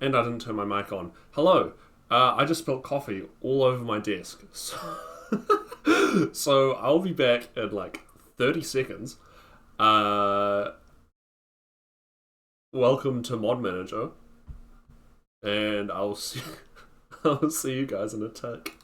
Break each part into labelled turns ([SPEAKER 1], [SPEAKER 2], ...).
[SPEAKER 1] And I didn't turn my mic on. Hello. I just spilled coffee all over my desk. So I'll be back in like 30 seconds. Uh, Welcome to Mod Manager. And I'll see, I'll see you guys in a tick.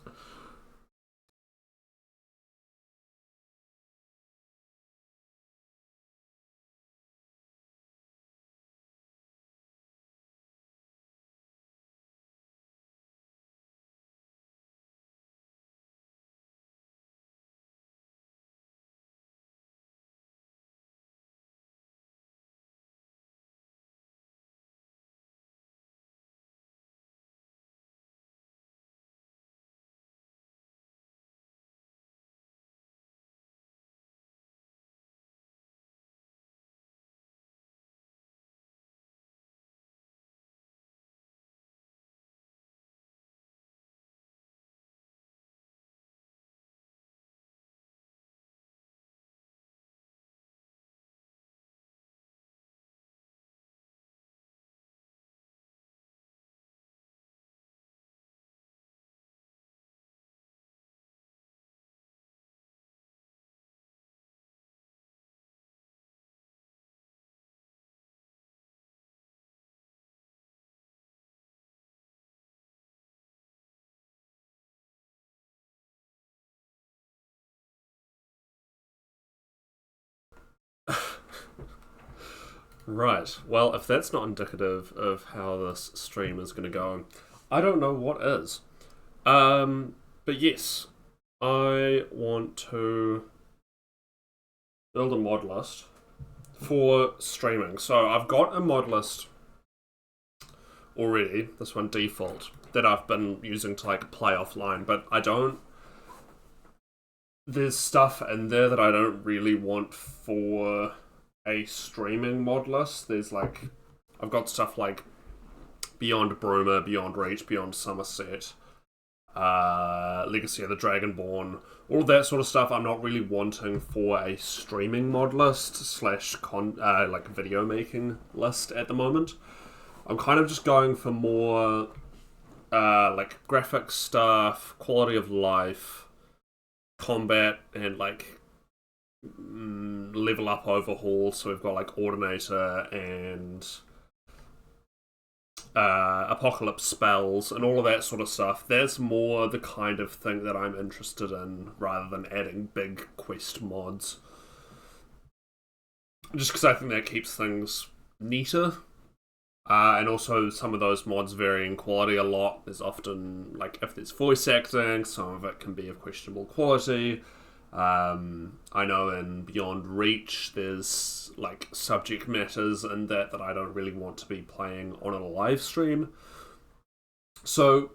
[SPEAKER 1] Right. Well, if that's not indicative of how this stream is going to go, I don't know what is. But yes, I want to build a mod list for streaming. So I've got a mod list already, this one default, that I've been using to like play offline, but I don't. There's stuff in there that I don't really want for a streaming mod list. There's like. I've got stuff like Beyond Bruma, Beyond Reach, Beyond Somerset, Legacy of the Dragonborn, all that sort of stuff. I'm not really wanting for a streaming mod list slash like video making list at the moment. I'm kind of just going for more like graphic stuff, quality of life, combat, and like level up overhaul. So we've got like Ordinator and apocalypse spells and all of that sort of stuff. That's more the kind of thing that I'm interested in rather than adding big quest mods. Just because I think that keeps things neater. And also, some of those mods vary in quality a lot. There's often, like, if there's voice acting, some of it can be of questionable quality. I know in Beyond Reach, there's like subject matters in that I don't really want to be playing on a live stream. So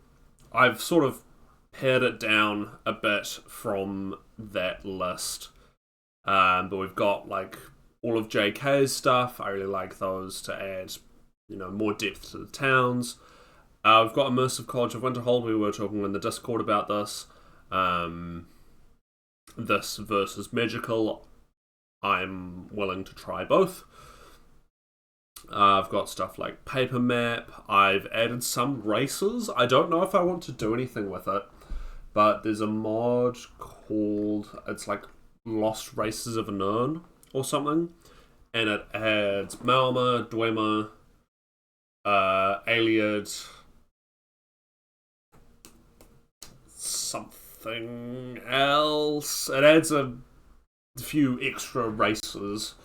[SPEAKER 1] I've sort of pared it down a bit from that list. But we've got like all of JK's stuff. I really like those to add, more depth to the towns. We've got Immersive College of Winterhold. We were talking in the Discord about this. This versus Magical. I'm willing to try both. I've got stuff like Paper Map. I've added some races. I don't know if I want to do anything with it, but there's a mod called, it's like Lost Races of Nirn or something, and it adds Malma, Dwemer, Aliad, something else. It adds a few extra races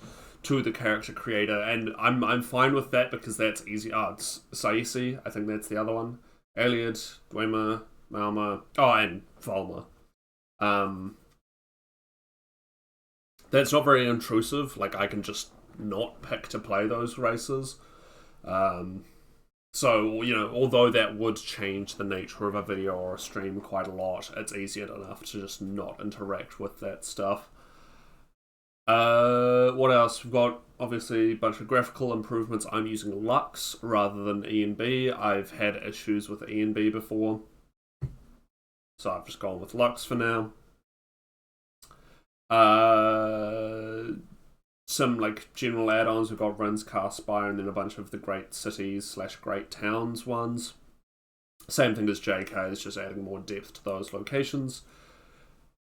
[SPEAKER 1] to the character creator, and I'm fine with that because that's easy. It's Saisi, I think that's the other one. Aliad, Dwemer, Malma, and Volma. That's not very intrusive. Like, I can just not pick to play those races. So, although that would change the nature of a video or a stream quite a lot, it's easier enough to just not interact with that stuff. What else? We've got, obviously, a bunch of graphical improvements. I'm using Lux rather than ENB. I've had issues with ENB before, so I've just gone with Lux for now. some like general add-ons. We've got Rin's Spire, and then a bunch of the great cities / great towns ones. Same thing as JK, it's just adding more depth to those locations.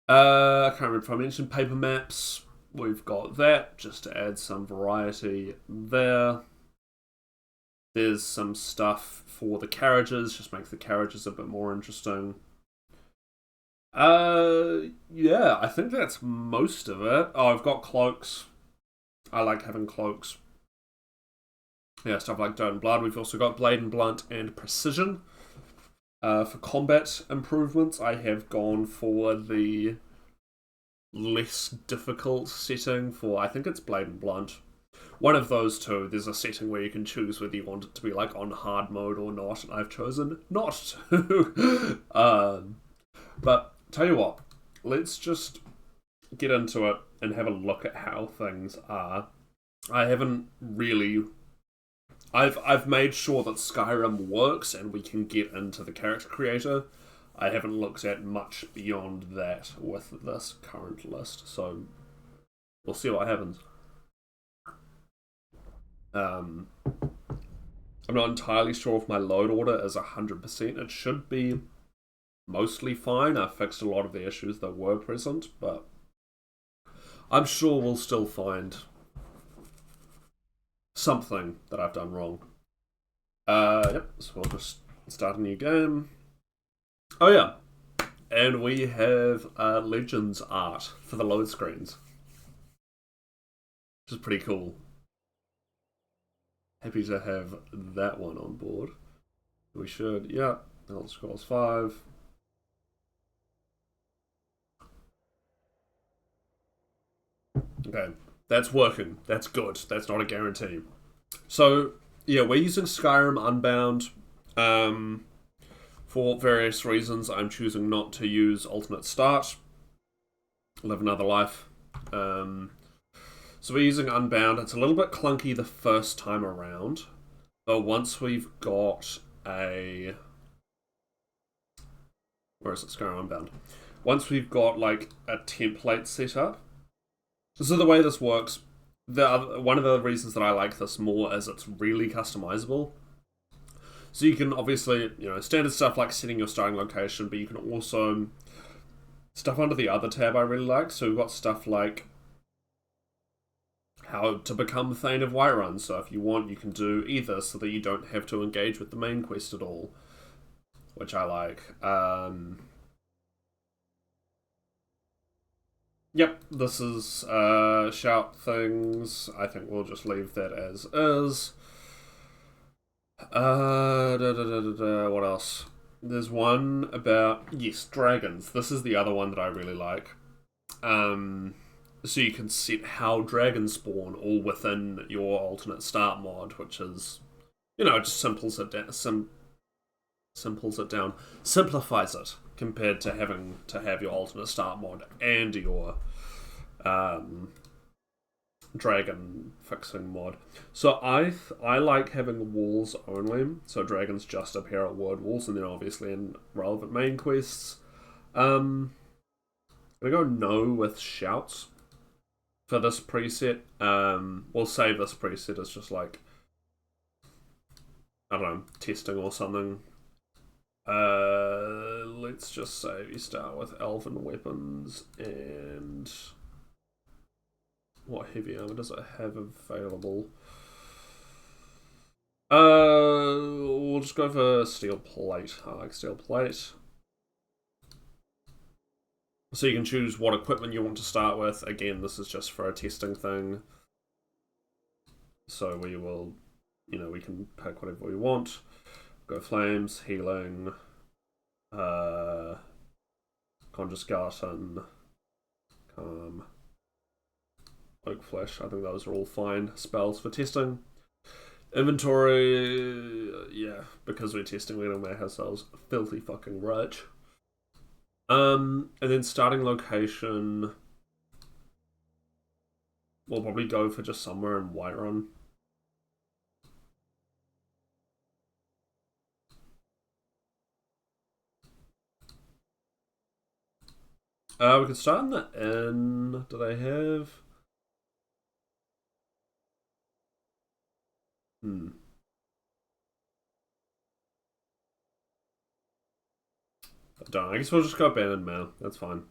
[SPEAKER 1] I can't remember if I mentioned paper maps. We've got that, just to add some variety there. There's some stuff for the carriages, just make the carriages a bit more interesting. Yeah, I think that's most of it. Oh, I've got cloaks. I like having cloaks. Yeah, stuff like Dirt and Blood. We've also got Blade and Blunt and Precision. For combat improvements, I have gone for the less difficult setting for, I think it's Blade and Blunt. One of those two, there's a setting where you can choose whether you want it to be like on hard mode or not, and I've chosen not to. But tell you what, let's just get into it and have a look at how things are. I haven't really... I've made sure that Skyrim works and we can get into the character creator. I haven't looked at much beyond that with this current list, so we'll see what happens. I'm not entirely sure if my load order is 100%. It should be mostly fine. I fixed a lot of the issues that were present, but I'm sure we'll still find something that I've done wrong. Yep, so we'll just start a new game. Oh yeah, and we have Legends art for the load screens, which is pretty cool. Happy to have that one on board. We should, yeah, Elder Scrolls 5. Okay, that's working. That's good. That's not a guarantee. So, yeah, we're using Skyrim Unbound. For various reasons, I'm choosing not to use Alternate Start. Live Another Life. So we're using Unbound. It's a little bit clunky the first time around, but once we've got a... Where is it? Skyrim Unbound. Once we've got like a template set up. So the way this works, one of the reasons that I like this more is it's really customizable. So you can obviously, standard stuff like setting your starting location, but you can also... Stuff under the other tab I really like. So we've got stuff like how to become Thane of Whiterun. So if you want, you can do either so that you don't have to engage with the main quest at all, which I like. Yep, this is shout things. I think we'll just leave that as is. What else? There's one about, yes, dragons. This is the other one that I really like. So you can set how dragons spawn all within your alternate start mod, which is, just simplifies it compared to having to have your alternate start mod and your dragon fixing mod. So I like having walls only, so dragons just appear at word walls, and then obviously in relevant main quests. I'm gonna go no with shouts for this preset. We'll save this preset as just like, I don't know, testing or something. Let's just say we start with elven weapons, and what heavy armor does it have available? We'll just go for steel plate. I like steel plate. So you can choose what equipment you want to start with. Again, this is just for a testing thing. So we will, we can pick whatever we want. Go flames, healing, conjure skeleton, calm, oak flesh. I think those are all fine spells for testing. Inventory, yeah, because we're testing, we're gonna make ourselves filthy fucking rich. And then starting location, we'll probably go for just somewhere in Whiterun. We could start in the inn. Did I have... Hmm. I don't know. I guess we'll just go abandoned man. That's fine.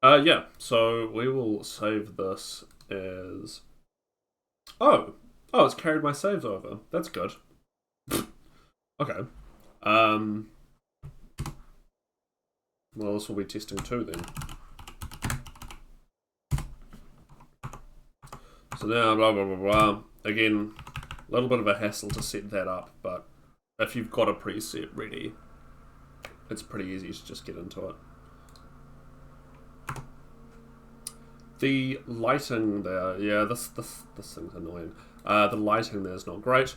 [SPEAKER 1] Yeah. So we will save this as. Oh, oh, it's carried my saves over. That's good. Okay. Um. Well, this will be testing too then. So now, blah blah blah blah. Again, a little bit of a hassle to set that up, but if you've got a preset ready, it's pretty easy to just get into it. The lighting there, yeah, this thing's annoying. The lighting there is not great.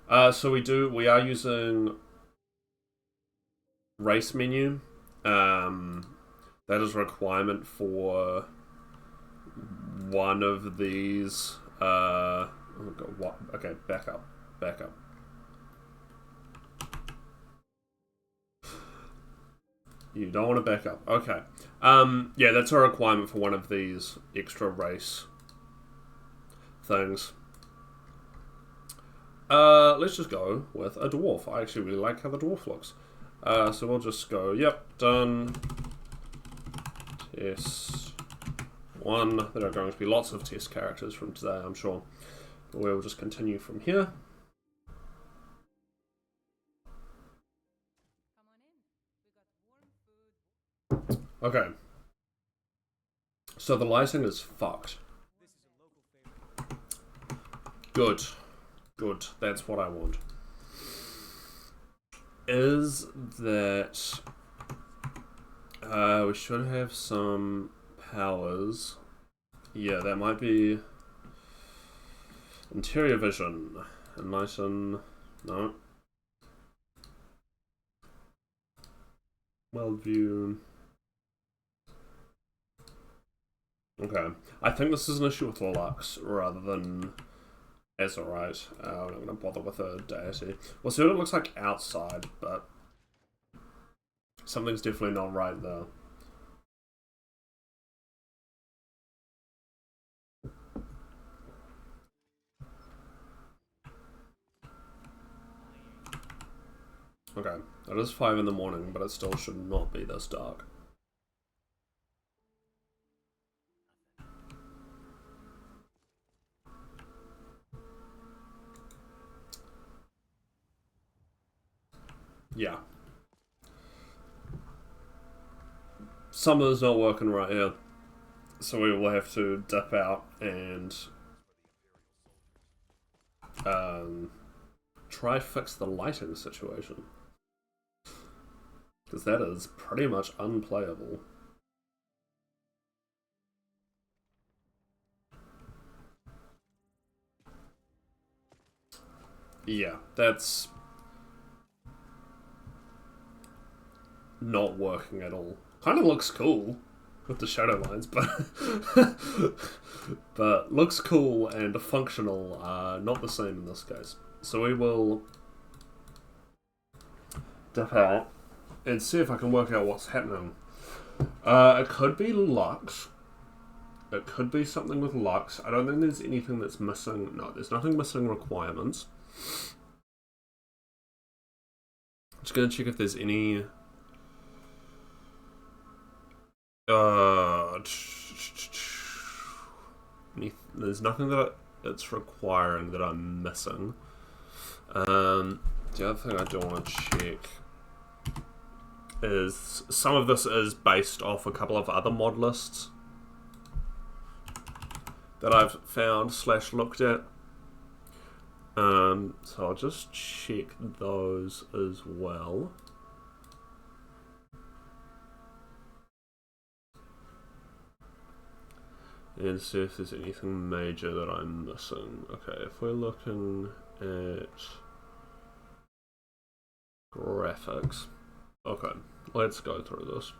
[SPEAKER 1] So we are using race menu. That is a requirement for one of these. Oh God, what? Okay, back up. You don't want to back up. Okay. Yeah, that's a requirement for one of these extra race things. Let's just go with a dwarf. I actually really like how the dwarf looks. So we'll just go, yep, done. Test 1. There are going to be lots of test characters from today, I'm sure. We'll just continue from here. Okay. So the lighting is fucked. Good. Good. That's what I want. Is that we should have some powers. Yeah, that might be interior vision. Enlighten. No. Well view. Okay. I think this is an issue with Lux rather than Azurite. I'm not going to bother with a deity. We'll see what it looks like outside, but something's definitely not right there. Okay, it is 5 in the morning, but it still should not be this dark. Yeah. Summer's not working right here, so we will have to dip out and try fix the lighting situation. Because that is pretty much unplayable. Yeah, that's not working at all. Kind of looks cool with the shadow lines, but but looks cool and functional are not the same in this case. So we will dip out and see if I can work out what's happening. It could be Lux. It could be something with Lux. I don't think there's anything that's missing. No, there's nothing missing requirements. Just gonna check if there's any. There's nothing that it's requiring that I'm missing. The other thing I do want to check is some of this is based off a couple of other mod lists that I've found / looked at. So I'll just check those as well. And see if there's anything major that I'm missing. Okay, if we're looking at graphics. Okay, let's go through this.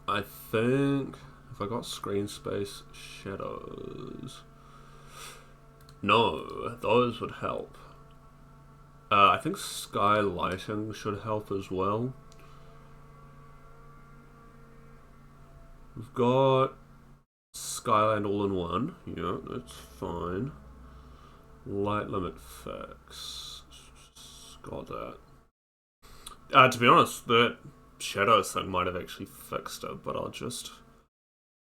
[SPEAKER 1] I think if I got screen space shadows. No, those would help. I think sky lighting should help as well. We've got Skyland all in one. Yeah, that's fine. Light limit fix. Got that. To be honest, that shadows thing might have actually fixed it, but I'll just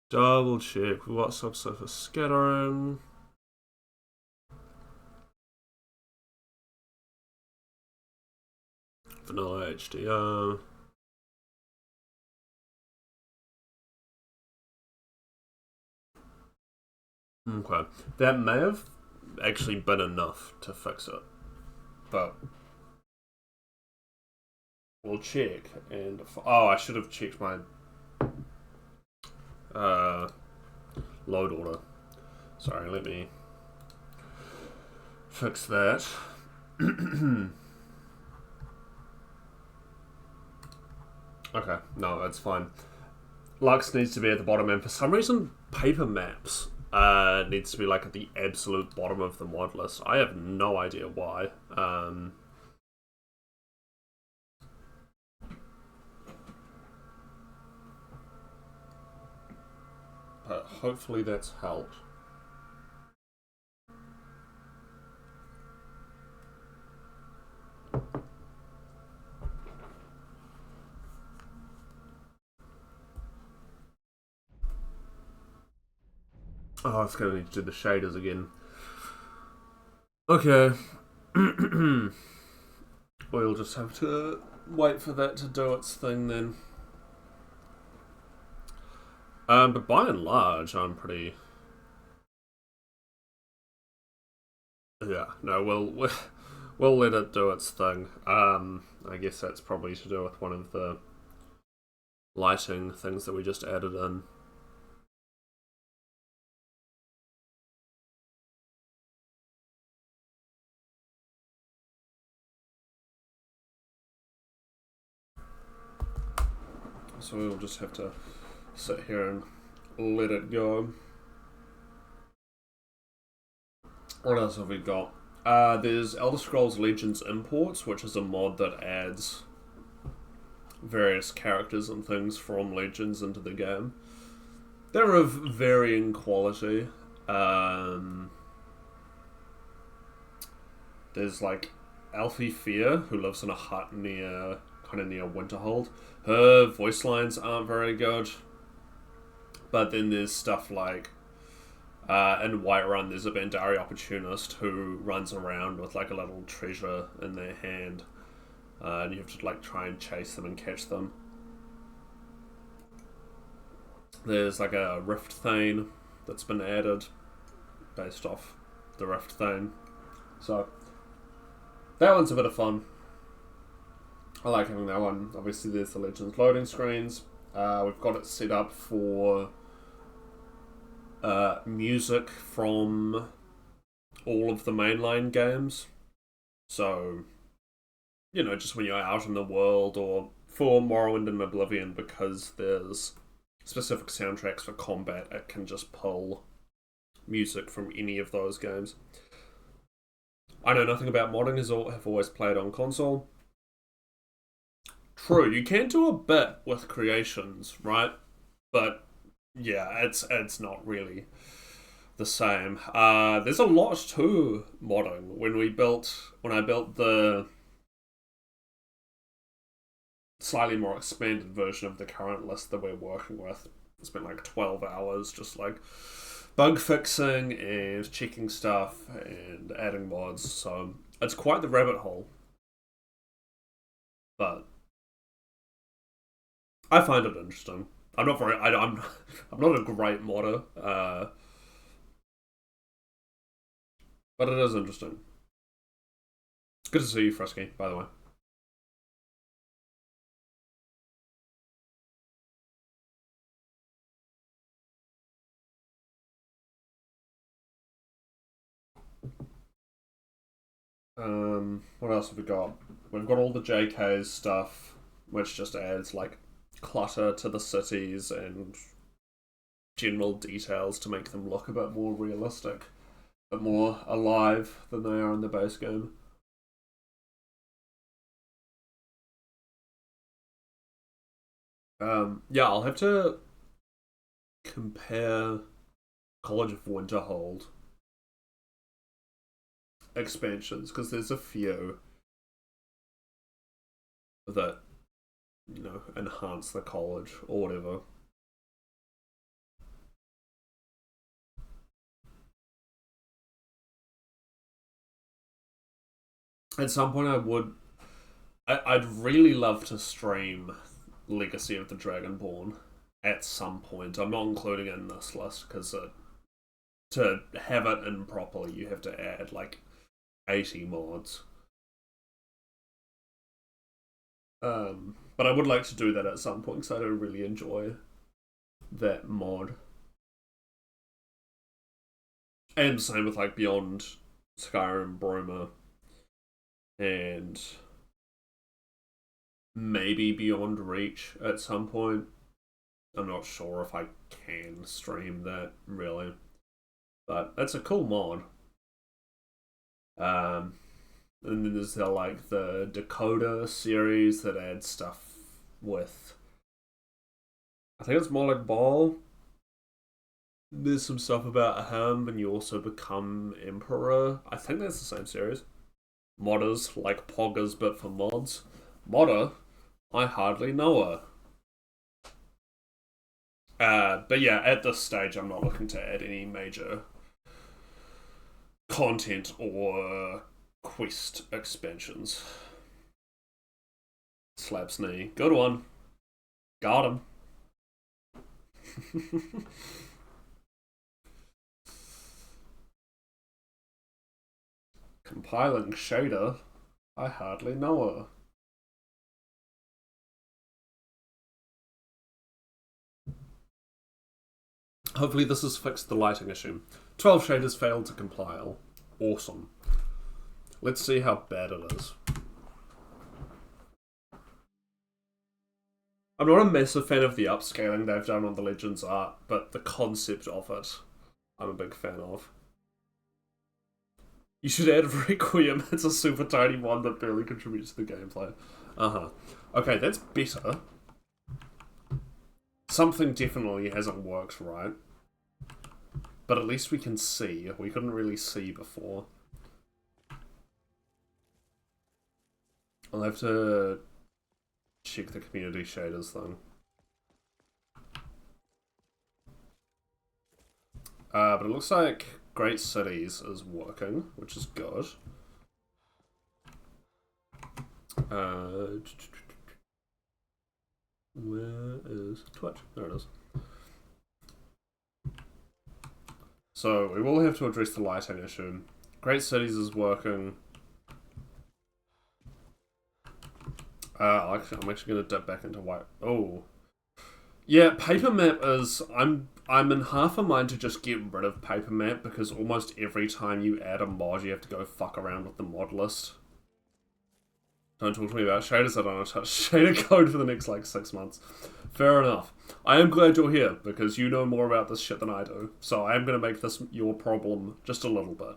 [SPEAKER 1] double check. We've got subsurface scattering. Vanilla HDR. Okay. That may have actually been enough to fix it. But we'll check. And I should have checked my load order. Sorry, let me fix that. Okay, no, that's fine. Lux needs to be at the bottom, and for some reason, paper maps needs to be like at the absolute bottom of the mod list. I have no idea why. But hopefully that's helped. Oh, I was going to need to do the shaders again. Okay. We'll just have to wait for that to do its thing then. But by and large, I'm pretty... Yeah, no, we'll let it do its thing. I guess that's probably to do with one of the lighting things that we just added in. So we'll just have to sit here and let it go. What else have we got? There's Elder Scrolls Legends Imports, which is a mod that adds various characters and things from Legends into the game. They're of varying quality. There's like Alfie Fear, who lives in a hut kind of near Winterhold. Her voice lines aren't very good. But then there's stuff like in Whiterun, there's a Bandari opportunist who runs around with like a little treasure in their hand, and you have to like try and chase them and catch them. There's like a Rift Thane that's been added based off the Rift Thane, so that one's a bit of fun. I like having that one. Obviously, there's the Legends loading screens. We've got it set up for music from all of the mainline games. So, you know, just when you're out in the world, or for Morrowind and Oblivion, because there's specific soundtracks for combat, it can just pull music from any of those games. I know nothing about modding, as I have always played on console. True, you can do a bit with creations, right? But yeah, it's not really the same. There's a lot to modding. When I built the slightly more expanded version of the current list that we're working with, I spent like 12 hours just like bug fixing and checking stuff and adding mods. So it's quite the rabbit hole. But I find it interesting. I'm not not a great modder, but it is interesting. Good to see you, Frisky, by the way. What else have we got? We've got all the JK's stuff, which just adds like clutter to the cities and general details to make them look a bit more realistic, a bit more alive than they are in the base game. Yeah, I'll have to compare College of Winterhold expansions, because there's a few that, you know, enhance the college or whatever. At some point I'd really love to stream Legacy of the Dragonborn at some point. I'm not including it in this list because to have it in properly, you have to add like 80 mods. But I would like to do that at some point because I don't really enjoy that mod. And same with like Beyond Skyrim, Broma, and maybe Beyond Reach at some point. I'm not sure if I can stream that really, but that's a cool mod. And then there's the Dakota series that adds stuff with, I think it's more like Ball. There's some stuff about him, and you also become Emperor. I think that's the same series. Modders, like Poggers, but for mods. Modder, I hardly know her. But yeah, at this stage, I'm not looking to add any major content or quest expansions. Slaps knee. Good one. Got him. Compiling shader. I hardly know her. Hopefully this has fixed the lighting issue. 12 shaders failed to compile. Awesome. Let's see how bad it is. I'm not a massive fan of the upscaling they've done on the Legends art, but the concept of it, I'm a big fan of. You should add Requiem. It's a super tiny one that barely contributes to the gameplay. Okay, that's better. Something definitely hasn't worked right. But at least we can see. We couldn't really see before. I'll have to check the community shaders though. But it looks like Great Cities is working, which is good. Where is Twitch? There it is. So we will have to address the lighting issue. Great Cities is working. I'm actually gonna dip back into white. Oh, yeah. Paper map is. I'm in half a mind to just get rid of paper map because almost every time you add a mod, you have to go fuck around with the mod list. Don't talk to me about shaders. I don't want to touch shader code for the next like 6 months. Fair enough. I am glad you're here because you know more about this shit than I do. So I am going to make this your problem just a little bit.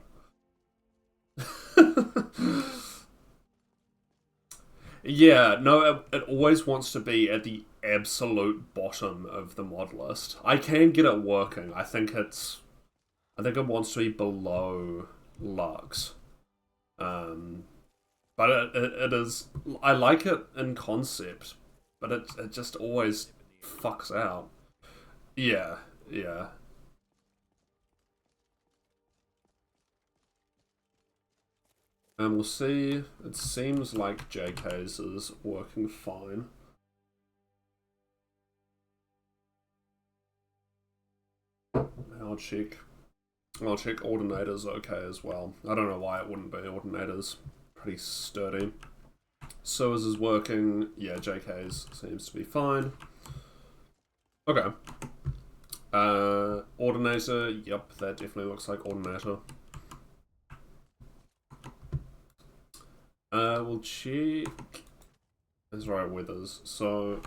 [SPEAKER 1] Yeah, no, it always wants to be at the absolute bottom of the mod list. I can get it working. I think it wants to be below Lux. But it is. I like it in concept, but it just always fucks out. Yeah, yeah. And we'll see. It seems like JK's is working fine. I'll check. Ordinator's okay as well. I don't know why it wouldn't be. Ordinator's pretty sturdy. So is working. Yeah, JK's seems to be fine. Okay. Ordinator. Yep, that definitely looks like Ordinator. We'll check Israel weathers. So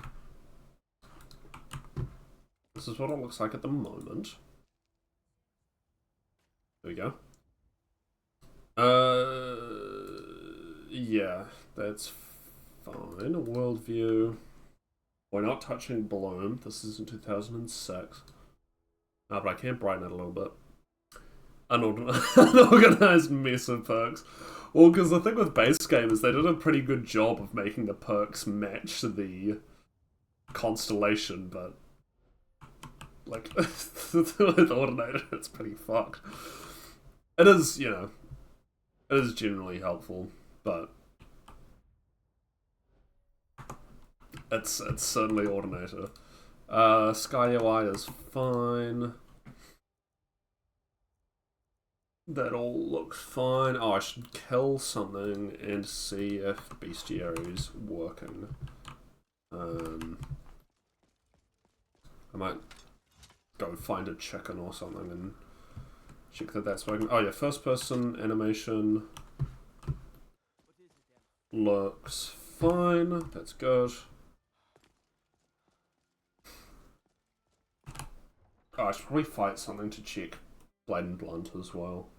[SPEAKER 1] this is what it looks like at the moment. There we go. Yeah, that's fine. Worldview. We're not touching Bloom. This is in 2006. Oh, but I can brighten it a little bit. Unorganized mess of perks. Well, because the thing with base game is they did a pretty good job of making the perks match the constellation, but like with Ordinator, it's pretty fucked. It is, you know, it is generally helpful, but it's certainly Ordinator. Sky UI is fine. That all looks fine. Oh, I should kill something and see if Bestiary's working. I might go find a chicken or something and check that that's working. Oh yeah, first person animation looks fine. That's good. Oh, I should probably fight something to check Blade and Blunt as well.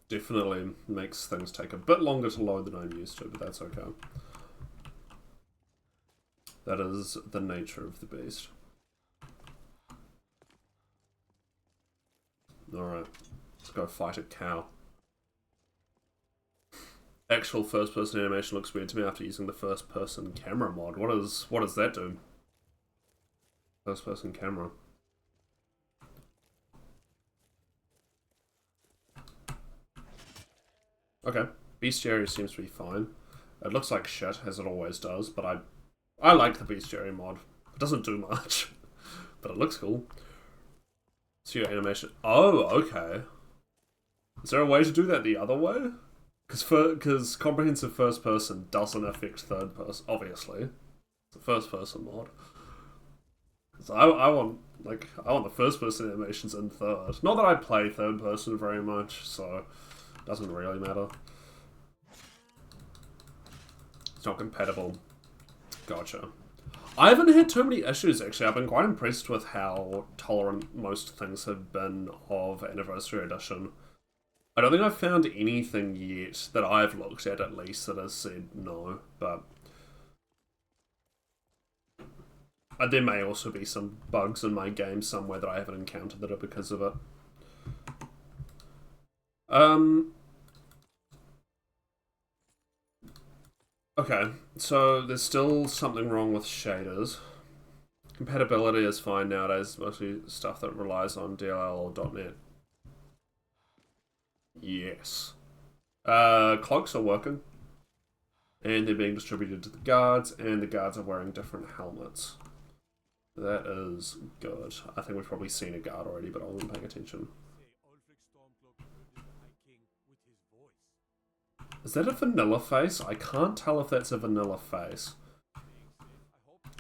[SPEAKER 1] Definitely makes things take a bit longer to load than I'm used to, but that's okay. That is the nature of the beast. Alright, let's go fight a cow. Actual first-person animation looks weird to me after using the first-person camera mod. What does that do? First-person camera. Okay, Bestiary seems to be fine. It looks like shit, as it always does, but I like the Bestiary mod. It doesn't do much, but it looks cool. So your animation... Oh, okay. Is there a way to do that the other way? Because comprehensive first person doesn't affect third person, obviously. It's a first person mod. So I want the first person animations in third. Not that I play third person very much, so it doesn't really matter. It's not compatible. Gotcha. I haven't had too many issues actually. I've been quite impressed with how tolerant most things have been of Anniversary Edition. I don't think I've found anything yet that I've looked at least, that has said no, but there may also be some bugs in my game somewhere that I haven't encountered that are because of it. Okay, so there's still something wrong with shaders. Compatibility is fine nowadays, mostly stuff that relies on DLL or .NET. Yes. Cloaks are working. And they're being distributed to the guards, and the guards are wearing different helmets. That is good. I think we've probably seen a guard already, but I wasn't paying attention. Is that a vanilla face? I can't tell if that's a vanilla face.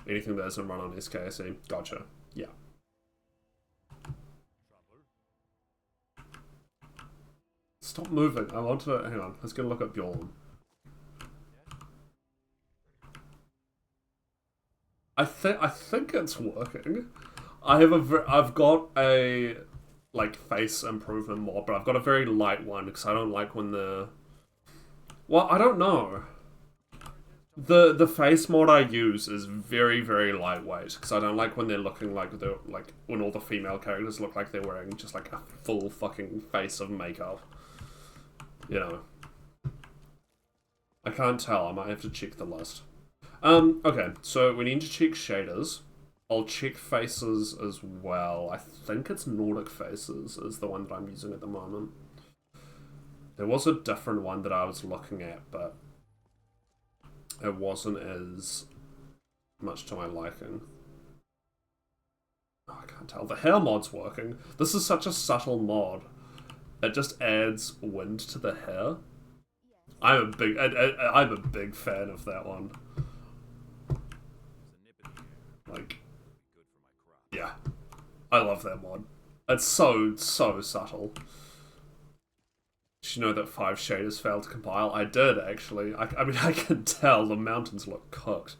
[SPEAKER 1] Anything that doesn't run on SKSE. Gotcha. Yeah. Stop moving. I want to... Hang on. Let's get a look at Bjorn. I think it's working. I've got a like face improvement mod, but I've got a very light one because I don't like when the... Well, I don't know. The face mod I use is very, very lightweight because I don't like when they're looking like they're like when all the female characters look like they're wearing just like a full fucking face of makeup. You know. I can't tell. I might have to check the list. Okay, so we need to check shaders. I'll check faces as well. I think it's Nordic Faces is the one that I'm using at the moment. There was a different one that I was looking at, but it wasn't as much to my liking. Oh, I can't tell. The hair mod's working. This is such a subtle mod. It just adds wind to the hair. I'm a big fan of that one. Like, yeah, I love that mod. It's so subtle. Did you know that 5 shaders failed to compile? I did, actually. I mean, I can tell the mountains look cooked.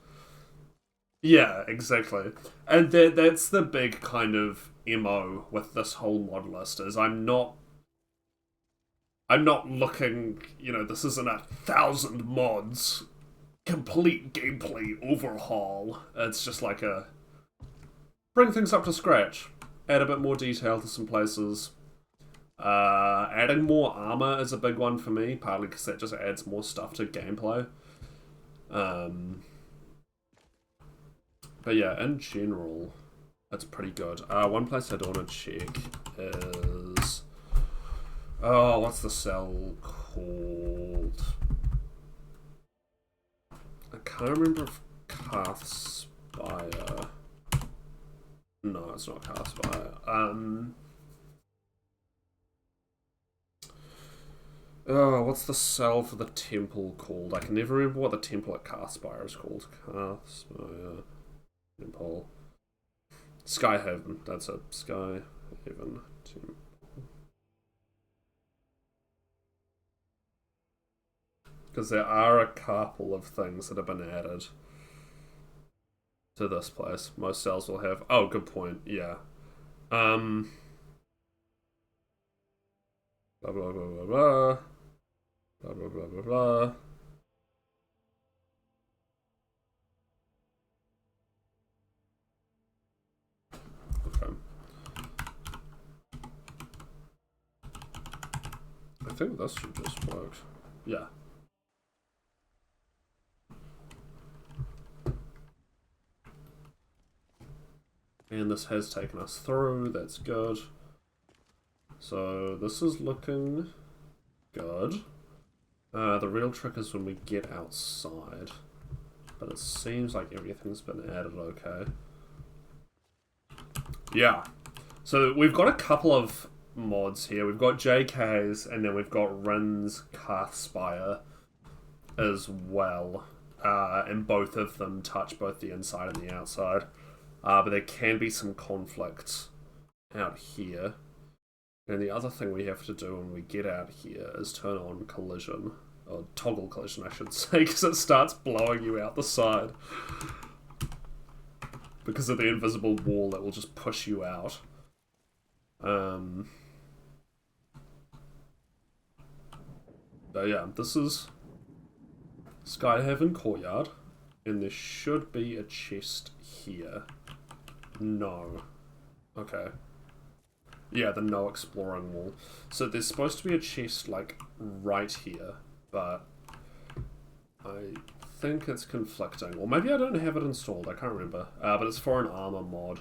[SPEAKER 1] Yeah, exactly. And that's the big kind of MO with this whole mod list, is I'm not looking, you know, this isn't 1,000 mods complete gameplay overhaul. It's just like a bring things up to scratch, add a bit more detail to some places. Adding more armor is a big one for me, partly because that just adds more stuff to gameplay. But yeah, in general, it's pretty good. One place I do want to check is... Oh, what's the cell called? I can't remember if Carthspire... No, it's not Carthspire. Oh, what's the cell for the temple called? I can never remember what the temple at Carthspire is called. Carthspire Temple. Skyhaven, that's it. Skyhaven Temple. Because there are a couple of things that have been added to this place. Most cells will have... Oh, good point, yeah. Blah, blah, blah, blah, blah. Blah, blah, blah, blah, blah. Okay. I think this should just work. Yeah. And this has taken us through, that's good. So this is looking good. The real trick is when we get outside. But it seems like everything's been added okay. Yeah. So we've got a couple of mods here. We've got JK's and then we've got Rin's Carthspire as well. And both of them touch both the inside and the outside. But there can be some conflicts out here. And the other thing we have to do when we get out here is turn on collision. Or toggle collision, I should say, because it starts blowing you out the side. Because of the invisible wall that will just push you out. But yeah, this is Skyhaven Courtyard. And there should be a chest here. No. Okay. Yeah, the no exploring wall. So there's supposed to be a chest, like, right here, but I think it's conflicting. Or maybe I don't have it installed, I can't remember. But it's for an armor mod.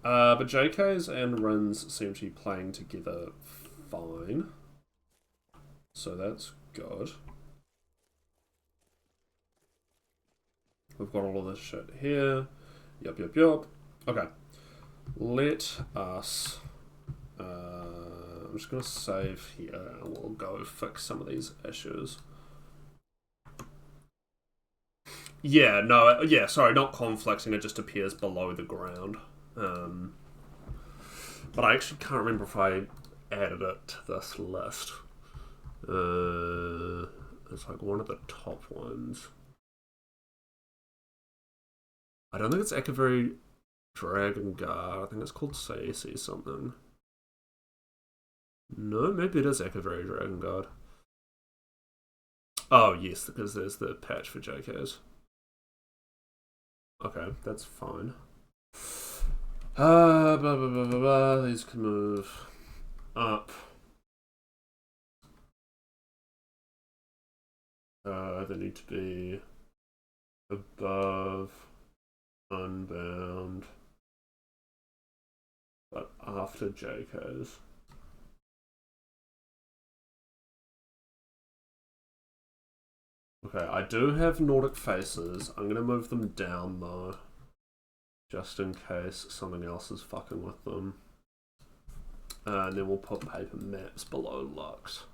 [SPEAKER 1] But JK's and Rin's seem to be playing together fine. So that's good. We've got all of this shit here. Yup. Okay. Let us... I'm just going to save here and we'll go fix some of these issues. Yeah, no, yeah, sorry, not conflicting, it just appears below the ground. But I actually can't remember if I added it to this list. It's like one of the top ones. I don't think it's Echevery Dragon Guard. I think it's called CAC something. No, maybe it is Echevery Dragon Guard. Oh, yes, because there's the patch for JKs. Okay, that's fine. Blah, blah, blah, blah, blah. These can move up. They need to be above Unbound, but after JKs. Okay, I do have Nordic faces. I'm gonna move them down though, just in case something else is fucking with them. And then we'll put paper maps below Lux.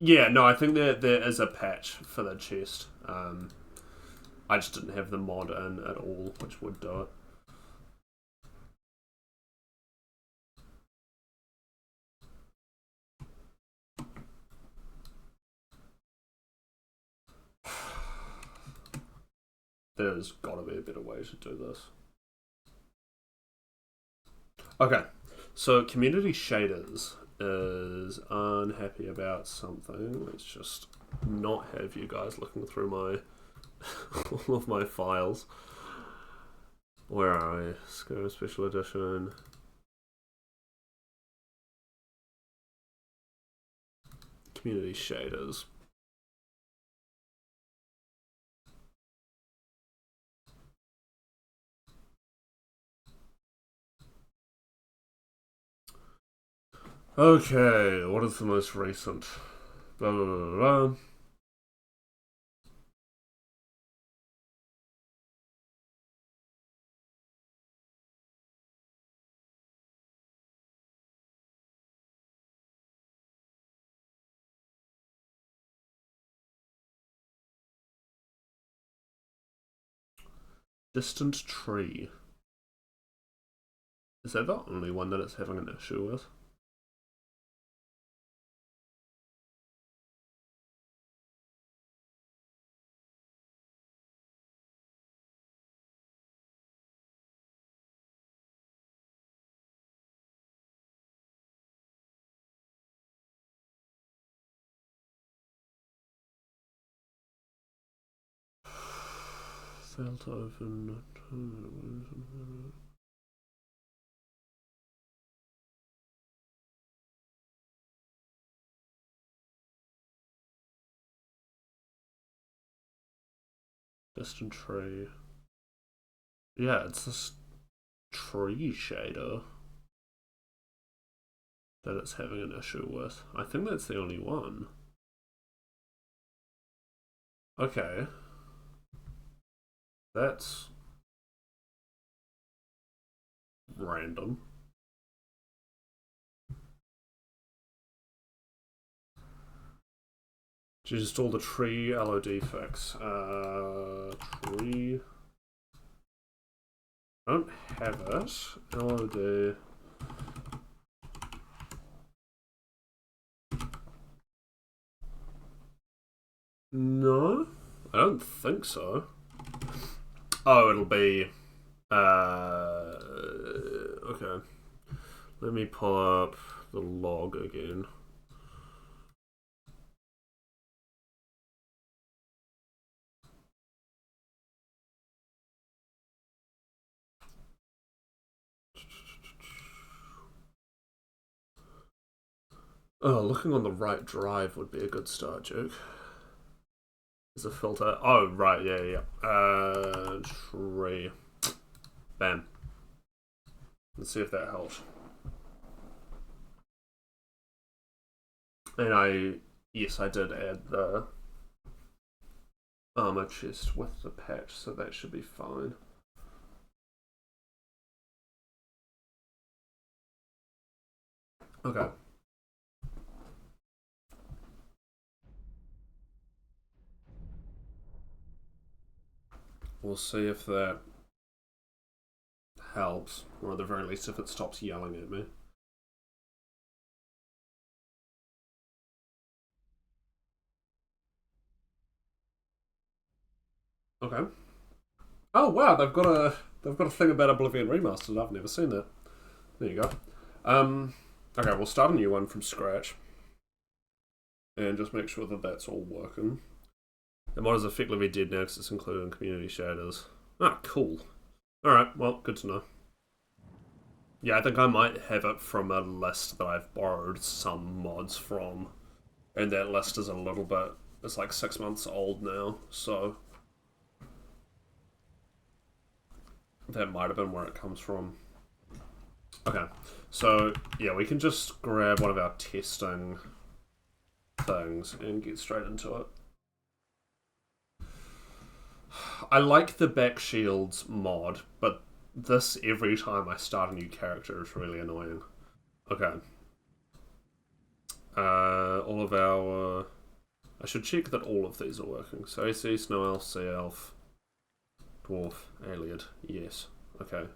[SPEAKER 1] Yeah, no, I think there is a patch for the chest. I just didn't have the mod in at all, which would do it. There's gotta be a better way to do this. Okay, so community shaders is unhappy about something. Let's just not have you guys looking through my all of my files. Where are we? Skyrim Special Edition. Community shaders. Okay, what is the most recent? Blah, blah, blah, blah. Distant tree. Is that the only one that it's having an issue with? Failed to open. Distant tree. Yeah, it's this tree shader that it's having an issue with. I think that's the only one. Okay. That's random. Did you install the tree LOD fix? Tree. I don't have it. LOD. No, I don't think so. Oh, it'll be. Okay. Let me pull up the log again. Oh, looking on the right drive would be a good start, Joke. There's a filter. Oh, right, yeah. Tree. Bam. Let's see if that helps. And yes, I did add the armor chest with the patch, so that should be fine. Okay. We'll see if that helps, or at the very least if it stops yelling at me. Okay. Oh wow, they've got a thing about Oblivion Remastered. I've never seen that. There you go. Okay, we'll start a new one from scratch, and just make sure that that's all working. The mod is effectively dead now because it's included in community shaders. Ah, cool. Alright, well, good to know. Yeah, I think I might have it from a list that I've borrowed some mods from. And that list is a little bit... It's like 6 months old now, so... That might have been where it comes from. Okay, so, yeah, we can just grab one of our testing things and get straight into it. I like the back shields mod, but this every time I start a new character is really annoying. Okay. All of our... I should check that all of these are working. So AC, Snow Elf, Sea Elf, Dwarf, Alien. Yes. Okay.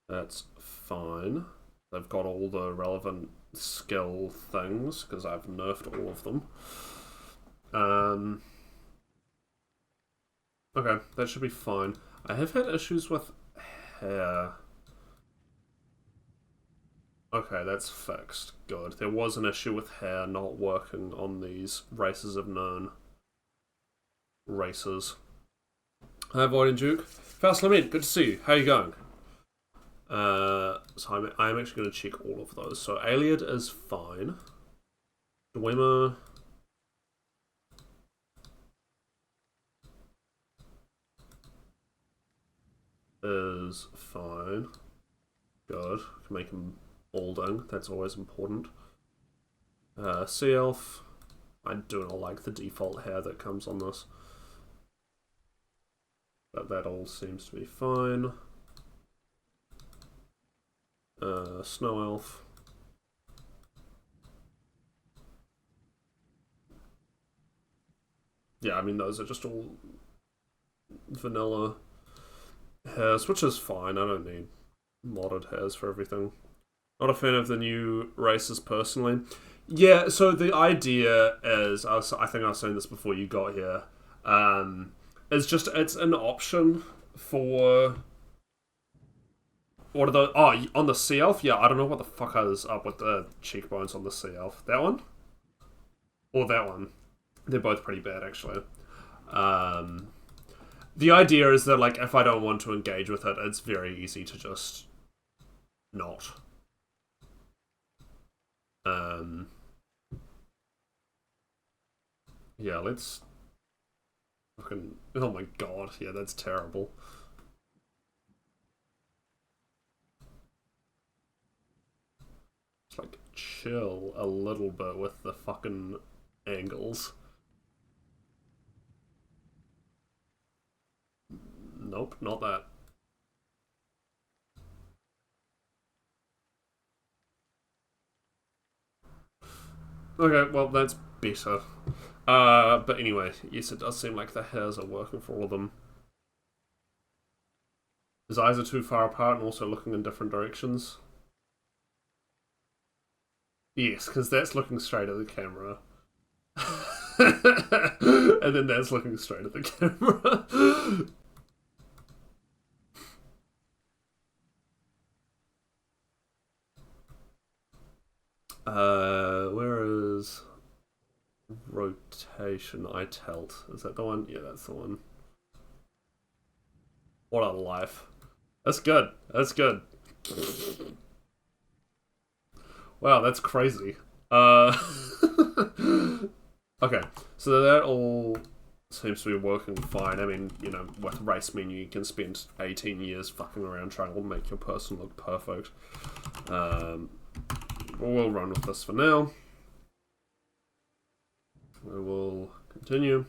[SPEAKER 1] That's fine. They've got all the relevant skill things, because I've nerfed all of them. Okay, that should be fine. I have had issues with hair. Okay, that's fixed. Good. There was an issue with hair not working on these races of known races. Hi, Void and Duke. Faust Lament, good to see you. How you going? So I'm actually going to check all of those. So Aliad is fine. Dwemer is fine. Good. Can make him balding. That's always important. Sea Elf. I do not like the default hair that comes on this. But that all seems to be fine. Snow Elf. Yeah, I mean, those are just all vanilla hairs, which is fine. I don't need modded hairs for everything. Not a fan of the new races personally. Yeah, so the idea is, I think I was saying this before you got here, it's an option for... What are those? Oh, on the Sea Elf? Yeah, I don't know what the fuck is up with the cheekbones on the Sea Elf. That one? Or that one? They're both pretty bad, actually. The idea is that, like, if I don't want to engage with it, it's very easy to just not. Yeah, let's fucking... Oh my god, yeah, that's terrible. Just, like, chill a little bit with the fucking angles. Nope, not that. Okay, well, that's better. But anyway, yes, it does seem like the hairs are working for all of them. His eyes are too far apart and also looking in different directions. Yes, because that's looking straight at the camera. And then that's looking straight at the camera. Where is rotation? I tilt. Is that the one? Yeah, that's the one. What a life. That's good. That's good. Wow, that's crazy. Okay, so that all seems to be working fine. I mean, you know, with race menu, you can spend 18 years fucking around trying to make your person look perfect. We'll run with this for now. We will continue.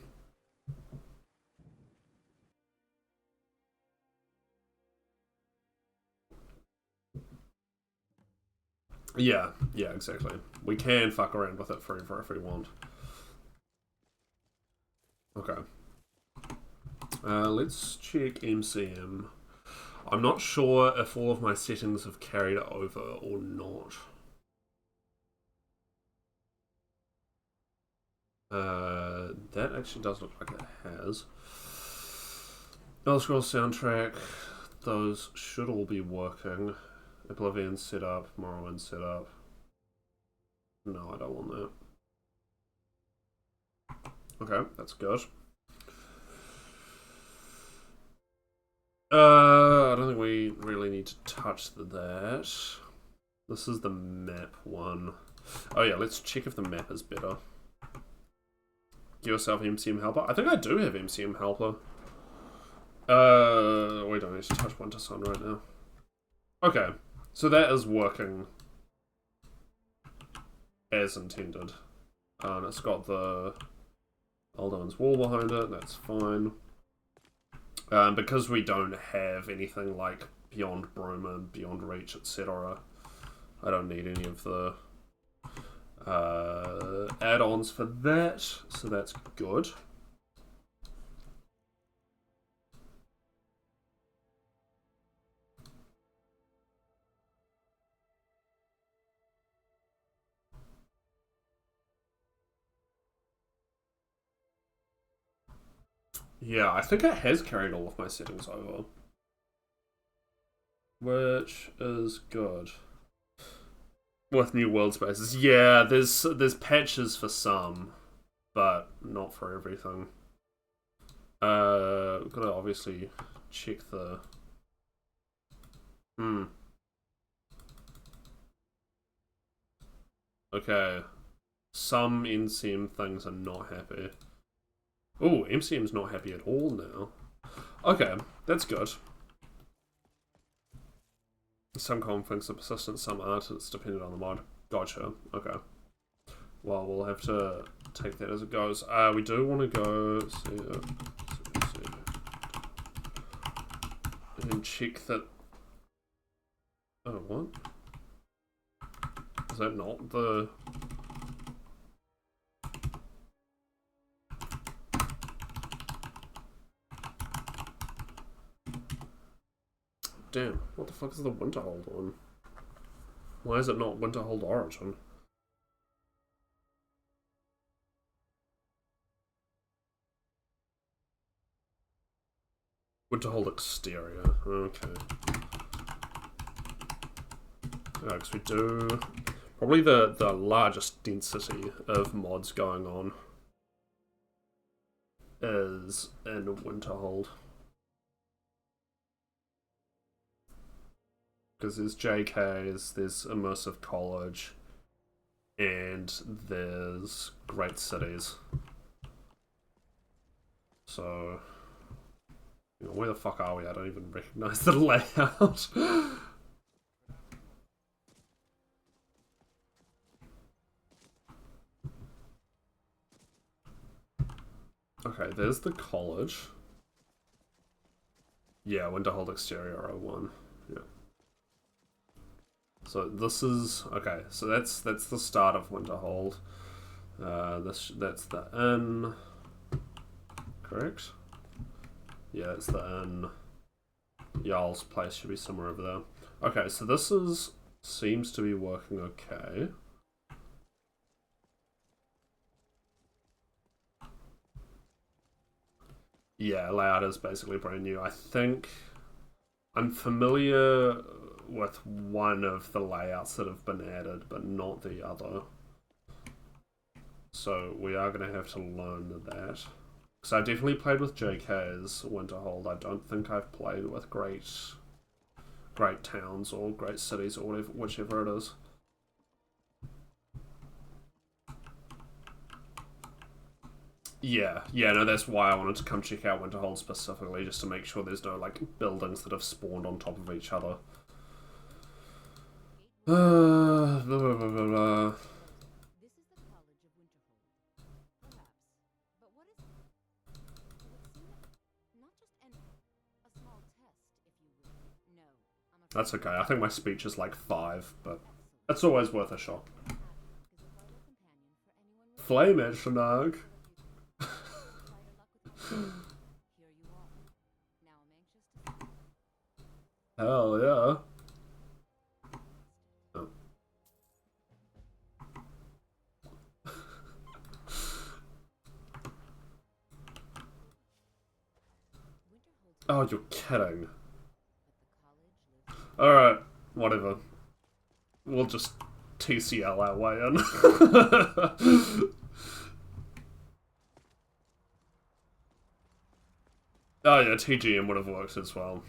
[SPEAKER 1] Yeah, exactly. We can fuck around with it forever if we want. Okay. Let's check MCM. I'm not sure if all of my settings have carried over or not. That actually does look like it has. Elder Scrolls soundtrack. Those should all be working. Oblivion setup, Morrowind setup. No, I don't want that. Okay, that's good. I don't think we really need to touch that. This is the map one. Oh yeah, let's check if the map is better. Give yourself MCM helper. I think I do have MCM helper. We don't need to touch Winter Sun right now. Okay, so that is working as intended. And it's got the Alduin's wall behind it, that's fine. Because we don't have anything like Beyond Broom and Beyond Reach, etc., I don't need any of the add-ons for that, so that's good. Yeah, I think it has carried all of my settings over, which is good. With new world spaces. Yeah, there's patches for some, but not for everything. We've got to obviously check the... Okay. Some NCM things are not happy. Oh, MCM's not happy at all now. Okay, that's good. Some conflicts are persistent, some aren't. It's dependent on the mod. Gotcha. Okay. Well, we'll have to take that as it goes. We do want to go... see. And check that... Oh, what? Is that not the... Damn, what the fuck is the Winterhold one? Why is it not Winterhold Origin? Winterhold Exterior, okay. Because we do... Probably the largest density of mods going on is in Winterhold. Because there's JKs, there's Immersive College, and there's Great Cities. So, you know, where the fuck are we? I don't even recognize the layout. Okay, there's the college. Yeah, Winterhold Exterior 01. Yeah. So this is okay. So that's the start of Winterhold. That's the inn. Correct. Yeah, it's the inn. Jarl's place should be somewhere over there. Okay, so this seems to be working okay. Yeah, layout is basically brand new. I think I'm familiar with one of the layouts that have been added, but not the other. So we are going to have to learn that. Because I definitely played with JK's Winterhold. I don't think I've played with great towns or great cities or whatever, whichever it is. Yeah, no, that's why I wanted to come check out Winterhold specifically, just to make sure there's no, like, buildings that have spawned on top of each other. Blah, blah, blah, blah.
[SPEAKER 2] This is the College of Winterhold. Perhaps. But what is it? It would seem not just a small test, if you will. No.
[SPEAKER 1] That's okay. I think my speech is like 5, but it's always worth a shot. Flame Edgenag.
[SPEAKER 2] Here you are. Now I'm anxious to see.
[SPEAKER 1] Hell yeah. Oh, you're kidding. Alright, whatever. We'll just TCL our way in. Oh yeah, TGM would have worked as well.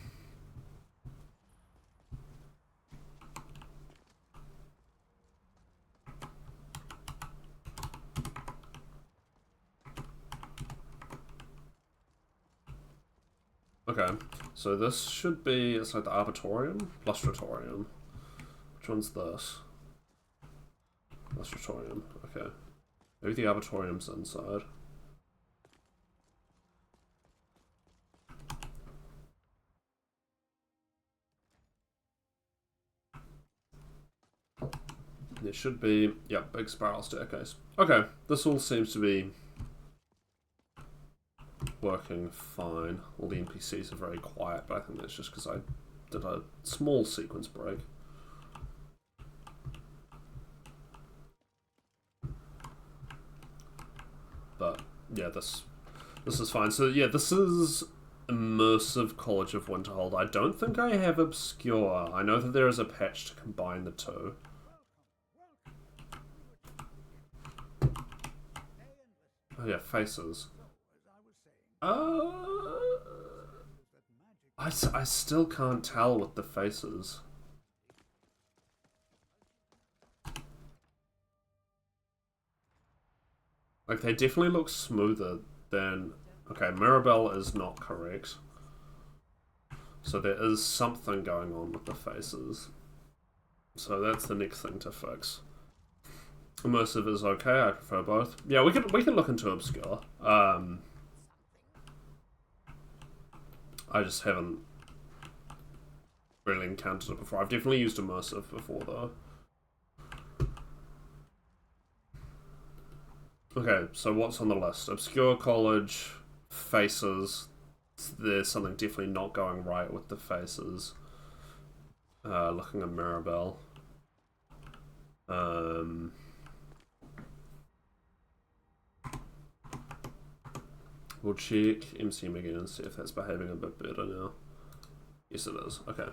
[SPEAKER 1] Okay, so this should be, it's like the Arbitorium? Lustratorium. Which one's this? Lustratorium, okay. Maybe the Arbitorium's inside. There should be, yeah, big spiral staircase. Okay, this all seems to be working fine. All the NPCs are very quiet, but I think that's just because I did a small sequence break. But yeah, this is fine. So yeah, this is Immersive College of Winterhold. I don't think I have Obscure. I know that there is a patch to combine the two. Oh yeah, faces. Uh, I still can't tell with the faces. Like, they definitely look smoother than... Okay, Mirabelle is not correct. So there is something going on with the faces. So that's the next thing to fix. Immersive is okay, I prefer both. Yeah, we can look into obscure. I just haven't really encountered it before. I've definitely used immersive before though. Okay, so what's on the list? Obscure college, faces. There's something definitely not going right with the faces. Looking at Mirabelle. We'll check MCM again and see if that's behaving a bit better now. Yes, it is. Okay.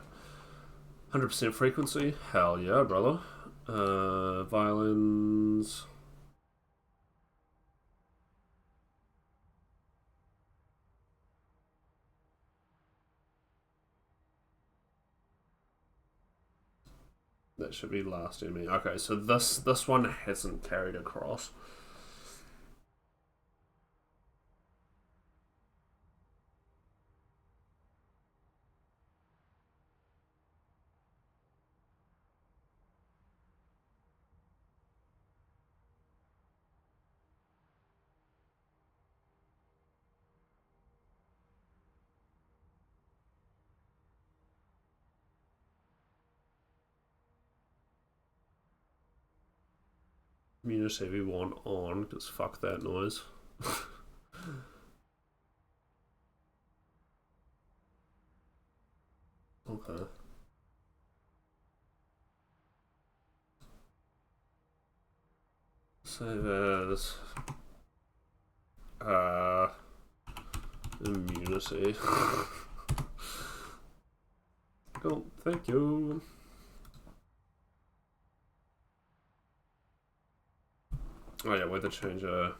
[SPEAKER 1] 100% frequency. Hell yeah, brother. Violins. That should be last ME. Okay, so this one hasn't carried across. Immunity we want on, because fuck that noise. Okay. Save as immunity. Cool, thank you. Oh yeah, weather changer.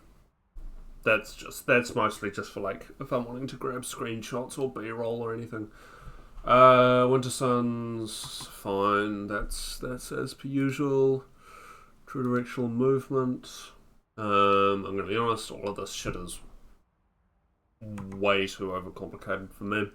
[SPEAKER 1] That's mostly just for like if I'm wanting to grab screenshots or B-roll or anything. Winter Sun's fine. That's as per usual. True directional movement. I'm gonna be honest, all of this shit is way too overcomplicated for me.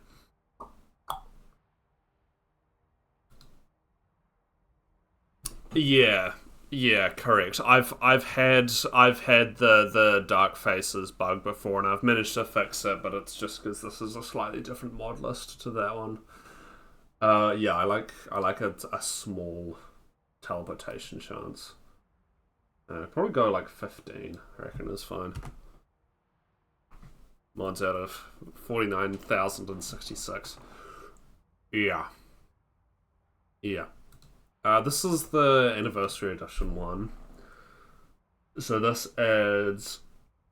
[SPEAKER 1] Yeah, correct. I've had the dark faces bug before, and I've managed to fix it, but it's just because this is a slightly different mod list to that one. Yeah, I like a small teleportation chance. Probably go like 15. I reckon is fine. Mods out of 49,066. Yeah. This is the anniversary edition one. So this adds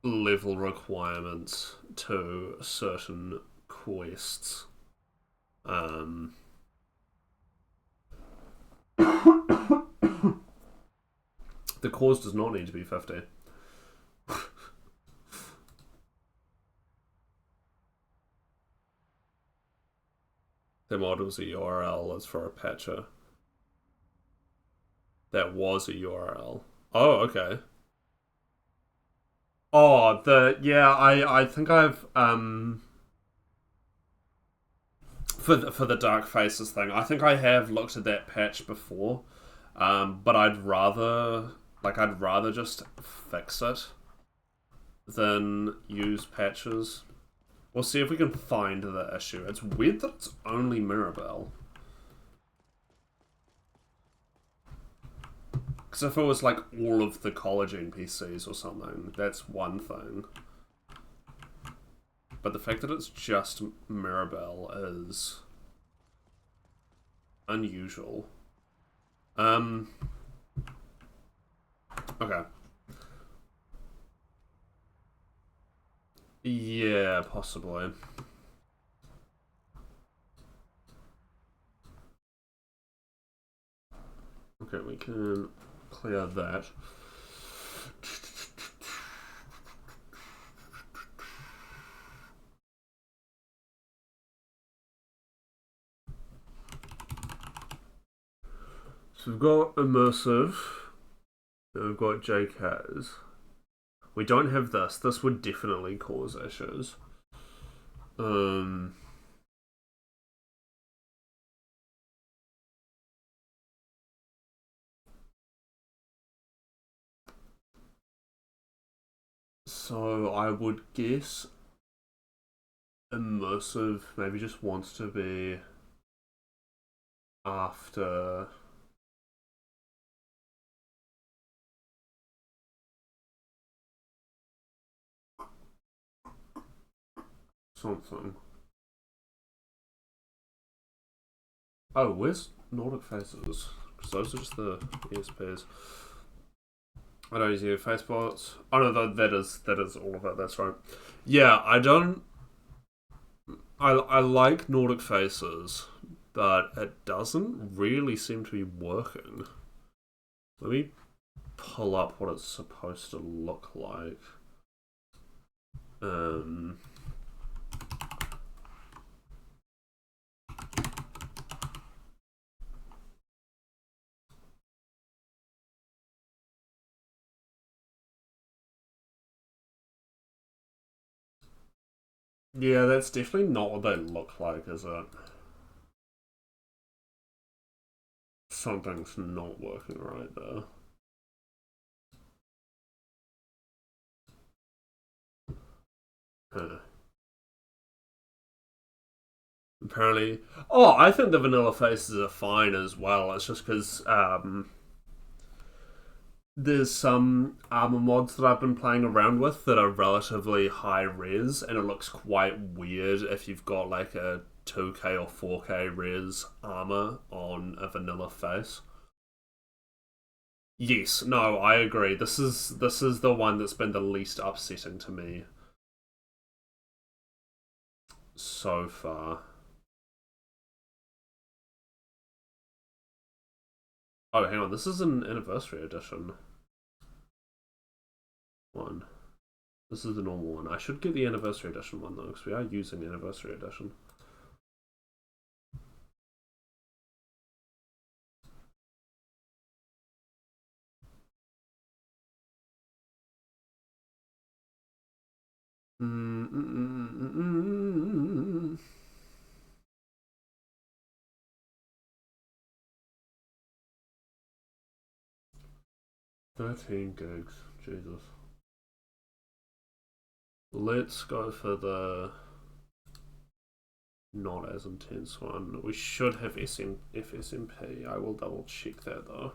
[SPEAKER 1] level requirements to certain quests. The cause does not need to be 50. The mod was a URL as for a patcher. That was a URL. Oh, okay. Oh, I think I've for the dark faces thing, I think I have looked at that patch before. But I'd rather just fix it than use patches. We'll see if we can find the issue. It's weird that it's only Mirabelle. Because if it was like all of the college NPCs or something, that's one thing. But the fact that it's just Mirabelle is unusual. Okay. Yeah, possibly. Okay, we can clear that. So we've got immersive, and we've got JKs. We don't have this. This would definitely cause issues. So I would guess immersive maybe just wants to be after something. Oh, where's Nordic Faces? Because those are just the ESPs. I don't use any Facebots. Oh no, that is all of it. That's right. Yeah, I don't. I like Nordic Faces, but it doesn't really seem to be working. Let me pull up what it's supposed to look like. Yeah, that's definitely not what they look like, is it? Something's not working right there. Huh. Apparently, oh, I think the vanilla faces are fine as well. It's just because there's some armor mods that I've been playing around with that are relatively high res, and it looks quite weird if you've got like a 2K or 4K res armor on a vanilla face. Yes, no, I agree. This is the one that's been the least upsetting to me so far. Oh, hang on, this is an anniversary edition one. This is the normal one. I should get the anniversary edition one though, because we are using the anniversary edition. Mm-mm-mm-mm-mm. 13 gigs. Jesus. Let's go for the not as intense one. We should have FSMP. I will double check that though.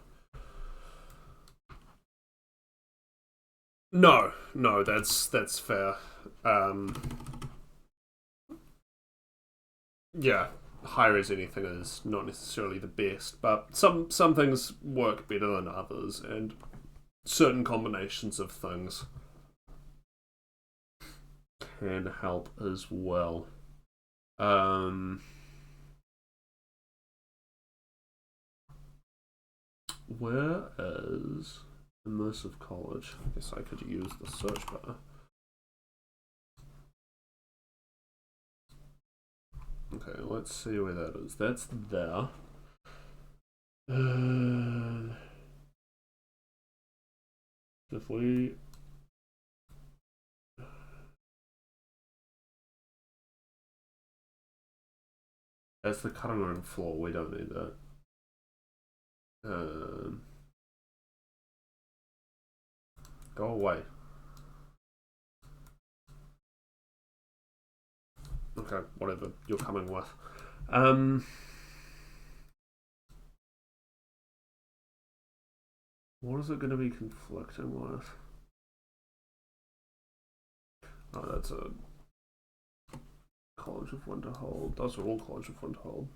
[SPEAKER 1] No, that's fair. Yeah, high res anything is not necessarily the best, but some things work better than others, and certain combinations of things can help as well. Where is Immersive College? I guess I could use the search bar. Okay, let's see where that is. That's there. If we that's the cutting room floor. We don't need that. Go away. Okay, whatever you're coming with. What is it going to be conflicting with? Oh, that's a College of Winterhold. Those are all College of Winterhold.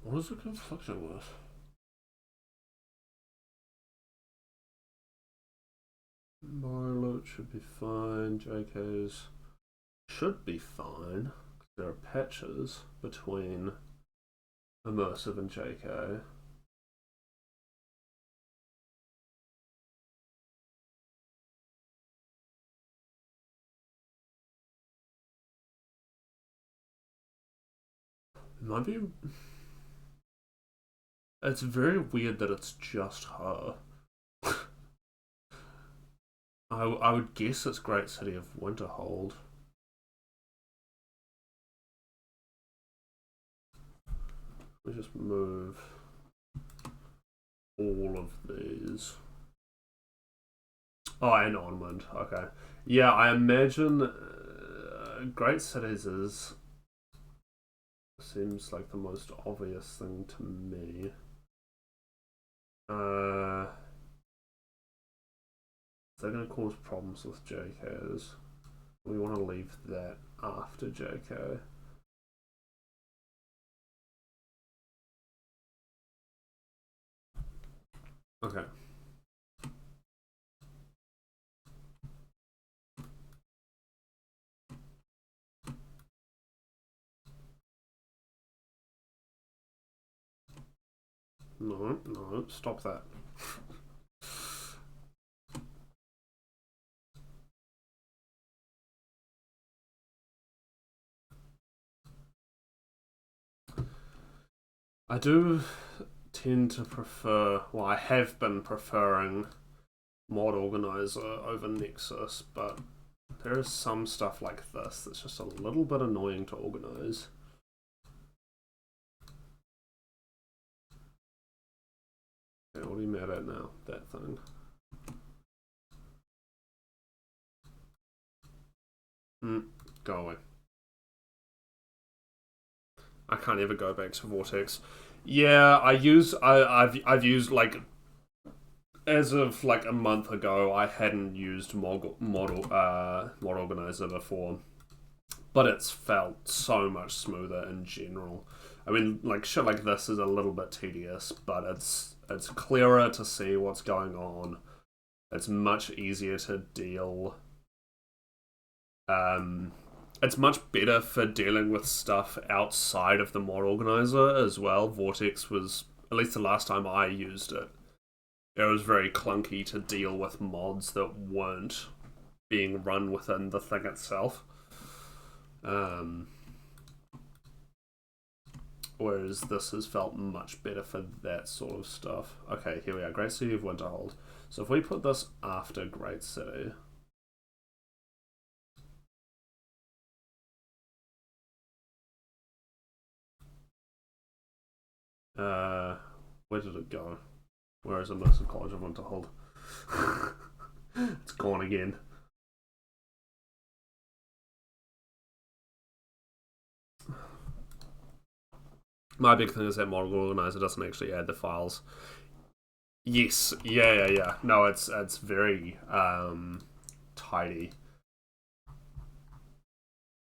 [SPEAKER 1] What is it conflicting with? Marlowe should be fine. JK's should be fine. There are patches between Immersive and JK. Might be. It's very weird that it's just her. I would guess it's Great City of Winterhold. We just move all of these. Oh, and Onward. Okay. Yeah, I imagine Great Cities seems like the most obvious thing to me. Is that going to cause problems with JKs? We want to leave that after JK. Okay. No, stop that. I do tend to prefer, well, I have been preferring Mod Organizer over Nexus, but there is some stuff like this that's just a little bit annoying to organize. Okay, what are you mad at now? That thing. Go away. I can't ever go back to Vortex. Yeah, I've used like as of like a month ago. I hadn't used Mod Organizer before, but it's felt so much smoother in general. I mean, like shit like this is a little bit tedious, but it's clearer to see what's going on. It's much easier to deal. It's much better for dealing with stuff outside of the mod organizer as well. Vortex was, at least the last time I used it, it was very clunky to deal with mods that weren't being run within the thing itself. Whereas this has felt much better for that sort of stuff. Okay, here we are. Great City of Winterhold. So if we put this after Great City... where did it go? Where is Immersive College of Winterhold? It's gone again. My big thing is that model organizer doesn't actually add the files. Yes, yeah. No, it's very tidy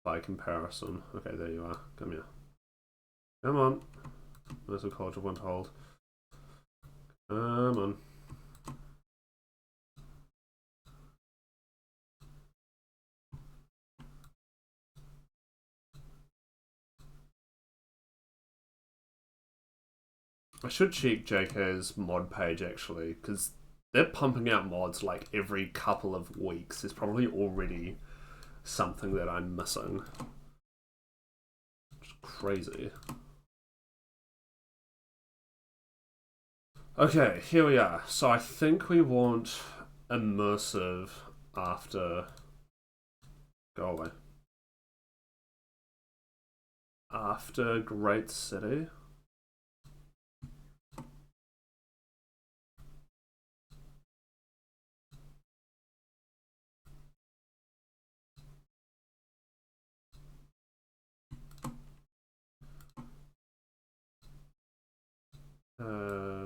[SPEAKER 1] by comparison. Okay, there you are. Come here. Come on. Immersive College of Winterhold. Come on. I should check JK's mod page actually, because they're pumping out mods like every couple of weeks. There's probably already something that I'm missing. It's crazy. Okay, here we are. So I think we want immersive after... Go away. After Great City.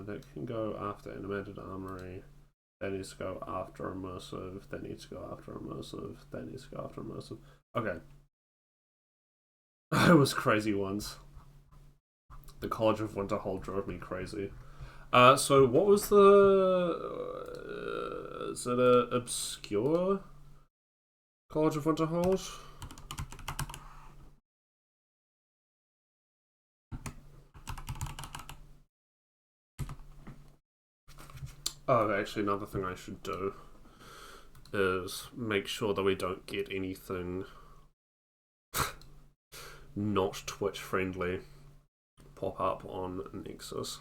[SPEAKER 1] That can go after Animated Armory. That needs to go after Immersive. That needs to go after Immersive. That needs to go after Immersive. Okay. It was crazy ones. The College of Winterhold drove me crazy. So what was the... is it a obscure College of Winterhold? Oh, actually, another thing I should do is make sure that we don't get anything not Twitch friendly. pop up on Nexus.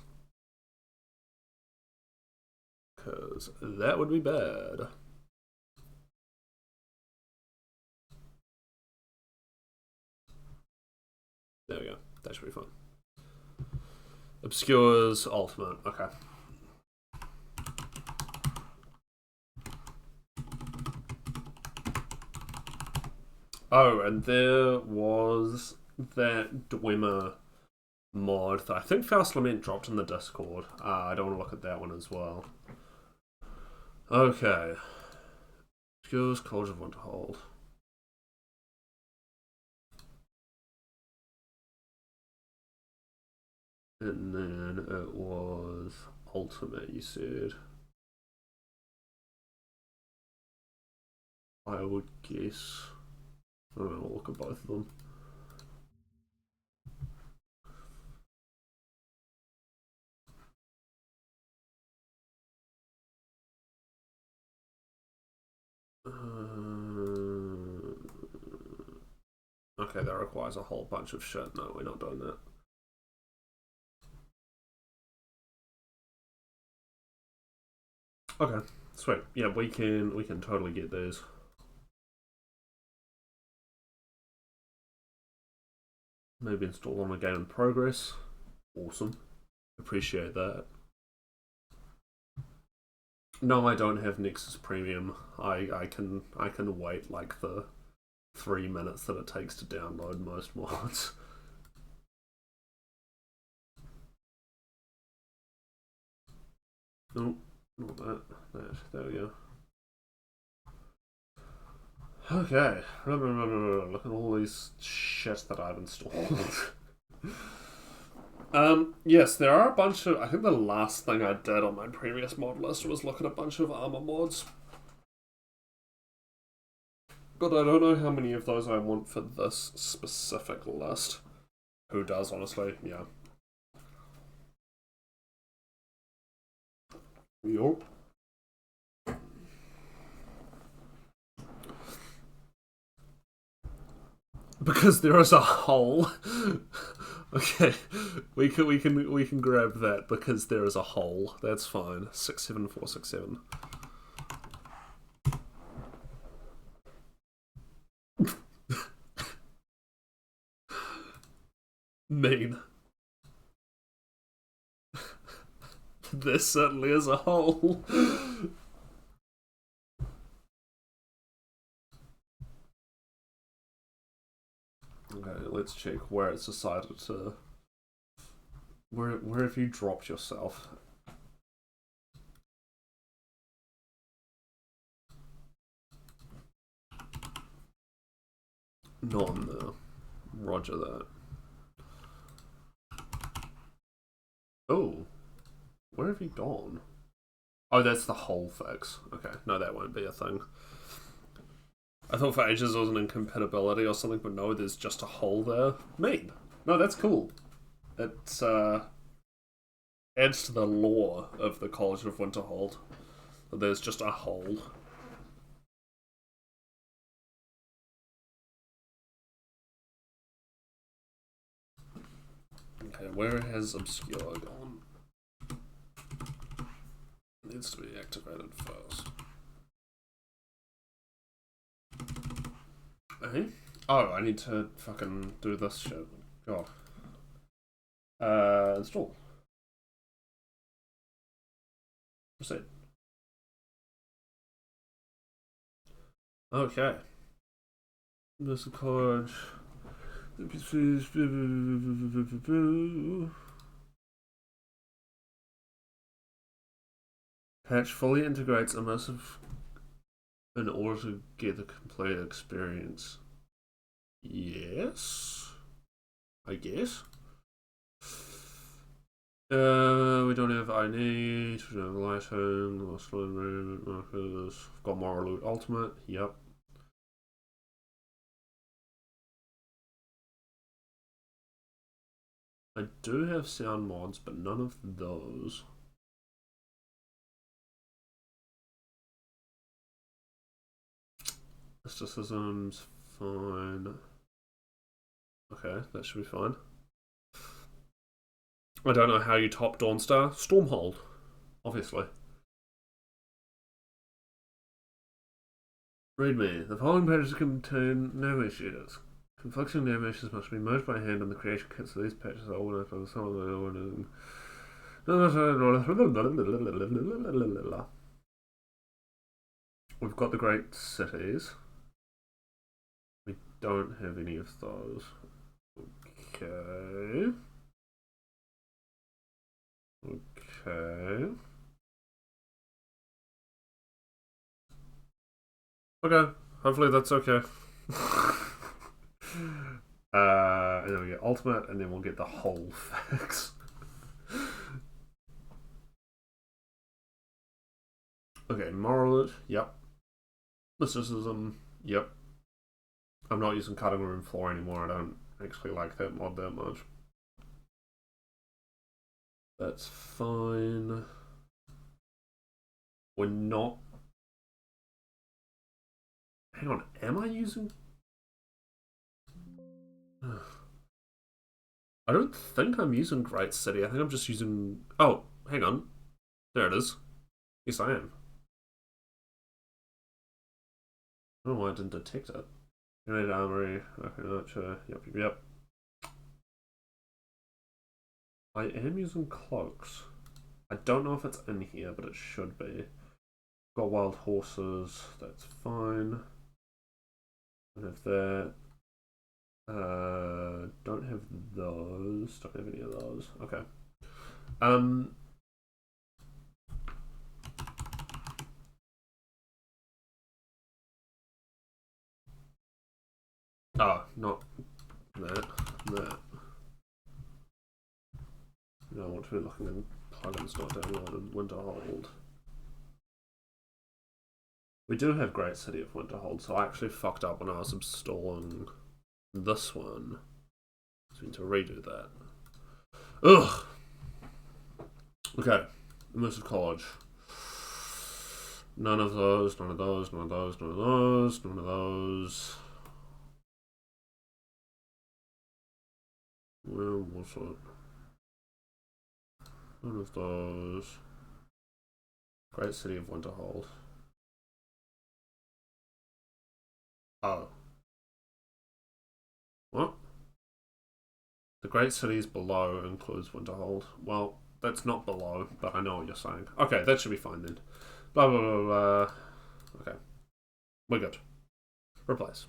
[SPEAKER 1] Because that would be bad. There we go. That should be fun. Obscures Ultimate. Okay. Oh, and there was that Dwemer mod that I think Faust Lament dropped in the Discord. I don't want to look at that one as well. Okay. Obscures College of Winterhold. And then it was Ultimate, you said. I would guess. I don't know, I'll look at both of them. Okay, that requires a whole bunch of shit. No, we're not doing that. Okay, sweet. Yeah, we can totally get those. Maybe install on a game in progress. Awesome. Appreciate that. No, I don't have Nexus Premium. I can wait like the 3 minutes that it takes to download most mods. Nope, not that. There we go. Okay. Look at all these shit that I've installed. Yes, there are a bunch of. I think the last thing I did on my previous mod list was look at a bunch of armor mods. But I don't know how many of those I want for this specific list. Who does, honestly? Yeah. Yup. Because there is a hole. Okay, we can grab that because there is a hole. That's fine. 67467. Mean. There certainly is a hole. Okay, let's check where it's decided to. Where have you dropped yourself? None there. Roger that. Oh, where have you gone? Oh, that's the hole fix. Okay, no, that won't be a thing. I thought for ages there was an incompatibility or something, but no, there's just a hole there. Mean. No, that's cool. It adds to the lore of the College of Winterhold. There's just a hole. Okay, where has Obscure gone? It needs to be activated first. Hey? Oh, I need to fucking do this shit. God. Install. Proceed. Okay. This college. Patch fully integrates immersive in order to get the complete experience. Yes, I guess. We don't have I need, we don't have lighting, lost room, markers, got moral loot ultimate, yep. I do have sound mods, but none of those. Mysticism's fine. Okay, that should be fine. I don't know how you top Dawnstar. Stormhold, obviously. Read me. The following pages contain damage sheets. Conflicting damages must be merged by hand, and the creation kits of these patches are organized by the sum of the. We've got the great cities. We don't have any of those. Okay. Okay. Okay. Hopefully that's okay. And then we get ultimate, and then we'll get the whole facts. Okay, moral. Yep. Mysticism. Yep. I'm not using cutting room floor anymore. I don't actually like that mod that much. That's fine. We're not. Hang on, am I using? I don't think I'm using Great City. I think I'm just using. Oh, hang on. There it is. Yes, I am. I don't know why I didn't detect it. Grenade Armory. Okay, Archer. Yep. I am using cloaks. I don't know if it's in here, but it should be. Got wild horses. That's fine. Don't have that. Don't have those. Don't have any of those. Okay. Oh, not that. That. No, I want to be looking in plugins not downloaded. Winterhold. We do have Great City of Winterhold, so I actually fucked up when I was installing this one. So we need to redo that. Ugh! Okay. Immersive College. None of those, none of those, none of those, none of those, none of those. Where was it? None of those. Great City of Winterhold. Oh. What? The Great Cities below includes Winterhold. Well, that's not below, but I know what you're saying. Okay, that should be fine then. Blah, blah, blah, blah. Okay. We're good. Replace.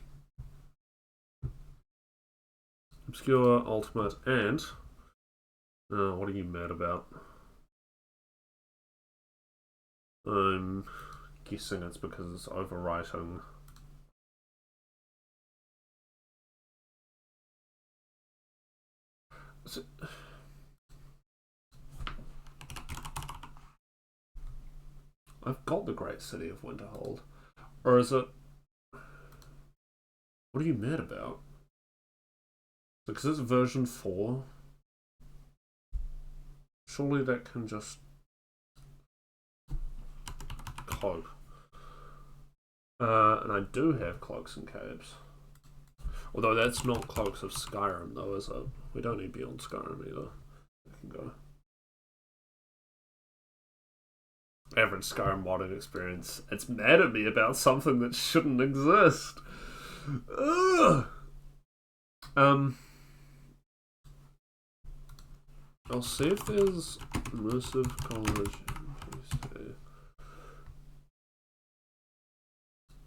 [SPEAKER 1] Obscure, Ultimate, and... what are you mad about? I'm guessing it's because it's overwriting. I've got the Great City of Winterhold. Or is it... What are you mad about? Because it's version 4. Surely that can just... cloak. And I do have cloaks and capes. Although that's not cloaks of Skyrim though, is it? We don't need Beyond Skyrim either. I can go. Average Skyrim modding experience. It's mad at me about something that shouldn't exist. Ugh. I'll see if there's immersive college.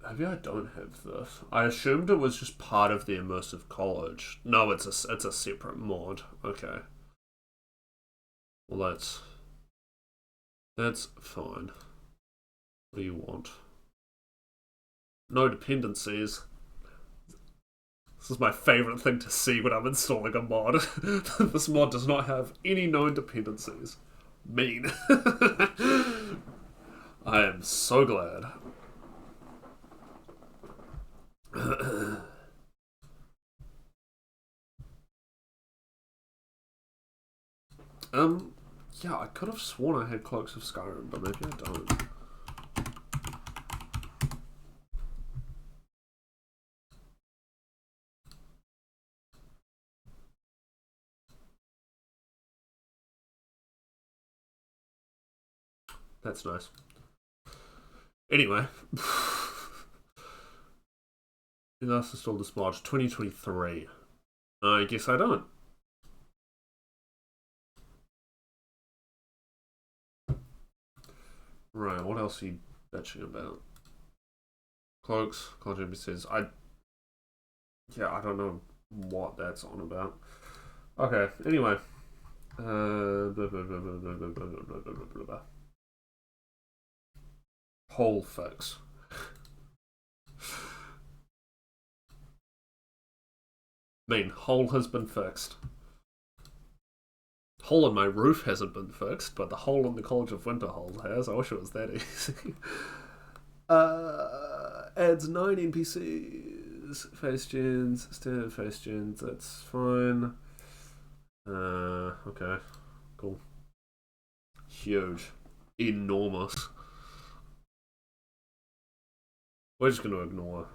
[SPEAKER 1] Maybe I don't have this. I assumed it was just part of the immersive college. No, it's a separate mod. Okay. Well, that's fine. What do you want? No dependencies. This is my favourite thing to see when I'm installing a mod. This mod does not have any known dependencies. Mean. I am so glad. Yeah, I could have sworn I had Cloaks of Skyrim, but maybe I don't. That's nice. Anyway. You last installed this mod 2023. I guess I don't. Right, what else are you bitching about? Cloaks, Cloud says I don't know what that's on about. Okay, anyway. Hole fix. Hole has been fixed. Hole in my roof hasn't been fixed, but the hole in the College of Winterhold has. I wish it was that easy. Adds 9 NPCs, face gens, standard face gens, that's fine. Okay, cool. Huge. Enormous. We're just going to ignore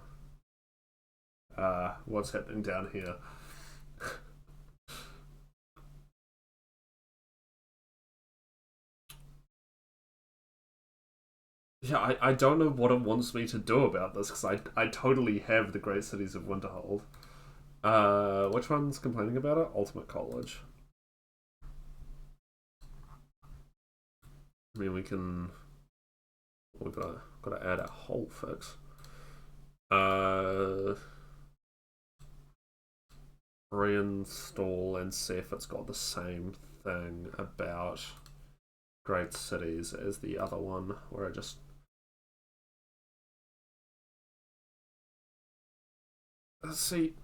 [SPEAKER 1] what's happening down here. Yeah, I don't know what it wants me to do about this, because I totally have the Great Cities of Winterhold. Which one's complaining about it? Ultimate College. I mean, we've got to add a hole fix. Reinstall and see if it's got the same thing about Great Cities as the other one, where I just... Let's see.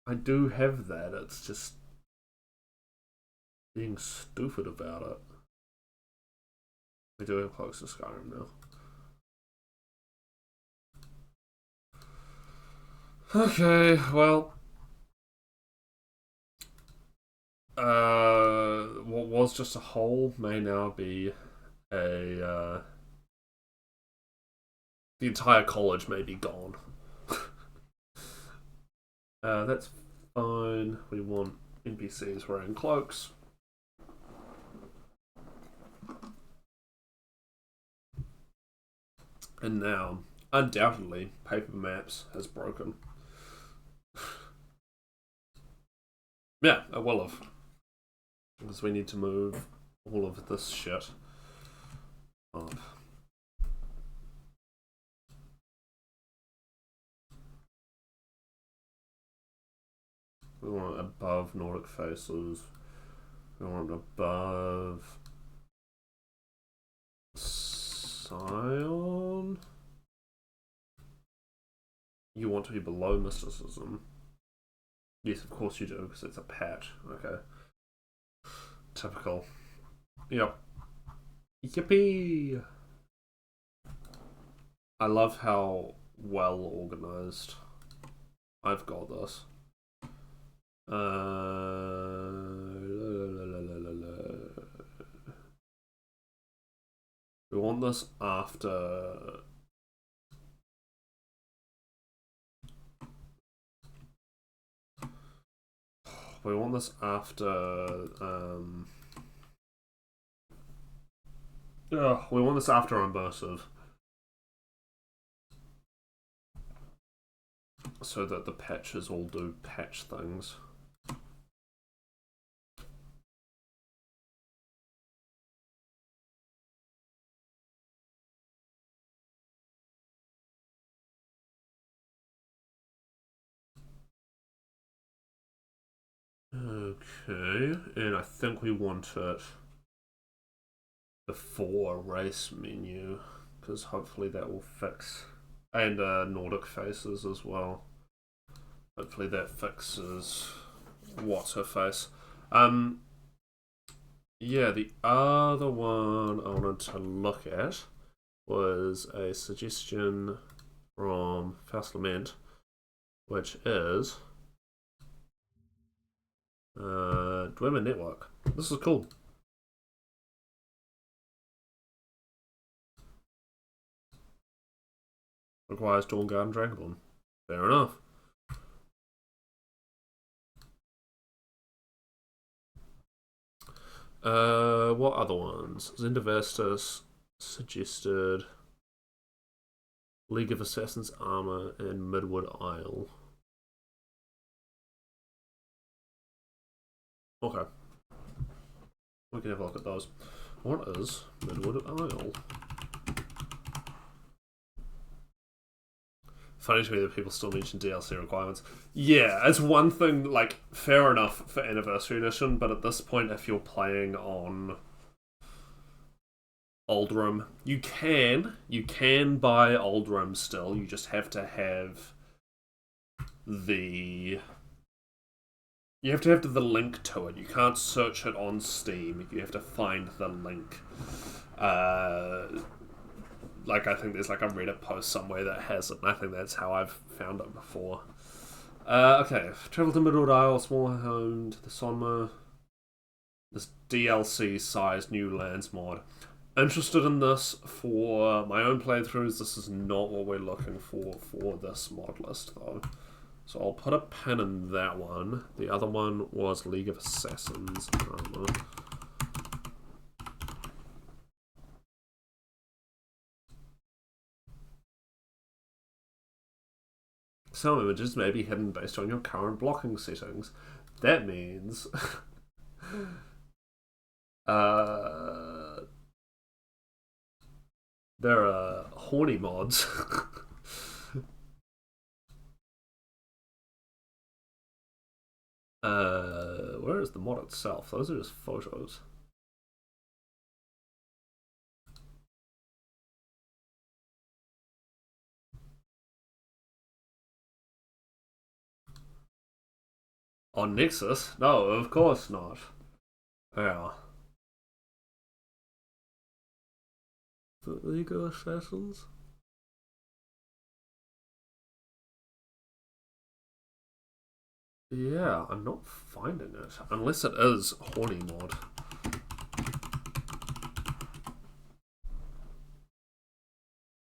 [SPEAKER 1] I do have that, it's just being stupid about it. We do have close to Skyrim now. Okay, well... what was just a hole may now be a... the entire college may be gone. That's fine. We want NPCs wearing cloaks. And now, undoubtedly, paper maps has broken. Yeah, it will have. Because we need to move all of this shit up. We want above Nordic faces. We want above Scion. You want to be below mysticism. Yes, of course you do, because it's a patch. Okay. Typical. Yep. Yippee! I love how well organized I've got this. We want this after... We want this after... we want this after immersive. So that the patches all do patch things. Okay, and I think we want it before race menu, because hopefully that will fix, and Nordic faces as well. Hopefully that fixes what's her face. Yeah, the other one I wanted to look at was a suggestion from Faust Lament, which is Dwemer Network. This is cool. requires Dawn Guard and Dragonborn. Fair enough. What other ones? Zendavestus suggested League of Assassins Armor and Midwood Isle. Okay. We can have a look at those. What is Midwood Isle? Funny to me that people still mention DLC requirements. Yeah, it's one thing, like, fair enough for Anniversary Edition, but at this point, if you're playing on Oldrim, you can buy Oldrim still, you just have to have the... You have to have the link to it. You can't search it on Steam. You have to find the link. Like, I think there's like a Reddit post somewhere that has it, and I think that's how I've found it before. Okay, travel to Midwood Isle, small home to the Sonma. This DLC-sized new lands mod. Interested in this for my own playthroughs. This is not what we're looking for this mod list, though. So I'll put a pin in that one. The other one was League of Assassins Armor. Some images may be hidden based on your current blocking settings. That means... there are horny mods. Where is the mod itself? Those are just photos. On Nexus? No, of course not. Yeah. The League of Assassins? Yeah, I'm not finding it. Unless it is horny mod.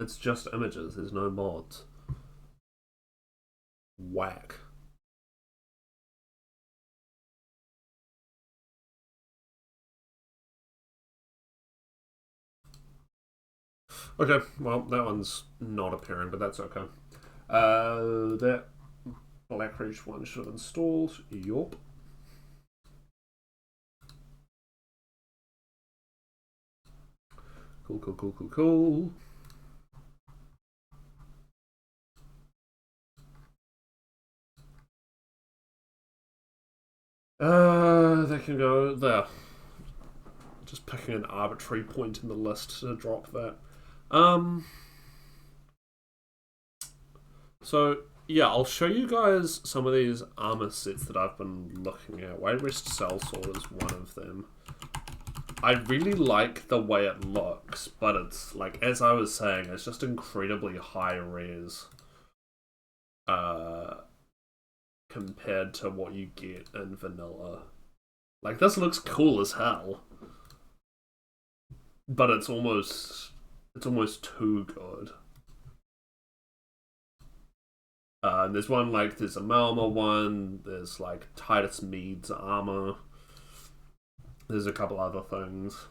[SPEAKER 1] It's just images, there's no mods. Whack. Okay, well, that one's not appearing, but that's okay. That Blackreach one should have installed. Yup. Cool. They can go there. Just picking an arbitrary point in the list to drop that. So, yeah, I'll show you guys some of these armor sets that I've been looking at. White Rest Sellsword is one of them. I really like the way it looks, but it's, like, as I was saying, it's just incredibly high res. Compared to what you get in vanilla. Like, this looks cool as hell. But it's almost too good. There's one, like, there's a Malma one, there's, like, Titus Mead's armor. There's a couple other things.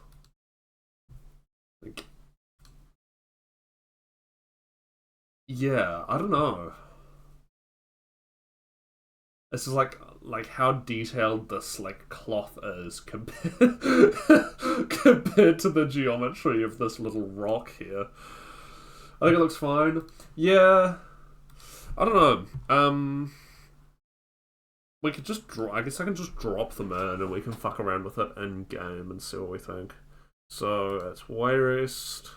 [SPEAKER 1] Like, yeah, I don't know. This is like how detailed this like cloth is compared compared to the geometry of this little rock here. I think it looks fine. Yeah, I don't know. We could just I guess I can just drop them in and we can fuck around with it in game and see what we think. So it's Wayrest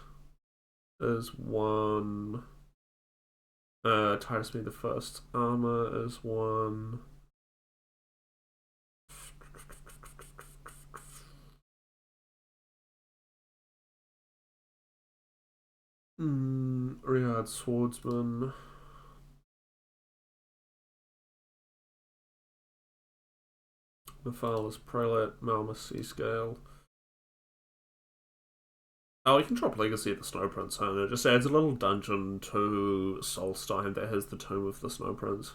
[SPEAKER 1] is one. Titus Mead the First armor is one. Riyadh Swordsman. Nephal's Prelate, Malma Seascale. Oh, you can drop Legacy at the Snow Prince, and it just adds a little dungeon to Solstheim that has the Tomb of the Snow Prince.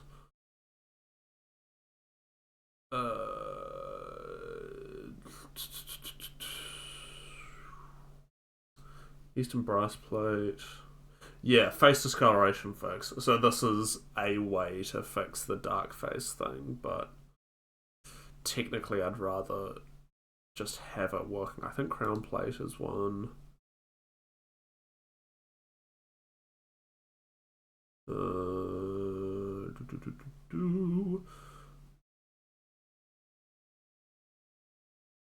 [SPEAKER 1] Eastern Breastplate. Yeah, face discoloration fix. So this is a way to fix the dark face thing, but technically I'd rather just have it working. I think Crown Plate is one. Do, do, do, do.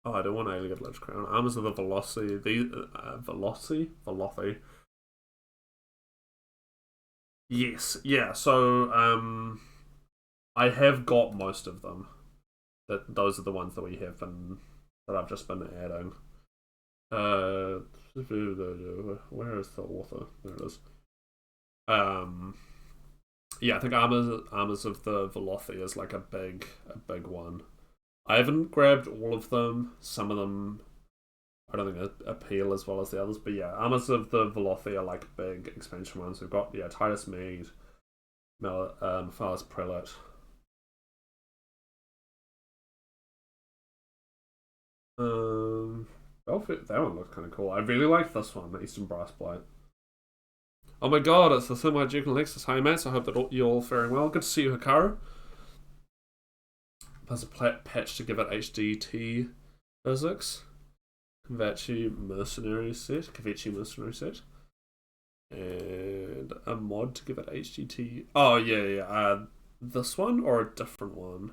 [SPEAKER 1] Oh, I don't want Alien Ledge Crown. Armors of the Velocity. The Velocity. Yes, yeah. So I have got most of them. Those are the ones that we have been that I've just been adding. Where is the author? There it is. Yeah, I think armors of the Velothi is like a big one. I haven't grabbed all of them. Some of them I don't think appeal as well as the others, but yeah, armors of the Velothi are like big expansion ones. We've got Titus Mead, Falas Prelate. That one looks kind of cool. I really like this one, the Eastern Breastplate. Oh my god, it's the Thermite Duke and Lexus. Hi, mates. I hope that you're all faring well. Good to see you, Hikaru. Plus a patch to give it HDT physics. Kavachi Mercenary set. And a mod to give it HDT. Oh, yeah. This one or a different one?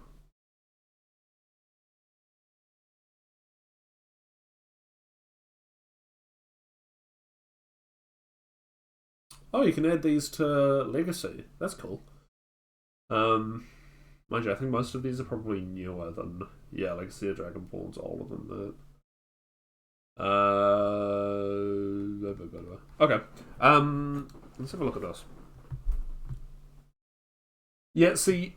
[SPEAKER 1] Oh, you can add these to Legacy. That's cool. Mind you, I think most of these are probably newer than Legacy of Dragonborn's older than that. Okay. Let's have a look at this. Yeah, see,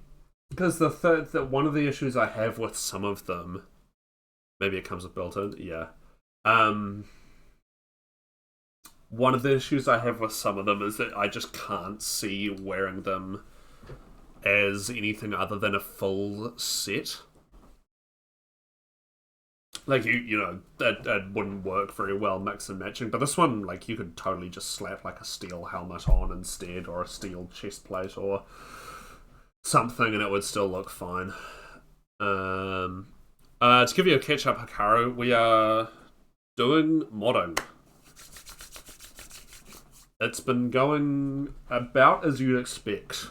[SPEAKER 1] because that one of the issues I have with some of them, maybe it comes with built-in. Yeah. One of the issues I have with some of them is that I just can't see wearing them as anything other than a full set. Like, that wouldn't work very well mix and matching. But this one, like, you could totally just slap, like, a steel helmet on instead, or a steel chest plate, or something, and it would still look fine. To give you a catch-up, Hikaru, we are doing modding. It's been going about as you'd expect.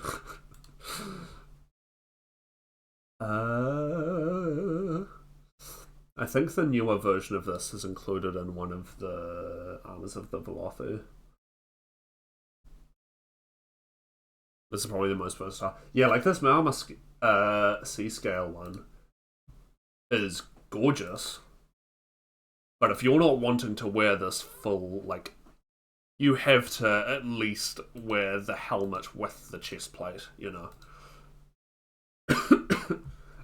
[SPEAKER 1] I think the newer version of this is included in one of the armors of the Velothi. This is probably the most versatile. Yeah, like this Malma C-scale one is gorgeous. But if you're not wanting to wear this full, like, you have to at least wear the helmet with the chest plate,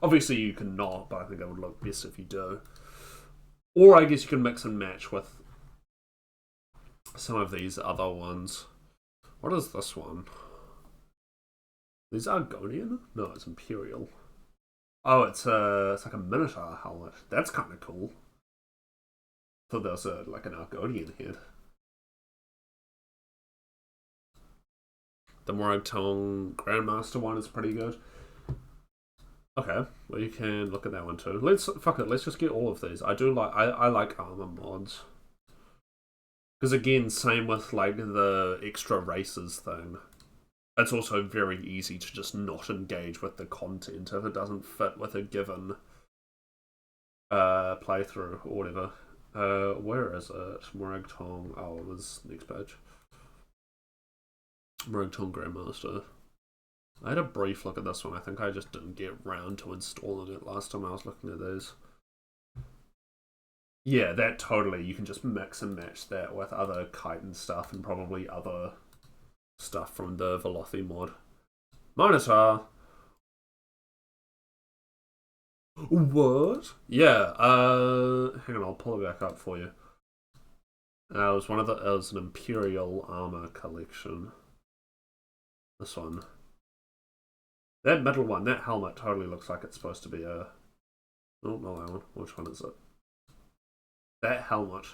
[SPEAKER 1] Obviously you can not, but I think it would look best if you do. Or I guess you can mix and match with some of these other ones. What is this one? Is Argonian? No, it's Imperial. Oh, it's like a Minotaur helmet. That's kind of cool. I thought there was like an Argonian head. The Moragtong Grandmaster one is pretty good. Okay, well you can look at that one too. Let's just get all of these. I like armor mods. Because again, same with like the extra races thing. It's also very easy to just not engage with the content if it doesn't fit with a given playthrough or whatever. Where is it? Moragtong. Oh, it was next page. Moragtong Grandmaster. I had a brief look at this one. I think I just didn't get round to installing it last time I was looking at these. Yeah, that totally. You can just mix and match that with other chitin stuff and probably other stuff from the Velothi mod. Minotaur. What? Yeah, hang on, I'll pull it back up for you. It was it was an Imperial armor collection. This one. That middle one, that helmet totally looks like it's supposed to be a... Oh, not that one. Which one is it? That helmet.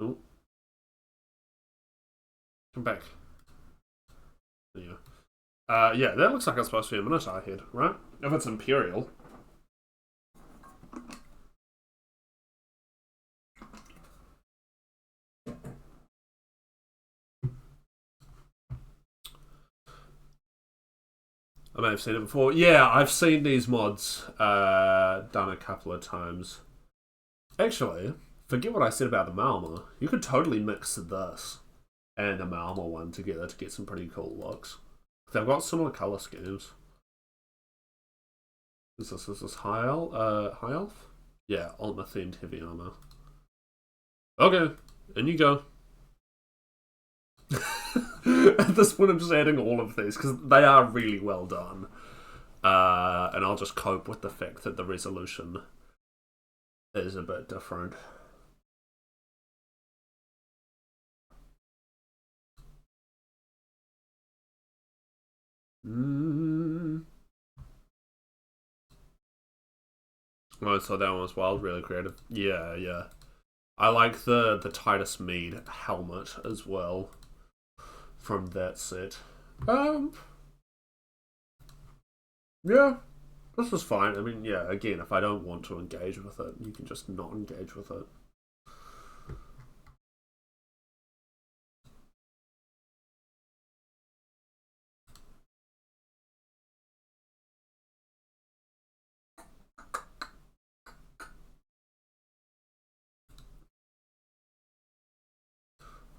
[SPEAKER 1] Oh. Come back. There you go. Yeah, that looks like it's supposed to be a Minotaur head, right? If it's Imperial. I may have seen it before. Yeah, I've seen these mods done a couple of times. Actually, forget what I said about the Malma. You could totally mix this and the Malma one together to get some pretty cool looks. They've got similar colour schemes. Is this high elf? Yeah, Ultima themed heavy armor. Okay, in you go. At this point, I'm just adding all of these because they are really well done. And I'll just cope with the fact that the resolution is a bit different. Oh, so that one was wild, really creative. Yeah, yeah. I like the Titus Mead helmet as well from that set. Yeah, this was fine. I mean, yeah, again, if I don't want to engage with it, you can just not engage with it.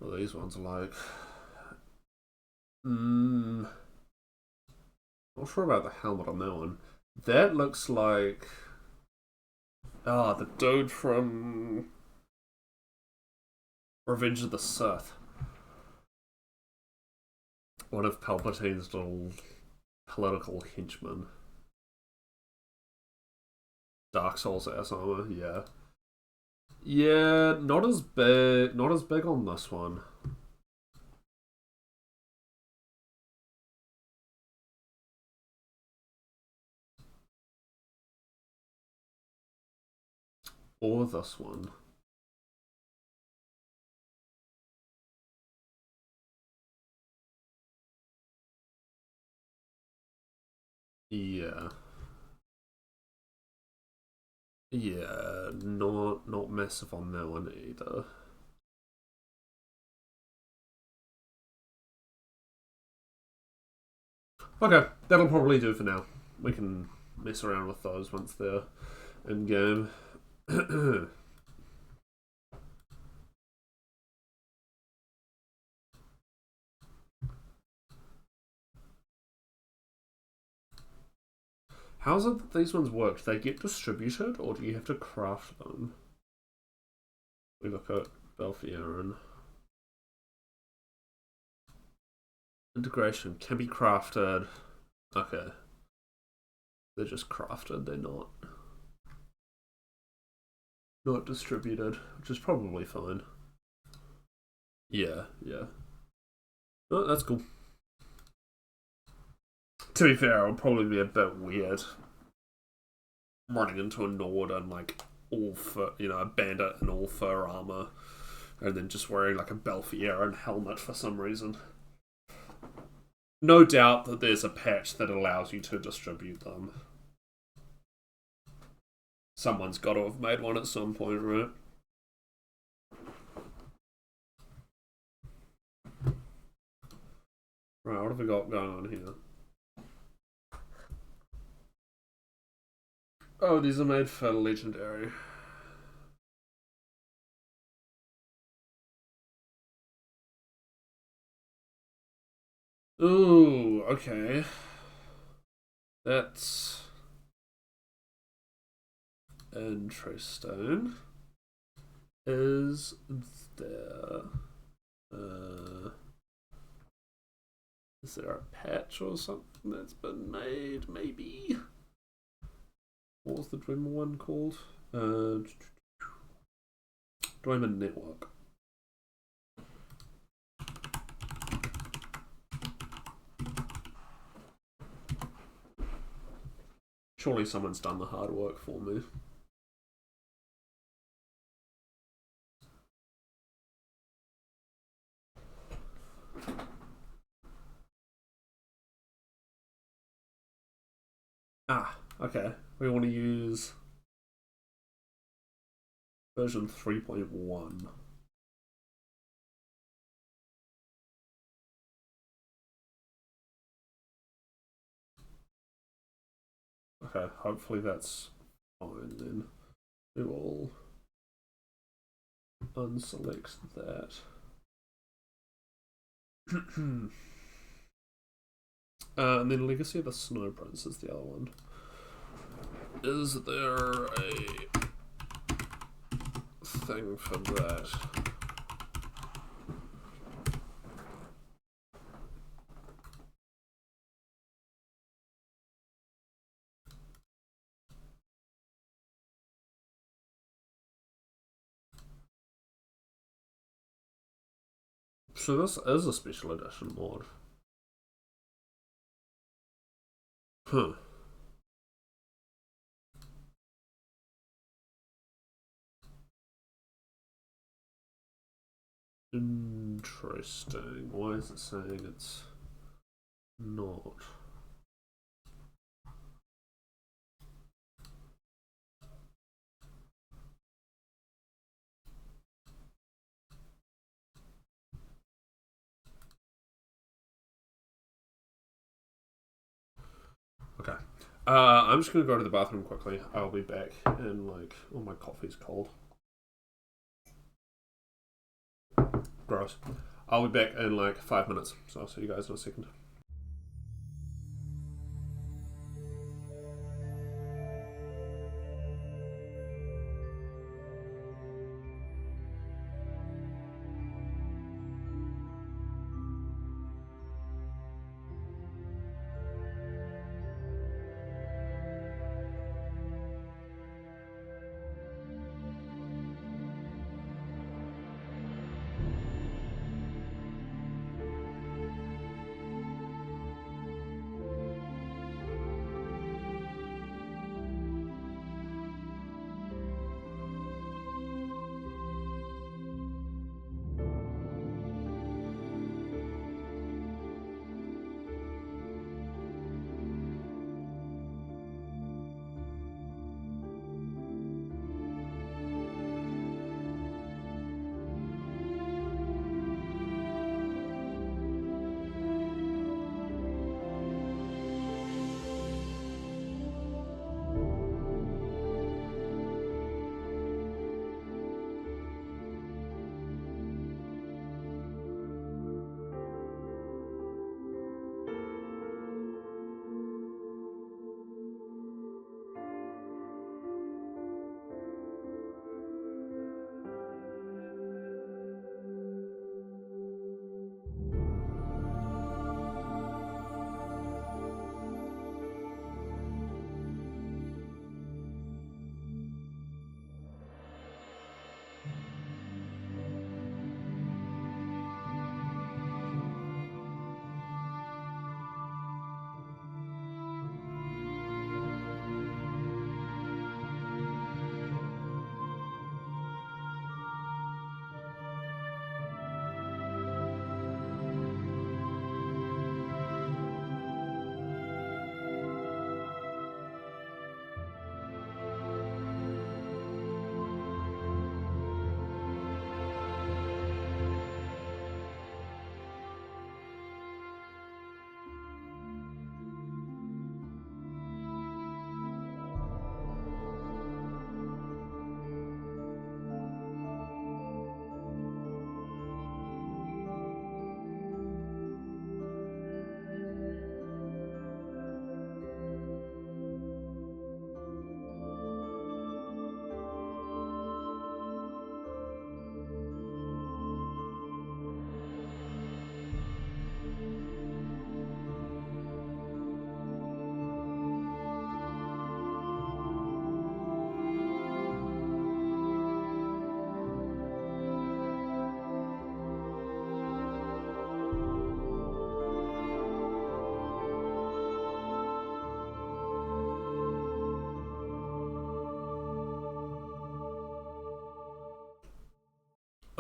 [SPEAKER 1] Well, these ones are like... Not sure about the helmet on that one. That looks like... Ah, the dude from... Revenge of the Sith. One of Palpatine's little political henchmen. Dark Souls ass armor, yeah. Yeah, not as big on this one. Or this one. Yeah. Yeah, not massive on that one either. Okay, that'll probably do for now. We can mess around with those once they're in game. How's it that these ones work? Do they get distributed, or do you have to craft them? We look at Belfierin. Integration can be crafted. Okay. They're just crafted, they're not distributed, which is probably fine. Yeah, yeah. Oh, that's cool. To be fair, it'll probably be a bit weird running into a Nord and like all fur, a bandit in all fur armor, and then just wearing like a Belfierin helmet for some reason. No doubt that there's a patch that allows you to distribute them. Someone's got to have made one at some point, right? Right, what have we got going on here? Oh, these are made for Legendary. Ooh, okay. That's interesting. Is there is there a patch or something that's been made? Maybe. What was the Dremel one called? Do I have a network? Surely someone's done the hard work for me. Ah, okay. We want to use version 3.1. Okay, hopefully that's fine then. We will unselect that. And then Legacy of the Snow Prince is the other one. Is there a thing for that? So this is a special edition mod. Huh. Interesting. Why is it saying it's not? Okay. I'm just gonna go to the bathroom quickly. I'll be back in like. Oh, my coffee's cold. Gross. I'll be back in like 5 minutes, so I'll see you guys in a second.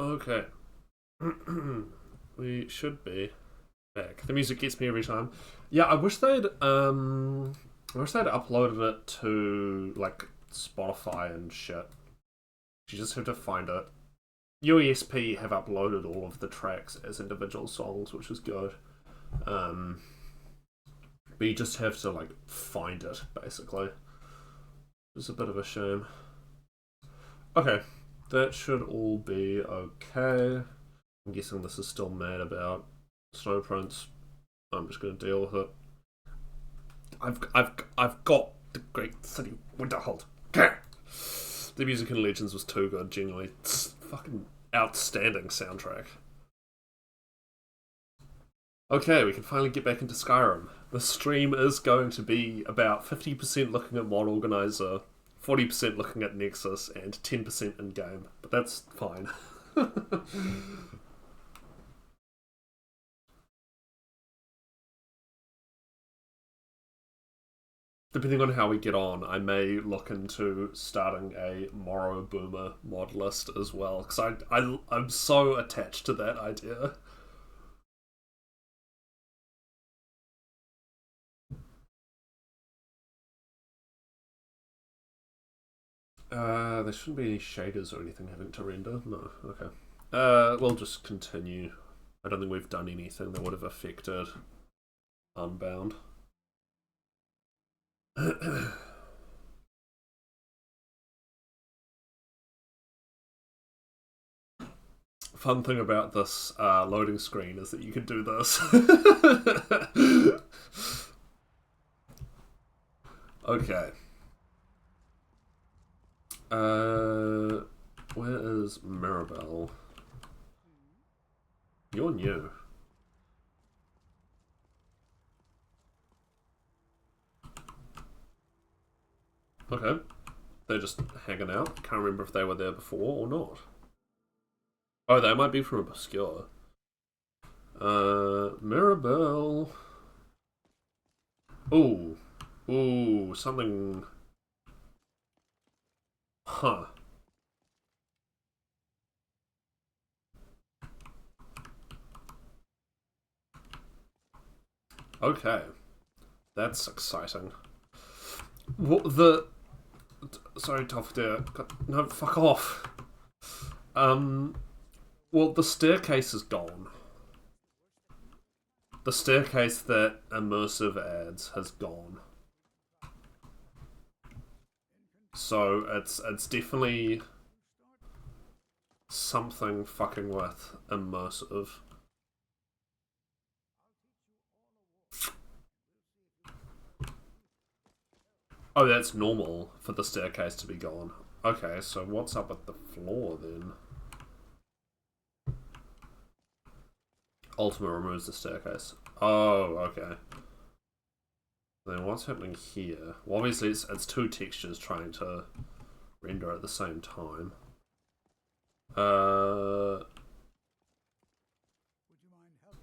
[SPEAKER 1] Okay. We should be back. The music gets me every time. Yeah, I wish they'd uploaded it to like Spotify and shit. You just have to find it. UESP have uploaded all of the tracks as individual songs, which is good. But you just have to like find it, basically. It's a bit of a shame. Okay, that should all be okay. I'm guessing this is still mad about Snow Prince. I'm just gonna deal with it. I've got the Great City Winterhold. The music in Legends was too good, genuinely. It's fucking outstanding soundtrack. Okay, we can finally get back into Skyrim. The stream is going to be about 50% looking at Mod Organizer, 40% looking at Nexus, and 10% in-game. But that's fine. Depending on how we get on, I may look into starting a Morrow Boomer mod list as well, because I'm so attached to that idea. There shouldn't be any shaders or anything having to render. No, okay. We'll just continue. I don't think we've done anything that would have affected Unbound. Fun thing about this loading screen is that you can do this. Okay. Where is Mirabelle? You're new. Okay. They're just hanging out. Can't remember if they were there before or not. Oh, they might be from Obscure. Mirabelle. Ooh. Ooh, something... Huh. Okay. That's exciting. What the... Sorry, Tough Deer. No, fuck off. Well, the staircase is gone. The staircase that Immersive adds has gone. So it's definitely something fucking with Immersive. Oh, that's normal for the staircase to be gone. Okay, so what's up with the floor then? Ultima removes the staircase. Oh, okay. Then what's happening here? Well, obviously it's two textures trying to render at the same time.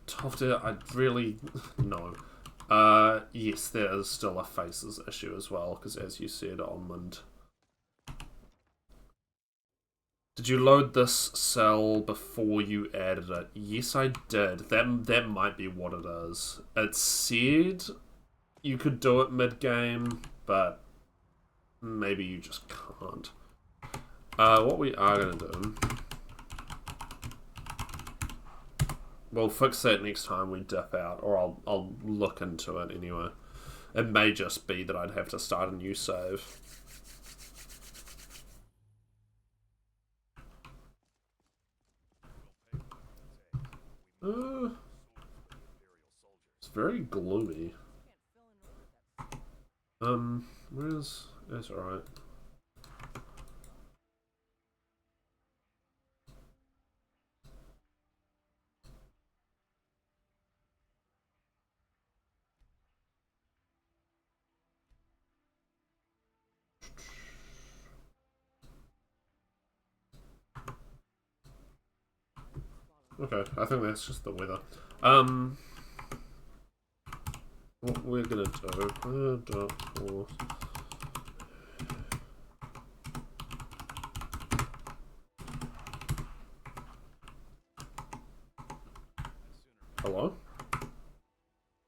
[SPEAKER 1] Tofter, I really... no. Yes, there is still a faces issue as well, because as you said, Onmund. Did you load this cell before you added it? Yes, I did. That might be what it is. It said you could do it mid-game, but maybe you just can't. What we are going to do... We'll fix that next time we dip out, or I'll look into it anyway. It may just be that I'd have to start a new save. It's very gloomy. Where's... That's alright. Okay, I think that's just the weather. What we're gonna do... Hello?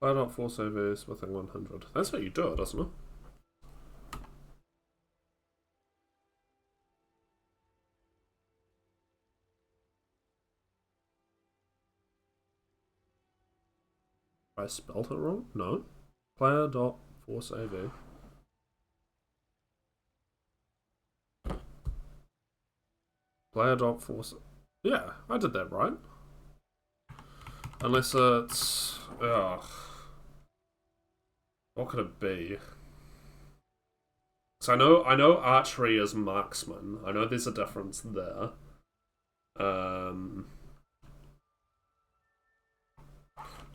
[SPEAKER 1] Player dot force AVs within 100. That's how you do it, isn't it? I spelled it wrong? No. Player dot force AV. Player dot force. Yeah, I did that right. Unless it's. Ugh. What could it be? So I know archery is marksman. I know there's a difference there.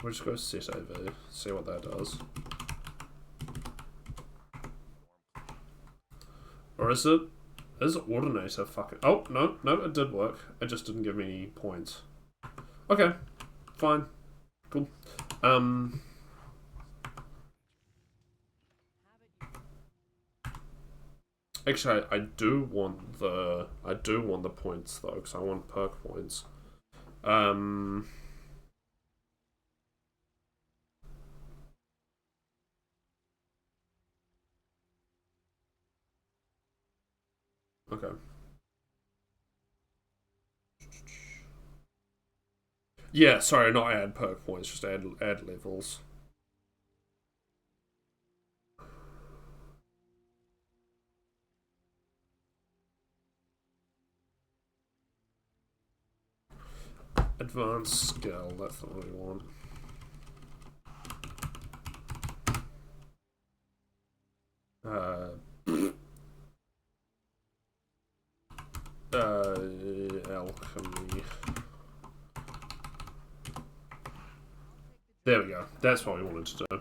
[SPEAKER 1] We'll just go set AV, see what that does. Or is it Ordinator fucking... Oh, no, it did work. It just didn't give me any points. Okay, fine. Cool. Actually, I do want the points though, because I want perk points. Okay. Yeah, sorry, not add perk points, just add levels. Advanced skill, that's not what we want. Alchemy. There we go. That's what we wanted to do.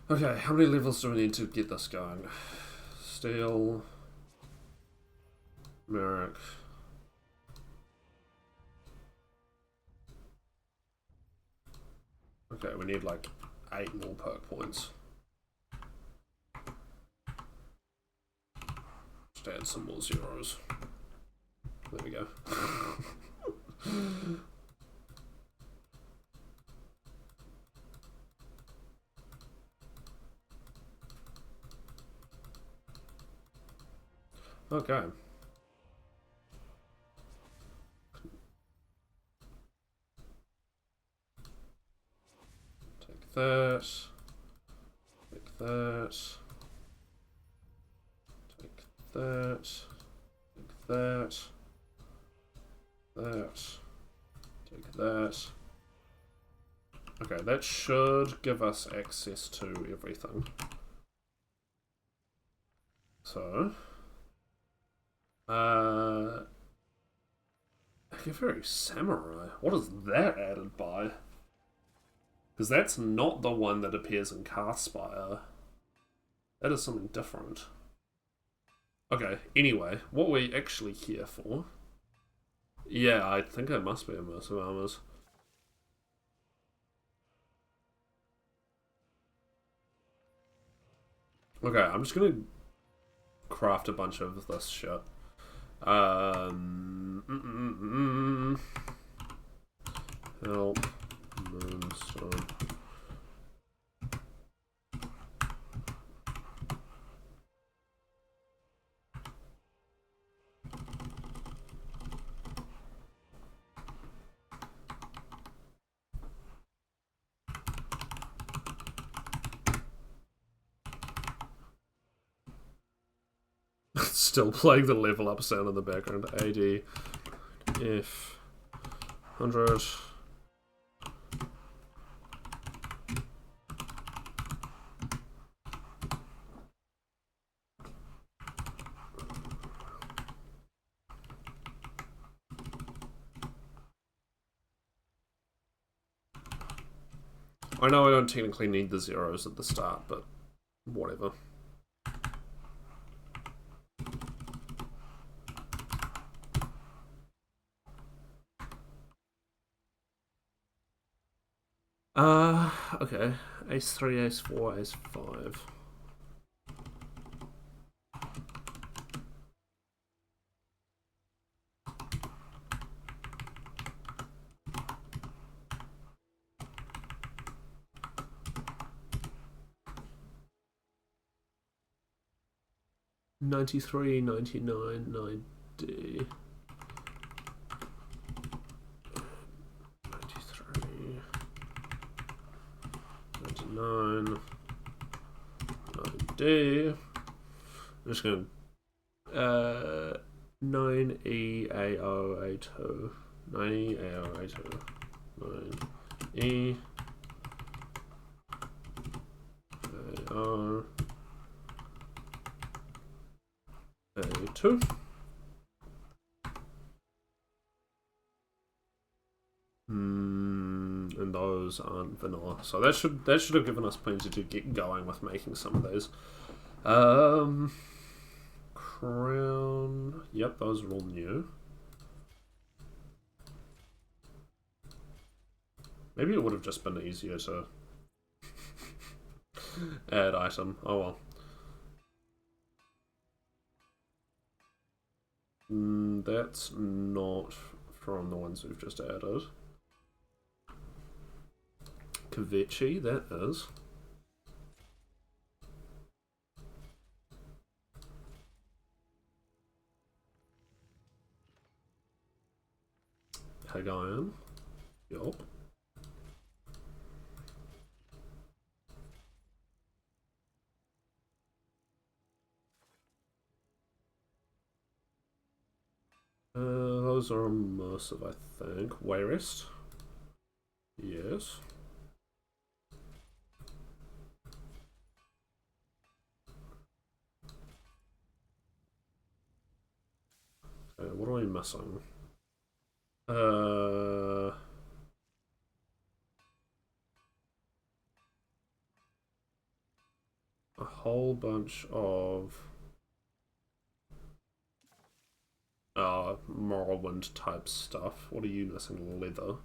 [SPEAKER 1] Okay, how many levels do we need to get this going? Steel. Merrick. Okay, we need like 8 more perk points. Just add some more zeros. There we go. Okay. Take that. Take that. Take that. Take that. That. Take that. Okay, that should give us access to everything. So, you're very samurai. What is that added by? Because that's not the one that appears in Carspire. That is something different. Okay, anyway, what are we actually here for? Yeah, I think it must be immersive armors. Okay, I'm just gonna craft a bunch of this shit. Help. Moonstone. Still playing the level up sound in the background. AD F 100. I know I don't technically need the zeros at the start, but whatever. Okay. Ace 3, Ace 4, Ace 5. $93, $99, $90. 93, 99, $90. I'm just going to 9E AO A2. 9E AO A2. 9E AO A2. And those aren't vanilla, so that should have given us plenty to get going with making some of those. Crown. Yep, those are all new. Maybe it would have just been easier to add item. Oh well. That's not from the ones we've just added. Kavichi, that is. Pagayan. Yup. Those are immersive, I think. Wayrest. Yes. Okay, what are we missing? A whole bunch of Morrowind type stuff. What are you missing? Leather.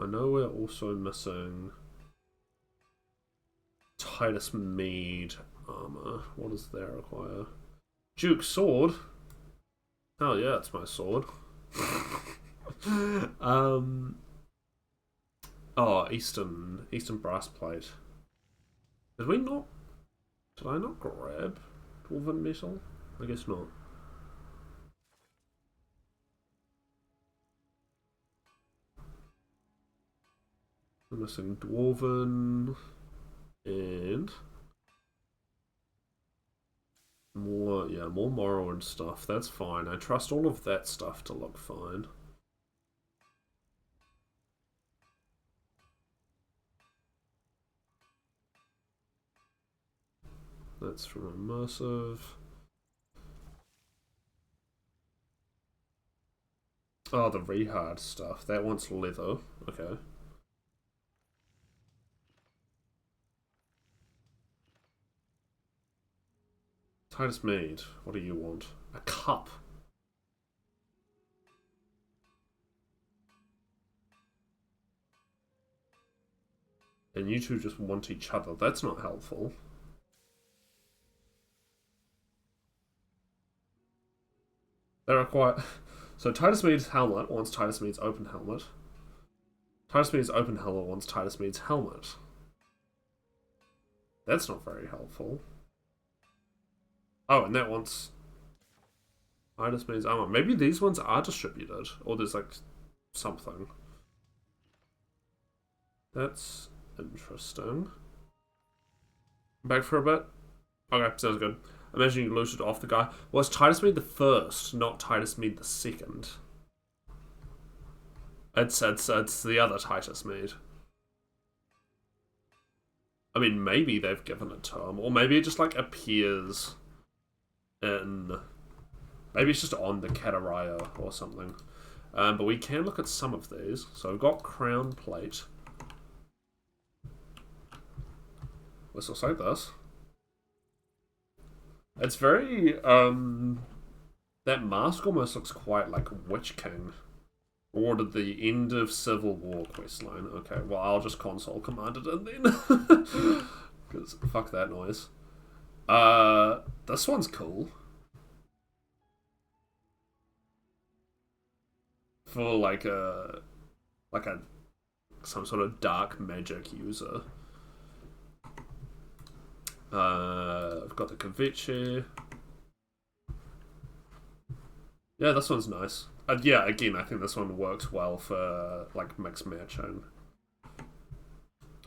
[SPEAKER 1] I know we're also missing Titus Mead armor. What does that require? Duke sword. Oh yeah, it's my sword. Oh, Eastern brassplate. Did I not grab Dwarven metal? I guess not. I'm missing Dwarven and more Morrowind stuff. That's fine. I trust all of that stuff to look fine. That's from immersive. Oh, the rehard stuff. That wants leather. Okay. Titus Mead. What do you want? A cup. And you two just want each other. That's not helpful. They require... So Titus Mead's helmet wants Titus Mead's open helmet. Titus Mead's open helmet wants Titus Mead's helmet. That's not very helpful. Oh, and that wants Titus Mead's armor. Maybe these ones are distributed. Or there's like something. That's interesting. Back for a bit? Okay, sounds good. Imagine you looted off the guy. Well, it's Titus Mead the first, not Titus Mead the second. It's the other Titus Mead. I mean, maybe they've given it to him, or maybe it just like appears in. Maybe it's just on the Kataraya or something. But we can look at some of these. So I've got crown plate. Let's just say this. It's very, that mask almost looks quite like Witch King. Ordered the end of Civil War questline. Okay, well, I'll just console command it in then. Because fuck that noise. This one's cool. For some sort of dark magic user. I've got the Kavitchi. Yeah, this one's nice. Yeah, again, I think this one works well for like mixed matching,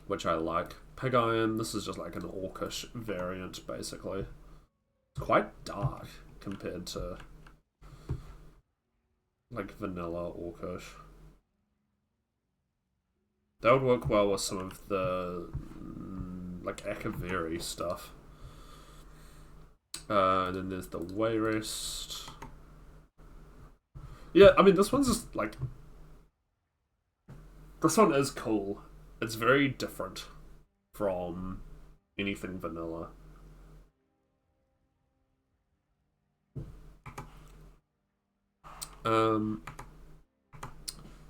[SPEAKER 1] which I like. Pig Iron, this is just like an orcish variant, basically. It's quite dark compared to like vanilla orcish. That would work well with some of the like Akaviri stuff. And then there's the Wayrest. Yeah, I mean, this one's just like... This one is cool. It's very different from anything vanilla. Did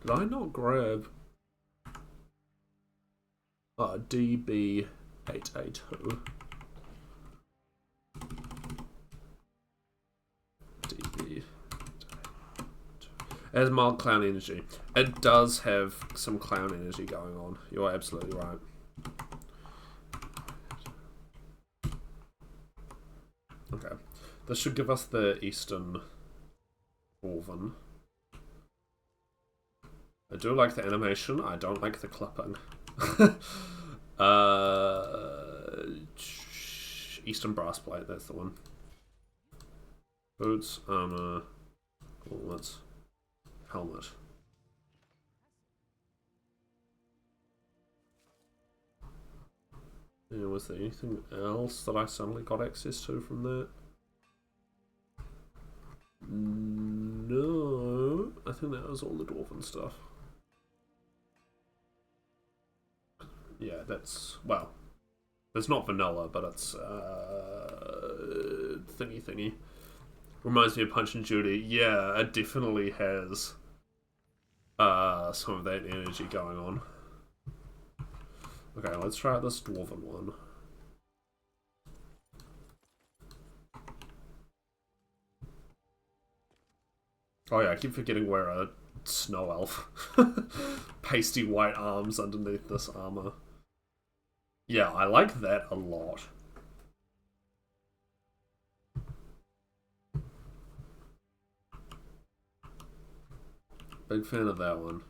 [SPEAKER 1] I not grab DB882? DB. It has mild clown energy. It does have some clown energy going on. You're absolutely right. Okay. This should give us the Eastern Dwarven. I do like the animation. I don't like the clipping. Eastern Brassplate, that's the one. Boots, armor, gauntlets, helmet. Yeah, was there anything else that I suddenly got access to from that? No, I think that was all the Dwarven stuff. Yeah, that's, well, it's not vanilla, but it's thingy. Reminds me of Punch and Judy. Yeah, it definitely has some of that energy going on. Okay, let's try out this Dwarven one. Oh yeah, I keep forgetting we're a snow elf. Pasty white arms underneath this armor. Yeah, I like that a lot. Big fan of that one.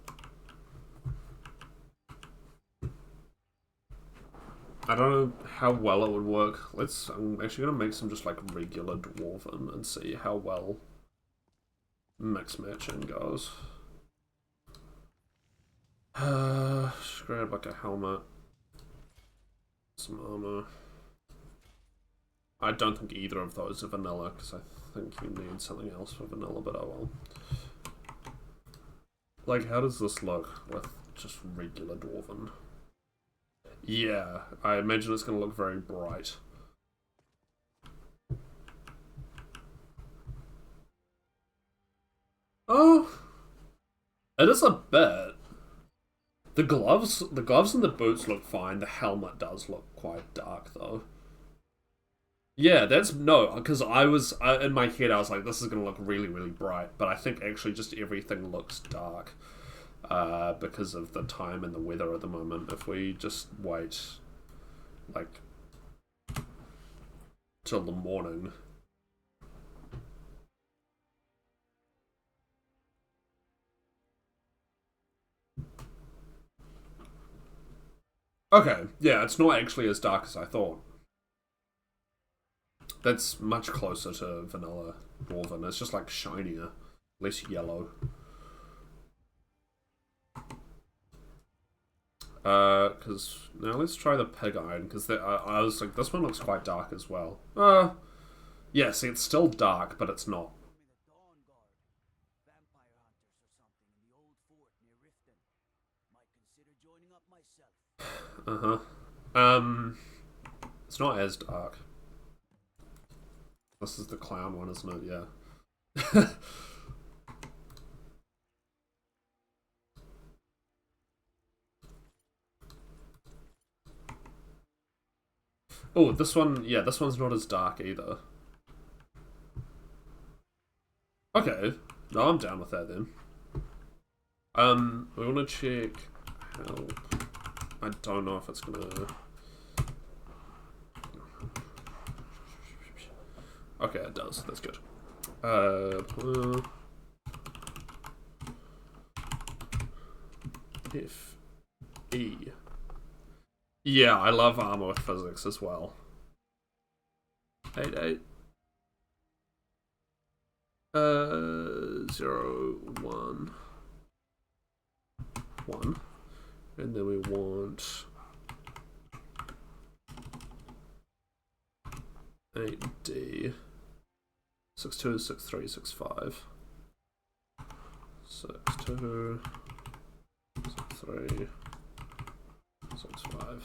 [SPEAKER 1] I don't know how well it would work. I'm actually gonna make some just like regular Dwarven and see how well mix matching goes. Just grab like a helmet. Some armor. I don't think either of those are vanilla, because I think you need something else for vanilla, but oh well. Like, how does this look with just regular Dwarven? Yeah, I imagine it's going to look very bright. Oh, it is a bit. The gloves and the boots look fine. The helmet does look quite dark, though. Yeah, that's no, because in my head I was like, this is gonna look really, really bright, but I think actually just everything looks dark, because of the time and the weather at the moment. If we just wait, like, till the morning. Okay, yeah, it's not actually as dark as I thought. That's much closer to vanilla Dwarven. It's just like shinier, less yellow. Because now let's try the pig iron, because I was like, this one looks quite dark as well. Yeah, see, it's still dark, but it's not. Uh-huh. It's not as dark. This is the clown one, isn't it? Yeah. Oh, this one, yeah, this one's not as dark either. Okay, no, I'm down with that then. We want to check help. I don't know if it's gonna. Okay, it does. That's good. F E. Yeah, I love armor with physics as well. 8 0 1 1, and then we want 8D 6 2 6 3 6 5 6 2 6 3 6 5.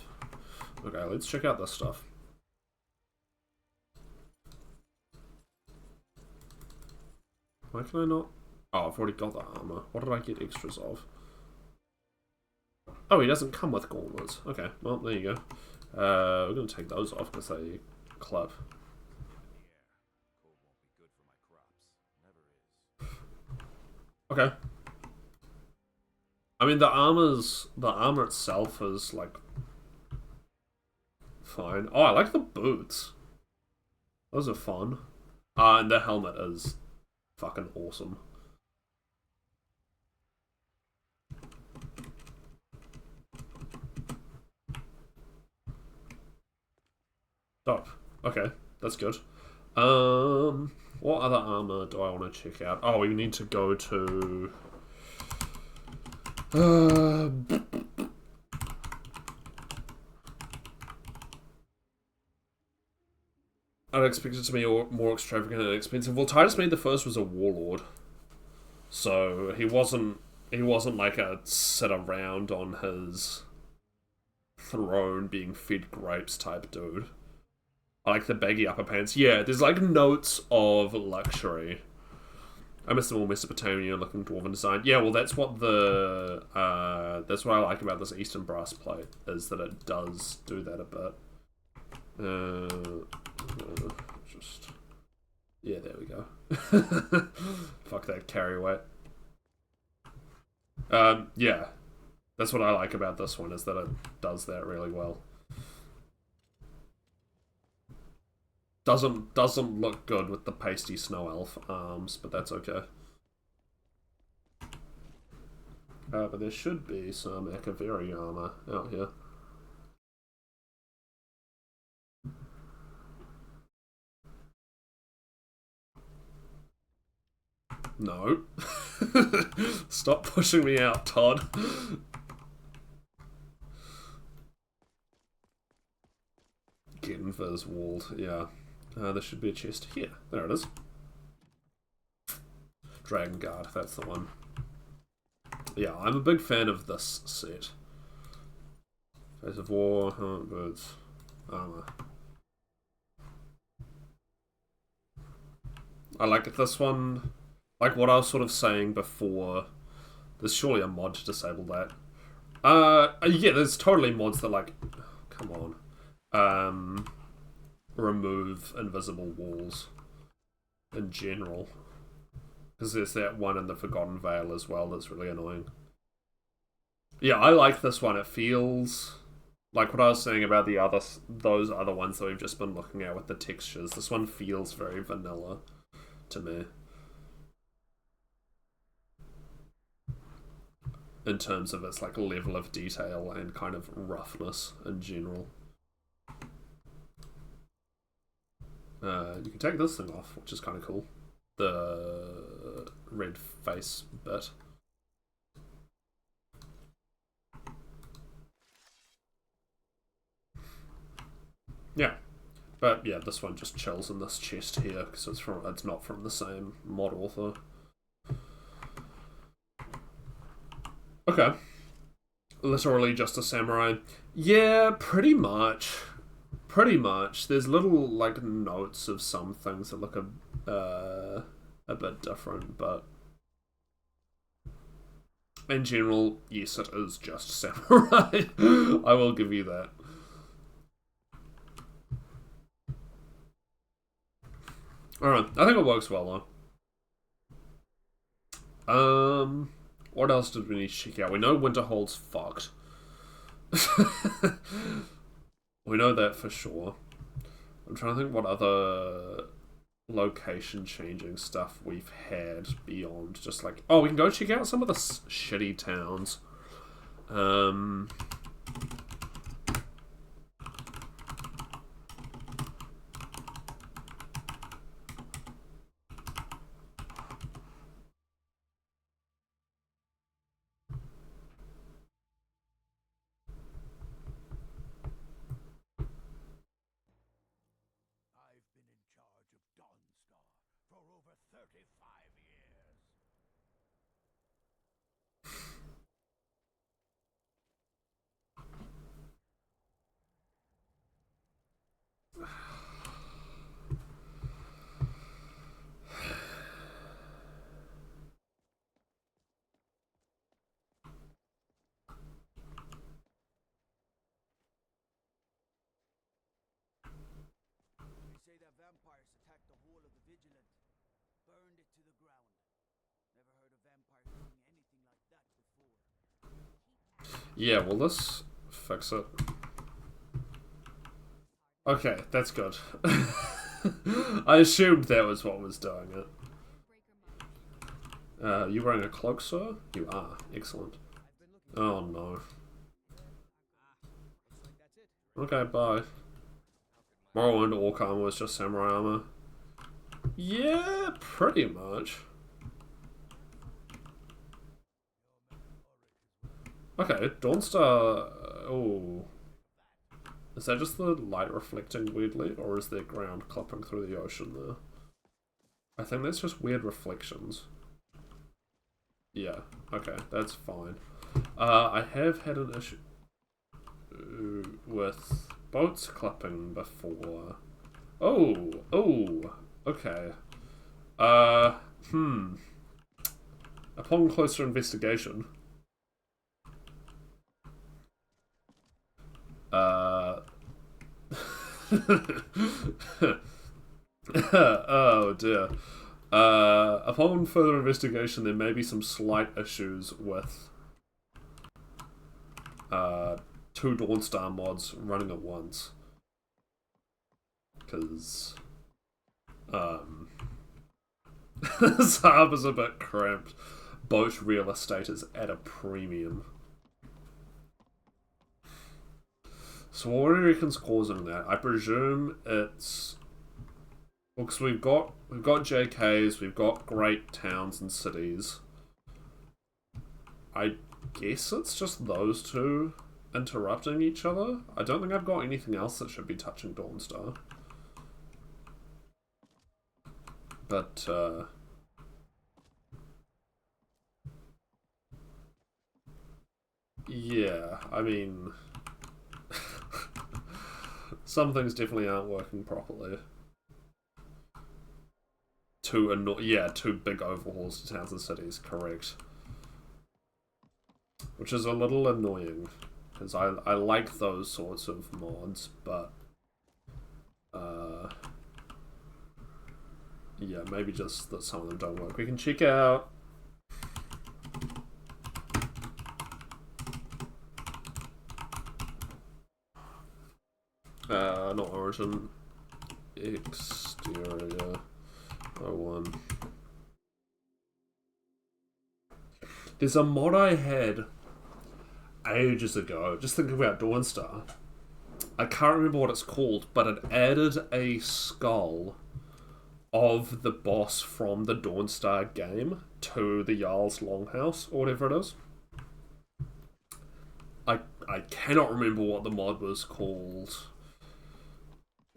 [SPEAKER 1] Okay, let's check out this stuff. Why can I not? Oh, I've already got the armor. What did I get extras of? Oh, he doesn't come with gauntlets. Okay, well, there you go. We're going to take those off because they clip. Okay. I mean, the armor itself is, like, fine. Oh, I like the boots. Those are fun. And the helmet is fucking awesome. Dope. Okay, that's good. What other armor do I want to check out? Oh, we need to go to... I'd expect it to be more extravagant and expensive. Well, Titus made the first was a warlord, so he wasn't like a sit around on his throne being fed grapes type dude. I like the baggy upper pants. Yeah, there's like notes of luxury. I miss the more Mesopotamian looking dwarven design. Yeah, well that's what that's what I like about this Eastern brass plate, is that it does do that a bit. Just... Yeah, there we go. Fuck that carry weight. Yeah. That's what I like about this one, is that it does that really well. Doesn't look good with the pasty snow elf arms, but that's okay. But there should be some Akaveri armor out here. No. Stop pushing me out, Todd. Genva's walled, yeah. There should be a chest here. There it is. Dragon Guard, that's the one. Yeah, I'm a big fan of this set. Face of War, helmet, boots, armor. I like this one. Like what I was sort of saying before, there's surely a mod to disable that. Yeah, there's totally mods that, like, come on. Remove invisible walls in general. Because there's that one in the Forgotten Vale as well that's really annoying. Yeah, I like this one. It feels like what I was saying about those other ones that we've just been looking at with the textures. This one feels very vanilla to me. In terms of its like level of detail and kind of roughness in general. You can take this thing off, which is kind of cool. The red face bit. Yeah, but yeah, this one just chills in this chest here because it's not from the same mod author. Okay. Literally just a samurai. Yeah, pretty much. pretty much. There's little like notes of some things that look a bit different, but in general, yes, it is just samurai. I will give you that. Alright, I think it works well though. What else did we need to check out? We know Winterhold's fucked. We know that for sure. I'm trying to think what other location changing stuff we've had beyond just like... Oh, we can go check out some of the shitty towns. Yeah, will this fix it? Okay, that's good. I assumed that was what was doing it. You wearing a cloak, sir? You are. Excellent. Oh no. Okay, bye. Morrowind orc armor was just samurai armor. Yeah, pretty much. Okay, Dawnstar... Oh. Is that just the light reflecting weirdly, or is there ground clipping through the ocean there? I think that's just weird reflections. Yeah, okay, that's fine. I have had an issue with boats clipping before. Oh, okay. Upon closer investigation... oh dear. Upon further investigation, there may be some slight issues with two Dawnstar mods running at once. Because this harbor's a bit cramped. Boat real estate is at a premium. So what do you reckon's causing that? I presume it's... Well, because we've got JKs, we've got great towns and cities. I guess it's just those two interrupting each other. I don't think I've got anything else that should be touching Dawnstar. But, yeah, I mean... some things definitely aren't working properly. Two big overhauls to towns and cities, correct. Which is a little annoying, because I like those sorts of mods, but yeah, maybe just that some of them don't work. We can check out not origin, exterior 01. There's a mod I had ages ago, just thinking about Dawnstar. I can't remember what it's called, but it added a skull of the boss from the Dawnstar game to the Jarl's Longhouse, or whatever it is. I cannot remember what the mod was called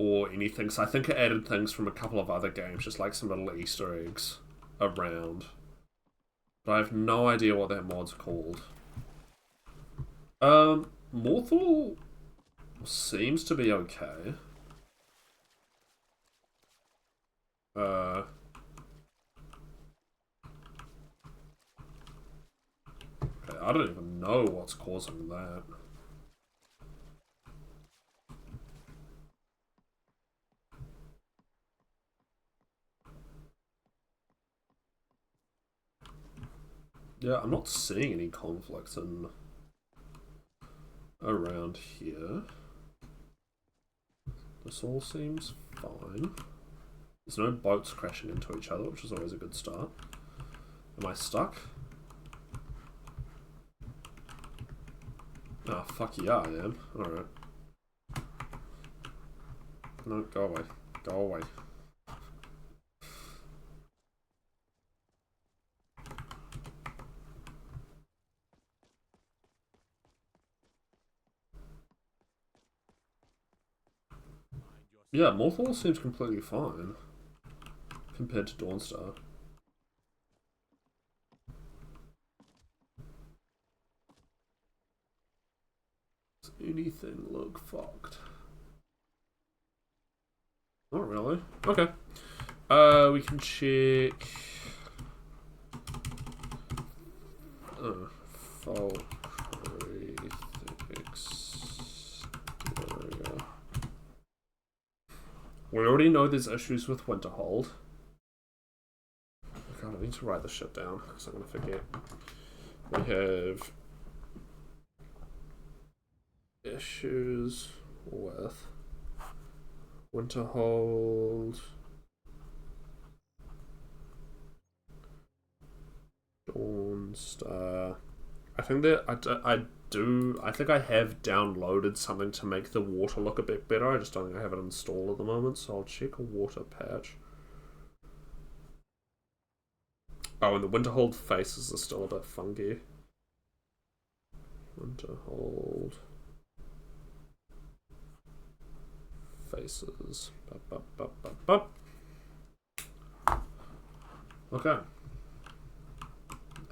[SPEAKER 1] or anything, so I think it added things from a couple of other games, just like some little Easter eggs around. But I have no idea what that mod's called. Morthal seems to be okay. Okay, I don't even know what's causing that. Yeah, I'm not seeing any conflicts in around here. This all seems fine. There's no boats crashing into each other, which is always a good start. Am I stuck? Ah, oh, fuck yeah, I am. Alright. No, go away. Go away. Yeah, Morthal seems completely fine compared to Dawnstar. Does anything look fucked? Not really. Okay. We can check. Fault exterior. We already know there's issues with Winterhold. God, I need to write this shit down because I'm gonna forget. We have issues with Winterhold, Dawnstar. I think that I think I have downloaded something to make the water look a bit better. I just don't think I have it installed at the moment, so I'll check a water patch. Oh, and the Winterhold faces are still a bit funky. Winterhold faces. Okay.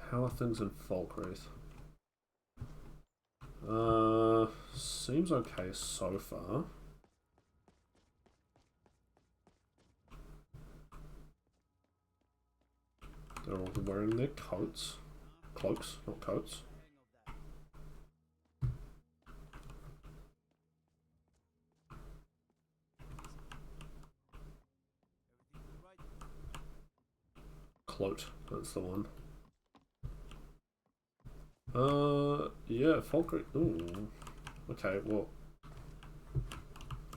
[SPEAKER 1] How are things in Falkreath? Seems okay so far. They're all wearing their coats. Cloaks, not coats. Cloat, that's the one. Yeah, Falkreath. Ooh. Okay, well.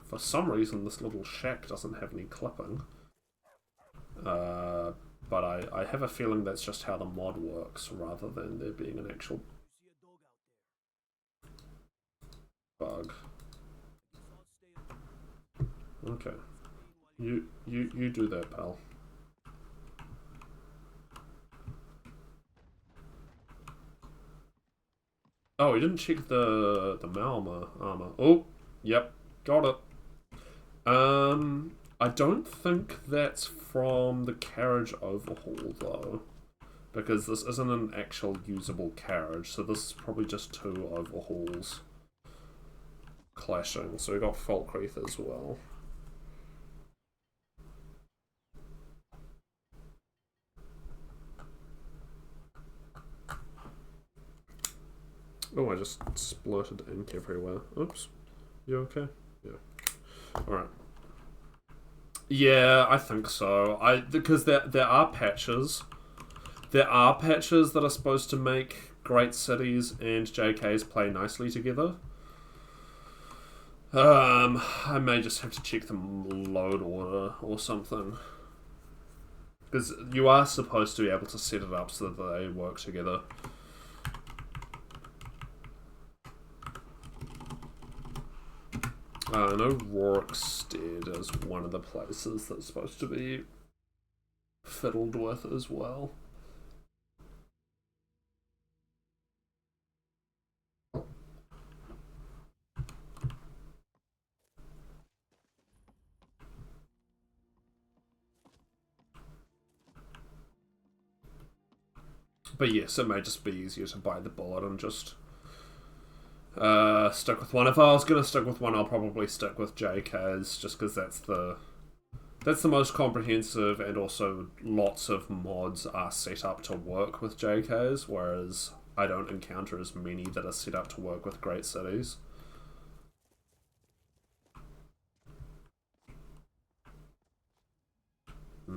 [SPEAKER 1] For some reason, this little shack doesn't have any clipping. But I have a feeling that's just how the mod works, rather than there being an actual bug. Okay. You do that, pal. Oh, we didn't check the Malma armor. Oh, yep, got it. I don't think that's from the carriage overhaul though, because this isn't an actual usable carriage, so this is probably just two overhauls clashing. So we got Falkreath as well. Oh, I just splurted ink everywhere. Oops. You okay? Yeah. Alright. Yeah, I think so. Because there are patches. There are patches that are supposed to make Great Cities and JKs play nicely together. I may just have to check the load order or something. Because you are supposed to be able to set it up so that they work together. I know Rorikstead is one of the places that's supposed to be fiddled with as well. But yes, it may just be easier to buy the bullet and just stick with one. If I was going to stick with one, I'll probably stick with JK's, just because that's the That's the most comprehensive, and also lots of mods are set up to work with JKs, whereas I don't encounter as many that are set up to work with great cities. I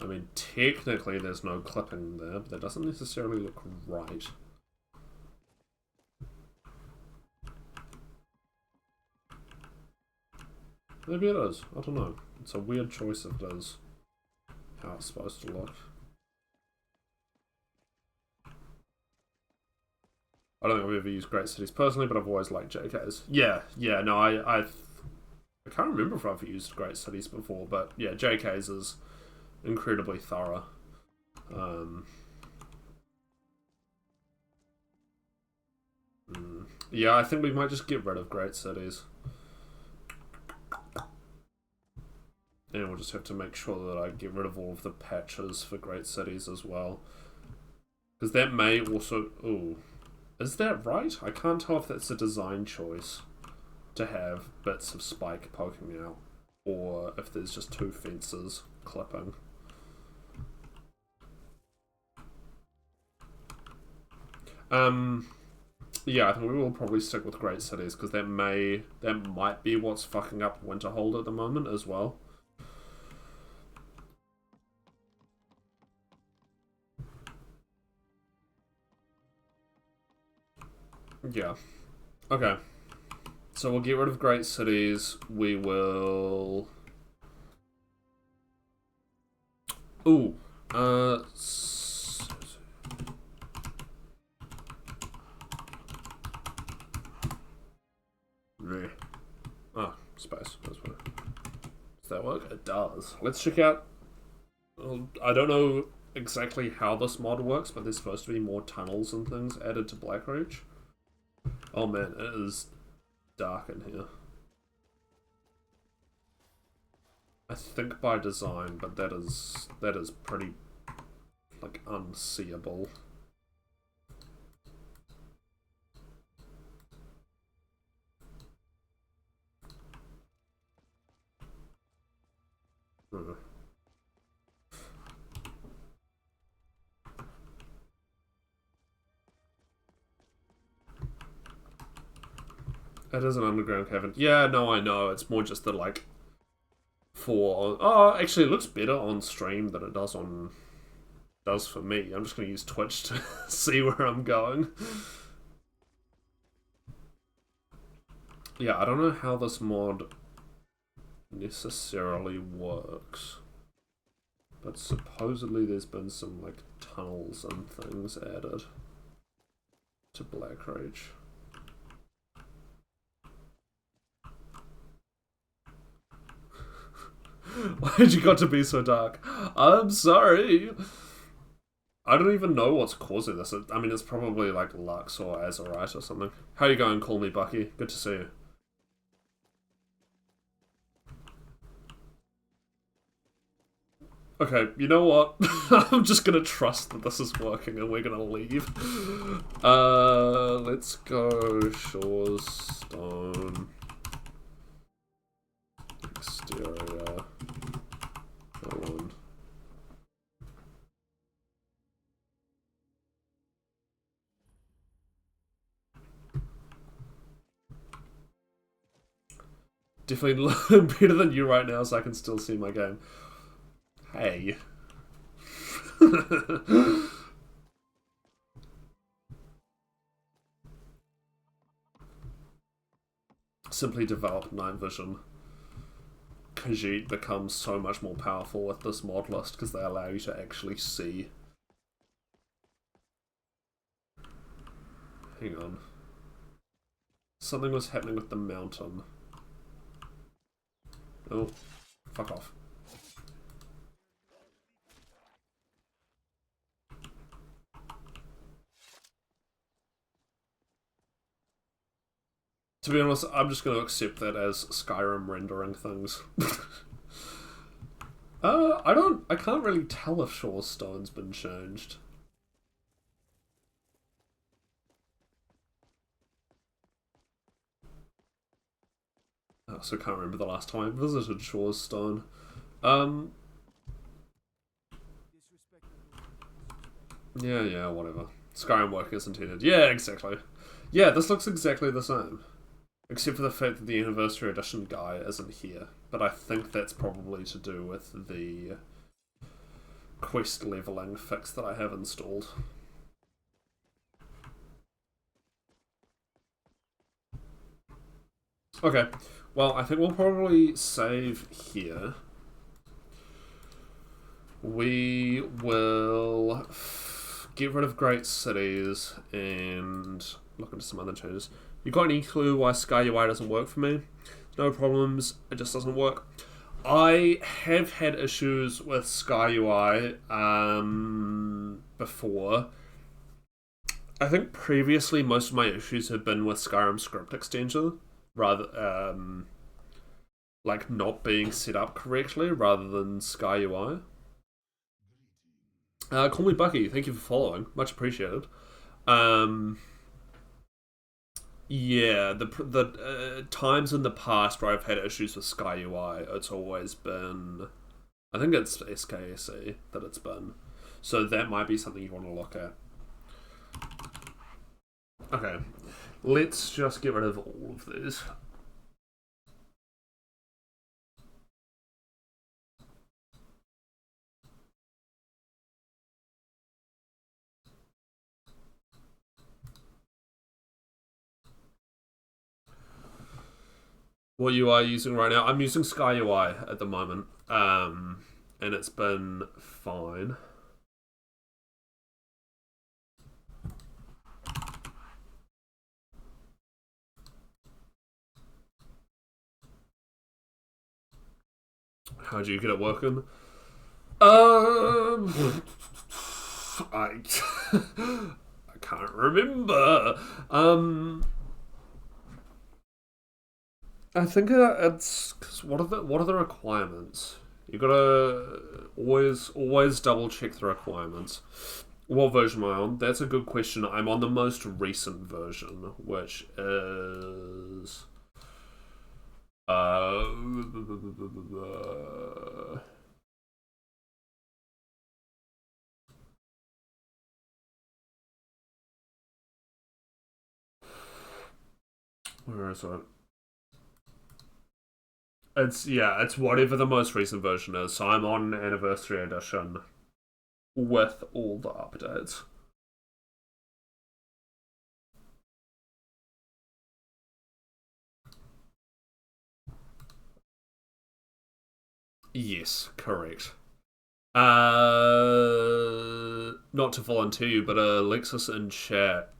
[SPEAKER 1] mean, technically there's no clipping there, but that doesn't necessarily look right. Maybe it is. I don't know. It's a weird choice if it is how it's supposed to look. I don't think I've ever used great cities personally, but I've always liked JKs. Yeah, no, I can't remember if I've used great cities before, but yeah, JKs is incredibly thorough. Yeah, I think we might just get rid of great cities. And we'll just have to make sure that I get rid of all of the patches for great cities as well. Because that may also... Ooh. Is that right? I can't tell if that's a design choice to have bits of spike poking out, or if there's just two fences clipping. Yeah, I think we will probably stick with great cities, because that might be what's fucking up Winterhold at the moment as well. Yeah. Okay. So we'll get rid of great cities. We will... Ooh. Oh, space. Does that work? It does. Let's check out... I don't know exactly how this mod works, but there's supposed to be more tunnels and things added to Blackreach. Oh man, it is dark in here. I think by design, but that is pretty, like, unseeable. It is an underground cavern. Yeah, no, I know. It's more just that, like, oh, actually, it looks better on stream than it does for me. I'm just going to use Twitch to see where I'm going. Yeah, I don't know how this mod necessarily works, but supposedly there's been some, like, tunnels and things added to Blackreach. Why'd you got to be so dark? I'm sorry. I don't even know what's causing this. I mean, it's probably like Lux or Azurite or something. How you going? Call me Bucky. Good to see you. Okay, you know what? I'm just gonna trust that this is working and we're gonna leave. Let's go Shores Stone. Exterior. Go on. Definitely better than you right now, so I can still see my game. Hey. Simply develop night vision. Khajiit becomes so much more powerful with this mod list because they allow you to actually see. Hang on. Something was happening with the mountain. Oh, fuck off. To be honest, I'm just going to accept that as Skyrim rendering things. I can't really tell if Shore Stone's been changed. also can't remember the last time I visited Shaw's Stone. Um, yeah, whatever. Skyrim working as intended. Yeah, exactly. Yeah, this looks exactly the same. Except for the fact that the Anniversary Edition guy isn't here. But I think that's probably to do with the quest leveling fix that I have installed. Okay, well, I think we'll probably save here. We will get rid of Great Cities and look into some other changes. You got any clue why Sky UI doesn't work for me? No problems, it just doesn't work. I have had issues with Sky UI before. I think previously most of my issues have been with Skyrim script extension, rather like not being set up correctly rather than Sky UI. Call me Bucky. Thank you for following. Much appreciated. Yeah, the times in the past where I've had issues with Sky UI, it's always been, I think it's SKSE that it's been. So that might be something you want to look at. Okay, let's just get rid of all of these. What UI are you using right now? I'm using Sky UI at the moment, and it's been fine. How do you get it working? I I can't remember. I think it's because what are the requirements? You gotta always double check the requirements. What version am I on? That's a good question. I'm on the most recent version, which is where is it? It's whatever the most recent version is. So I'm on Anniversary Edition with all the updates. Yes, correct. Not to volunteer you, but Alexis in chat.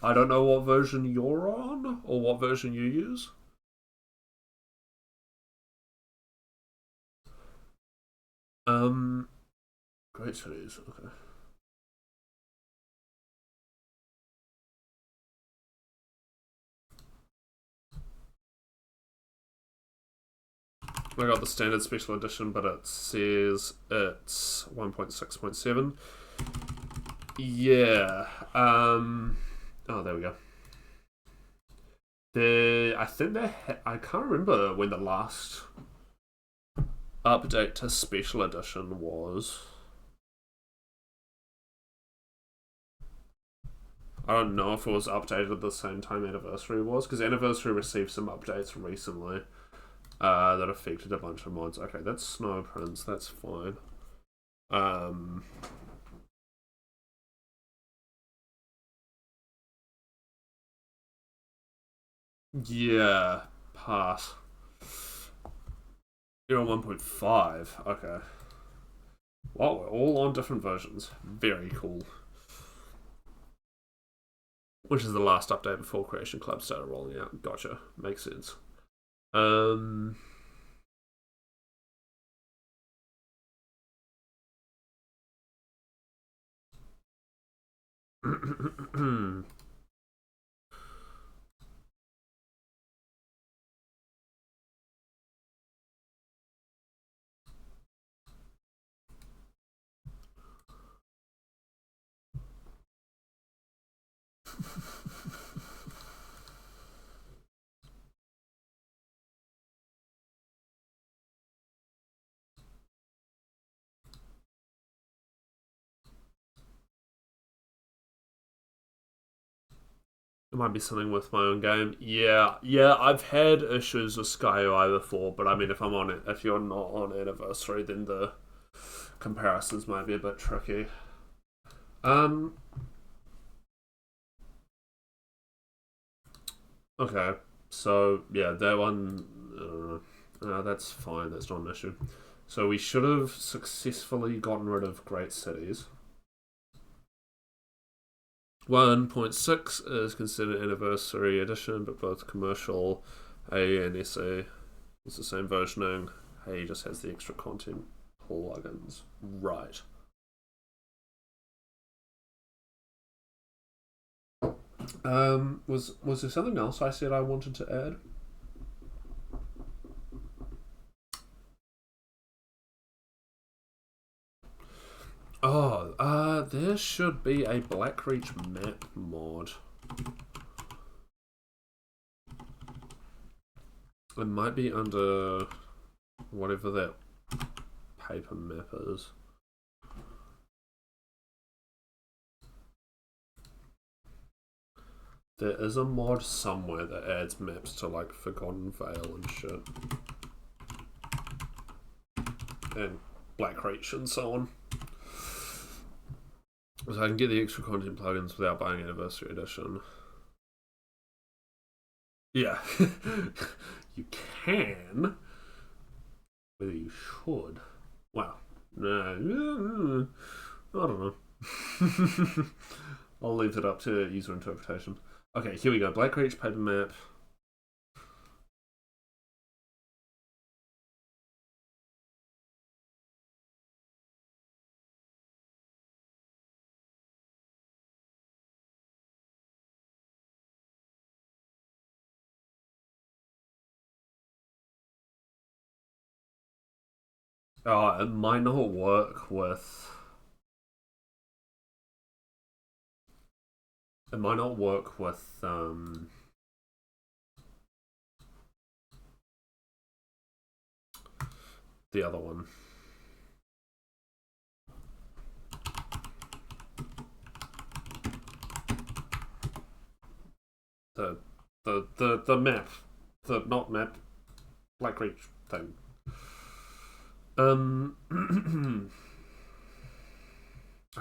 [SPEAKER 1] I don't know what version you're on or what version you use. Great cities. Okay. I got the standard special edition, but it says it's 1.6.7. Yeah. Oh, there we go. I think I can't remember when the last update to special edition was. I don't know if it was updated at the same time Anniversary was, because Anniversary received some updates recently that affected a bunch of mods. Okay, that's Snow Prince, that's fine. Yeah, pass. You're on 1.5, okay. Well, we're all on different versions. Very cool. Which is the last update before Creation Club started rolling out. Gotcha. Makes sense. It might be something with my own game. Yeah, I've had issues with Skyrim before, but I mean, if I'm on it, if you're not on anniversary, then the comparisons might be a bit tricky. Okay, so yeah, that one, that's fine. That's not an issue. So we should have successfully gotten rid of Great Cities. 1.6 is considered Anniversary Edition, but both commercial A and SA is the same versioning. A just has the extra content plugins. Right. Was there something else I said I wanted to add? Oh, there should be a Blackreach map mod. It might be under whatever that paper map is. There is a mod somewhere that adds maps to like Forgotten Vale and shit. And Blackreach and so on. So I can get the extra content plugins without buying Anniversary Edition. Yeah. You can. Whether you should. Wow. No. I don't know. I'll leave it up to user interpretation. Okay, here we go. Blackreach paper map. Oh, it might not work with. It might not work with the other one. The map. The not map. Blackreach thing. I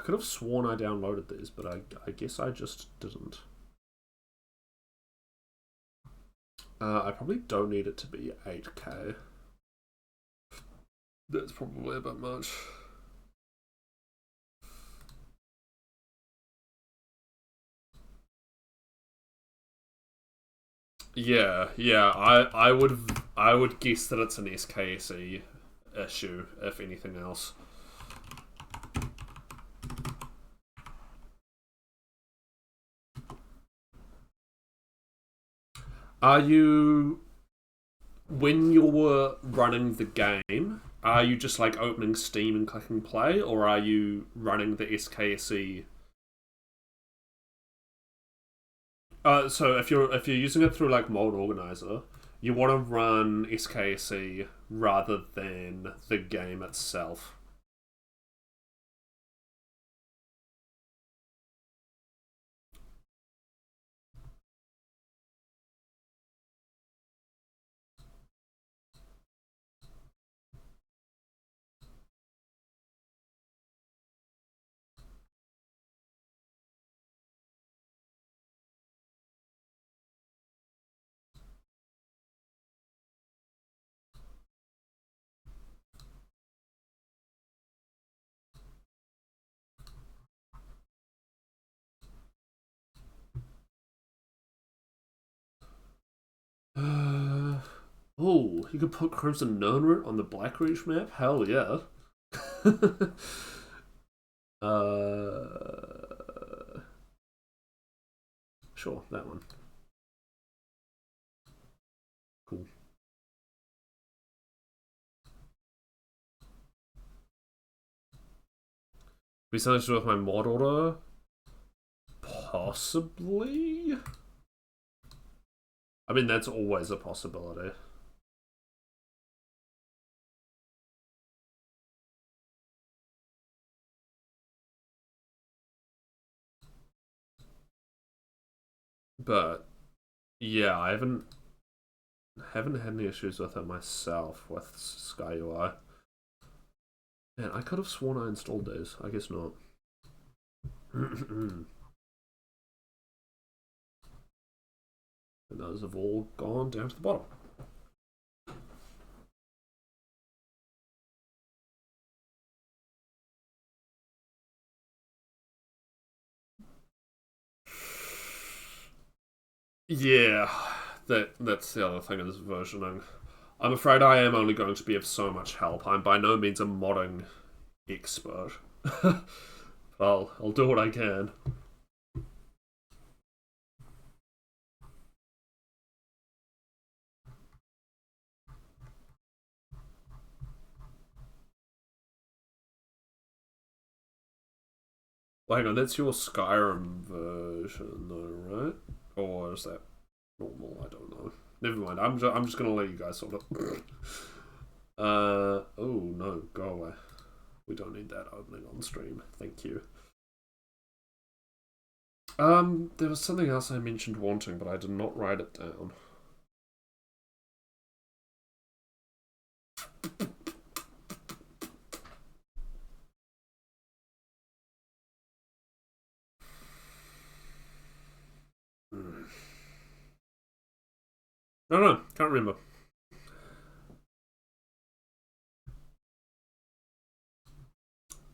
[SPEAKER 1] could have sworn I downloaded these, but I guess I just didn't. I probably don't need it to be 8K. That's probably a bit much. Yeah. I would guess that it's an SKSE issue, if anything else. Are you, when you're running the game, are you just like opening Steam and clicking play, or are you running the SKSE? So if you're using it through like Mod Organizer, you want to run SKSE rather than the game itself. Oh, you could put Crimson Nirnroot on the Blackreach map? Hell yeah. Sure, that one. Cool. Be something to do with my mod order? Possibly? I mean, that's always a possibility. But yeah, I haven't had any issues with it myself with SkyUI. Man, I could have sworn I installed these. I guess not. And those have all gone down to the bottom. Yeah, that's the other thing is versioning. I'm afraid I am only going to be of so much help. I'm by no means a modding expert. I'll do what I can. Well, hang on, that's your Skyrim version, though, right? Or is that normal? I don't know. Never mind. I'm just gonna let you guys sort it. Oh no, go away. We don't need that opening on stream. Thank you. There was something else I mentioned wanting, but I did not write it down. No, can't remember.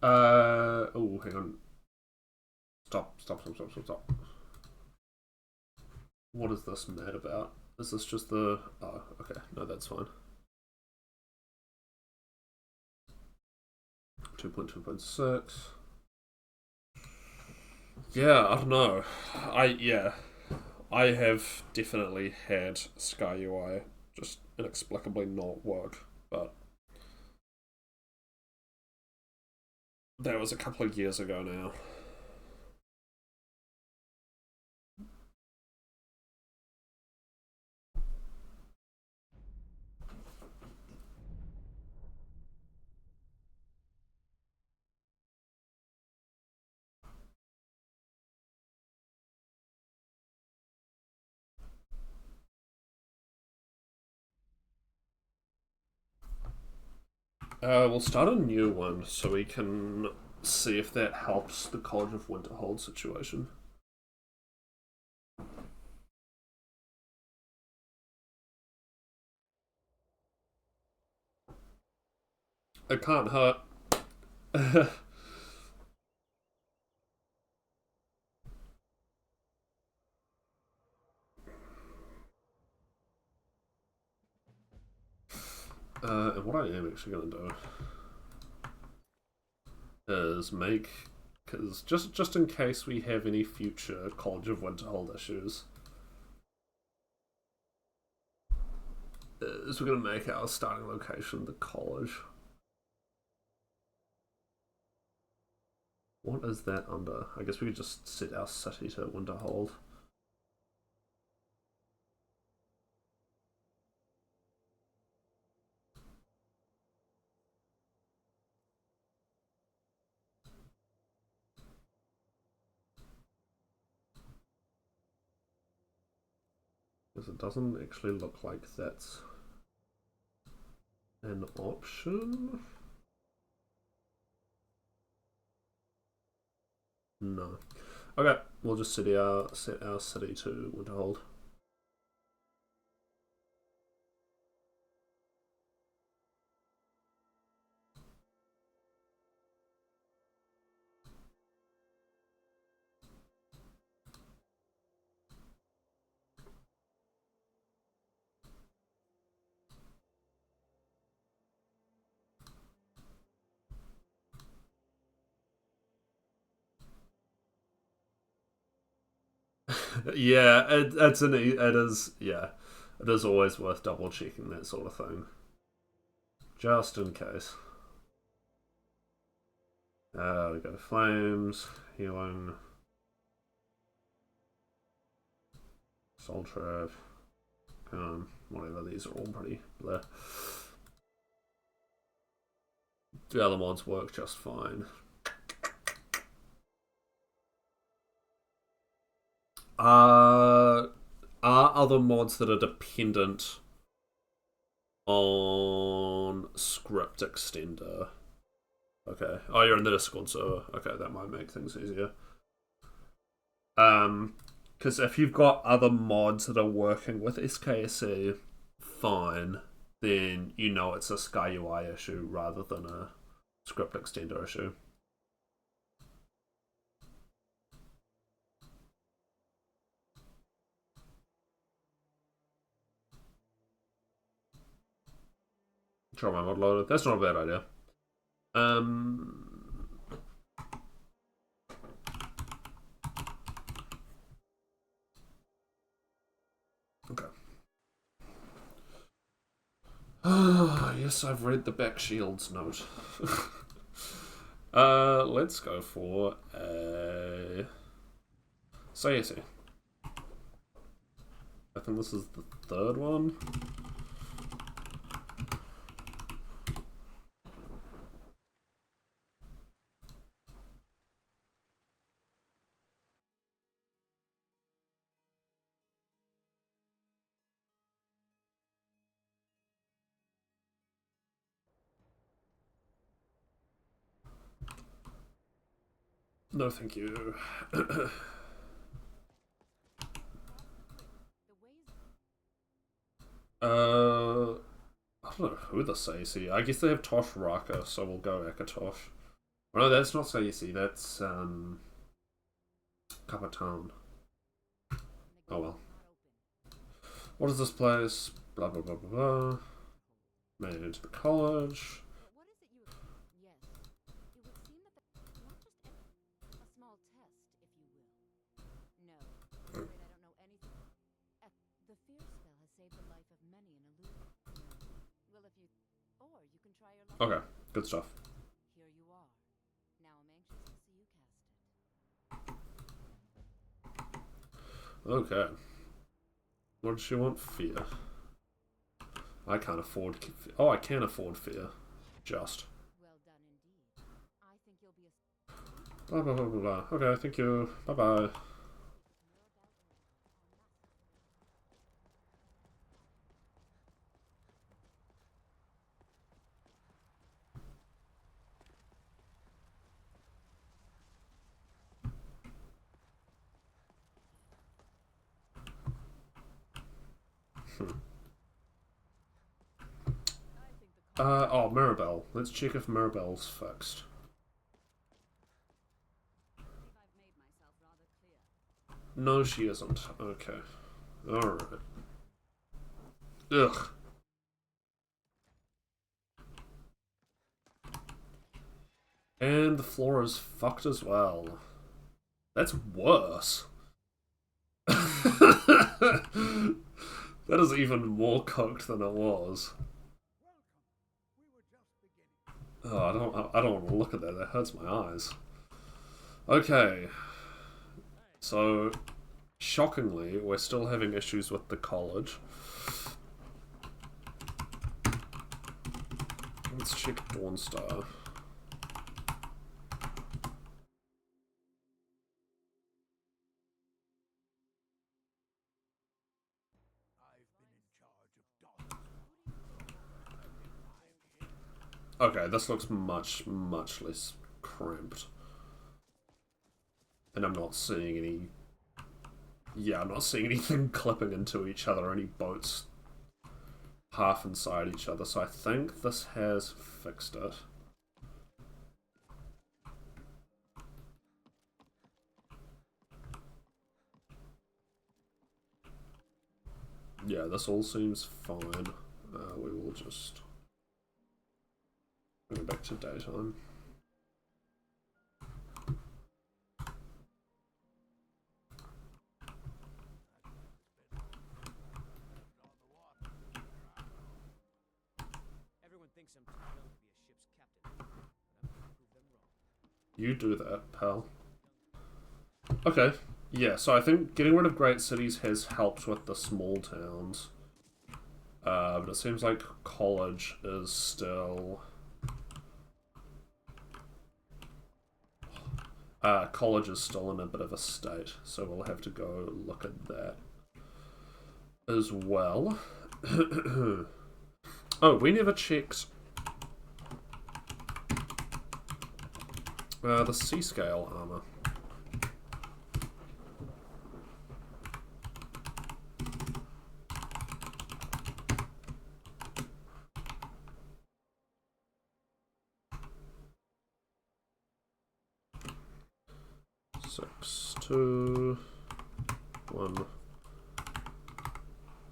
[SPEAKER 1] Oh, hang on. Stop. What is this mad about? Is this just the... Oh, okay. No, that's fine. 2.2.6. Yeah, I don't know. I have definitely had SkyUI just inexplicably not work, but that was a couple of years ago now. We'll start a new one so we can see if that helps the College of Winterhold situation. It can't hurt. And what I am actually going to do is make, because just in case we have any future College of Winterhold issues, is we're going to make our starting location the college. What is that under? I guess we could just set our city to Winterhold. Because it doesn't actually look like that's an option. No. Okay, we'll just set our city to Winterhold. Yeah, it is always worth double checking that sort of thing, just in case. We go flames, healing, soul trap, whatever. These are all pretty bleh. The other mods work just fine. are other mods that are dependent on script extender. Okay. Oh, you're in the Discord server. Okay, that might make things easier. Because if you've got other mods that are working with SKSE, fine. Then you know it's a Sky UI issue rather than a script extender issue. Try my mod loader. That's not a bad idea. Okay. Yes, I've read the back shields note. Let's go for a Sayesi. I think this is the third one. No, thank you. I don't know who the Sayesi. I guess they have Tosh Raka, so we'll go Akatosh. Oh, no, that's not Sayesi. That's Kapatan. Oh well. What is this place? Blah blah blah blah blah. Made it into the college.
[SPEAKER 2] What is it you... Yes. It would seem that not just a small test, if you will. No, I'm afraid I don't know anything. The fear spell has saved the life of many an illusion. Well, if you... Or you can try your luck.
[SPEAKER 1] Okay, good stuff.
[SPEAKER 2] Here you are. Now I'm anxious to see you cast it.
[SPEAKER 1] Okay. What does she want? Fear. I can't afford... Oh, I can afford fear. Just.
[SPEAKER 2] Well done indeed. I think you'll be a...
[SPEAKER 1] Blah, blah, blah, blah, blah. Okay, thank you. Bye-bye. Oh, Mirabelle. Let's check if Mirabelle's fixed. No, she isn't. Okay. Alright. Ugh. And the floor is fucked as well. That's worse. That is even more cooked than it was. Oh, I don't want to look at that. That hurts my eyes. Okay. So, shockingly, we're still having issues with the college. Let's check Dawnstar. Okay, this looks much, much less cramped. And I'm not seeing any... Yeah, I'm not seeing anything clipping into each other, or any boats half inside each other, so I think this has fixed it. Yeah, this all seems fine. We will just... go back to daytime.
[SPEAKER 3] Everyone thinks I'm too young to be a ship's captain, but I'm going to prove them wrong.
[SPEAKER 1] You do that, pal. Okay, yeah, so I think getting rid of great cities has helped with the small towns. But it seems like college is still... college is still in a bit of a state, so we'll have to go look at that. as well. Oh, we never checked the C-scale armor. Six, 2, 1,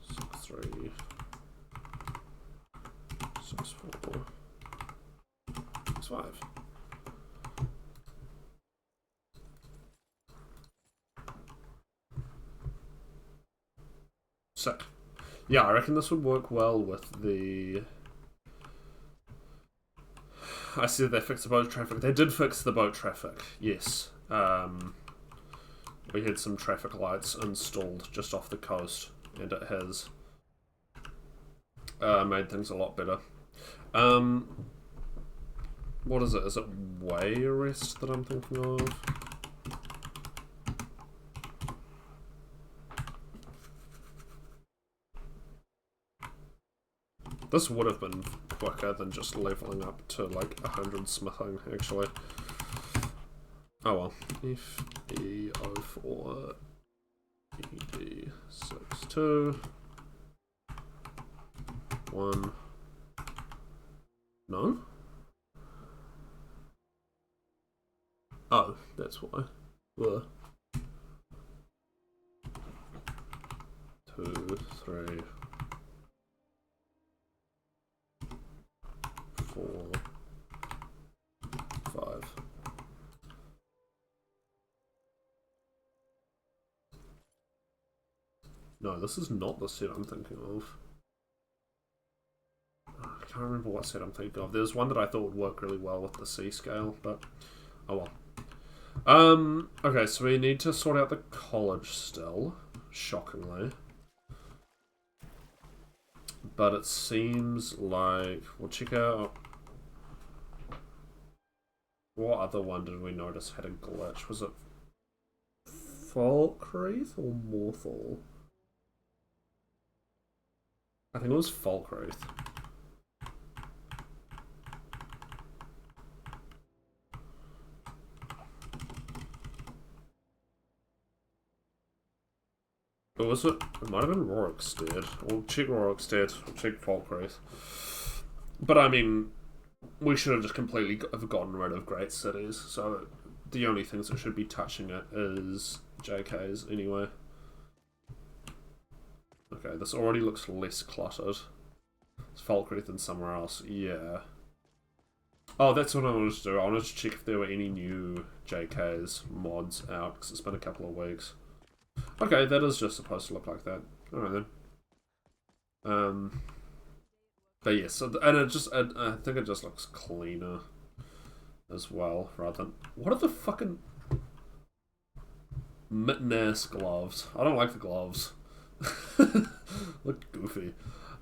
[SPEAKER 1] 6, 3, 6, 4, 6, 5. Sick. Yeah, I reckon this would work well with the... I said they fixed the boat traffic. They did fix the boat traffic, yes. We had some traffic lights installed just off the coast, and it has made things a lot better. What is it? Is it way arrest that I'm thinking of? This would have been quicker than just leveling up to like 100 smithing, actually. Oh well. FE04 ED62 1. No? Oh, that's why. Ugh. 2, 3, 4, 5. No, this is not the set I'm thinking of. I can't remember what set I'm thinking of. There's one that I thought would work really well with the C scale, but oh well. Okay, so we need to sort out the college still, shockingly. But it seems like we'll check out. What other one did we notice had a glitch? Was it Falkreath or Morthal? I think it was Falkreath. Or was it? It might have been Rorikstead. We'll check Rorikstead. We'll check Falkreath. But I mean, we should have just completely have gotten rid of great cities. So the only things that should be touching it is JKs anyway. Okay, this already looks less cluttered. It's Falkreath than somewhere else. Yeah. Oh, that's what I wanted to do. I wanted to check if there were any new JKs mods out, because it's been a couple of weeks. Okay, that is just supposed to look like that. Alright then. But yes, so, and it just, I think it just looks cleaner as well, rather than... What are the fucking... mitten-ass gloves? I don't like the gloves. Look goofy.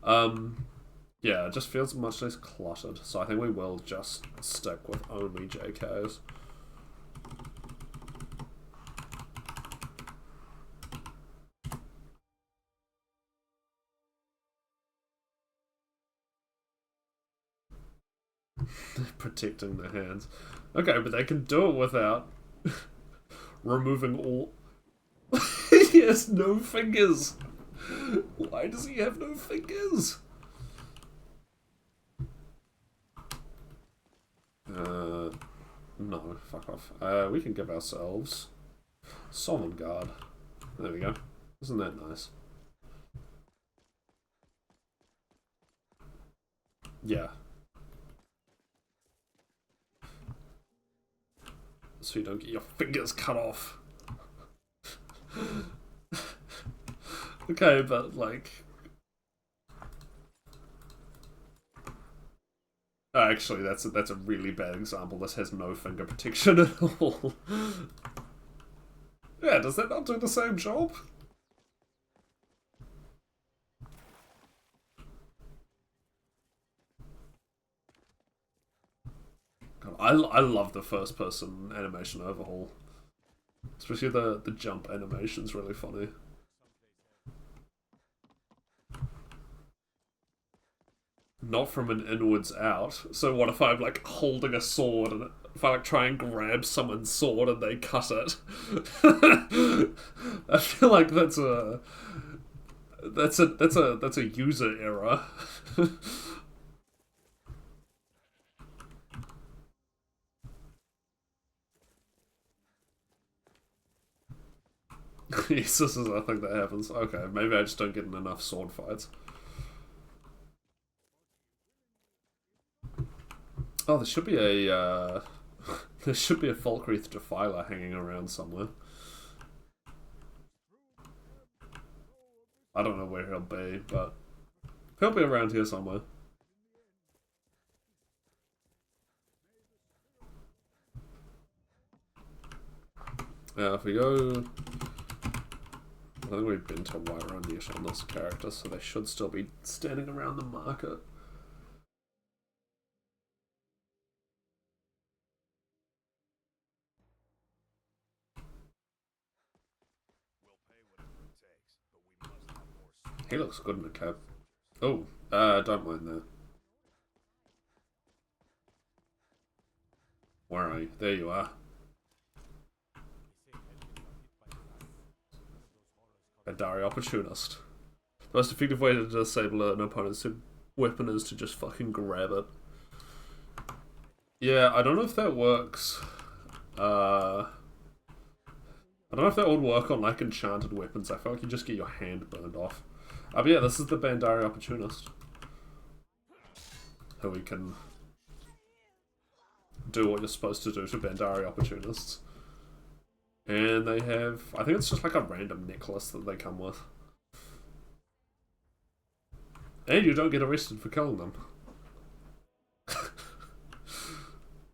[SPEAKER 1] Yeah, it just feels much less cluttered, so I think we will just stick with only JKs. Protecting their hands. Okay, but they can do it without removing all... He has no fingers! Why does he have no fingers? No, fuck off. We can give ourselves Sovngarde. There we go. Isn't that nice? Yeah. So you don't get your fingers cut off. Okay, but like... Actually, that's a really bad example. This has no finger protection at all. Yeah, does that not do the same job? God, I love the first person animation overhaul. Especially the jump animation's really funny. not from an inwards out. So what if I'm like holding a sword and if I like try and grab someone's sword and they cut it? I feel like that's a user error. Yes, this is a thing that happens. Okay, maybe I just don't get in enough sword fights. Oh, there should be a there should be a Falkreath Defiler hanging around somewhere. I don't know where he'll be, but he'll be around here somewhere. If we go... I think we've been to Whiterun yet on this character, so they should still be standing around the market. He looks good in a cap. Oh, don't mind that. Where are you? There you are. Bandari Opportunist. The most effective way to disable an opponent's weapon is to just fucking grab it. Yeah, I don't know if that works. I don't know if that would work on like enchanted weapons. I feel like you just get your hand burned off. But yeah, this is the Bandari Opportunist. Who we can do what you're supposed to do to Bandari Opportunists. And they have, I think it's just like a random necklace that they come with. And you don't get arrested for killing them.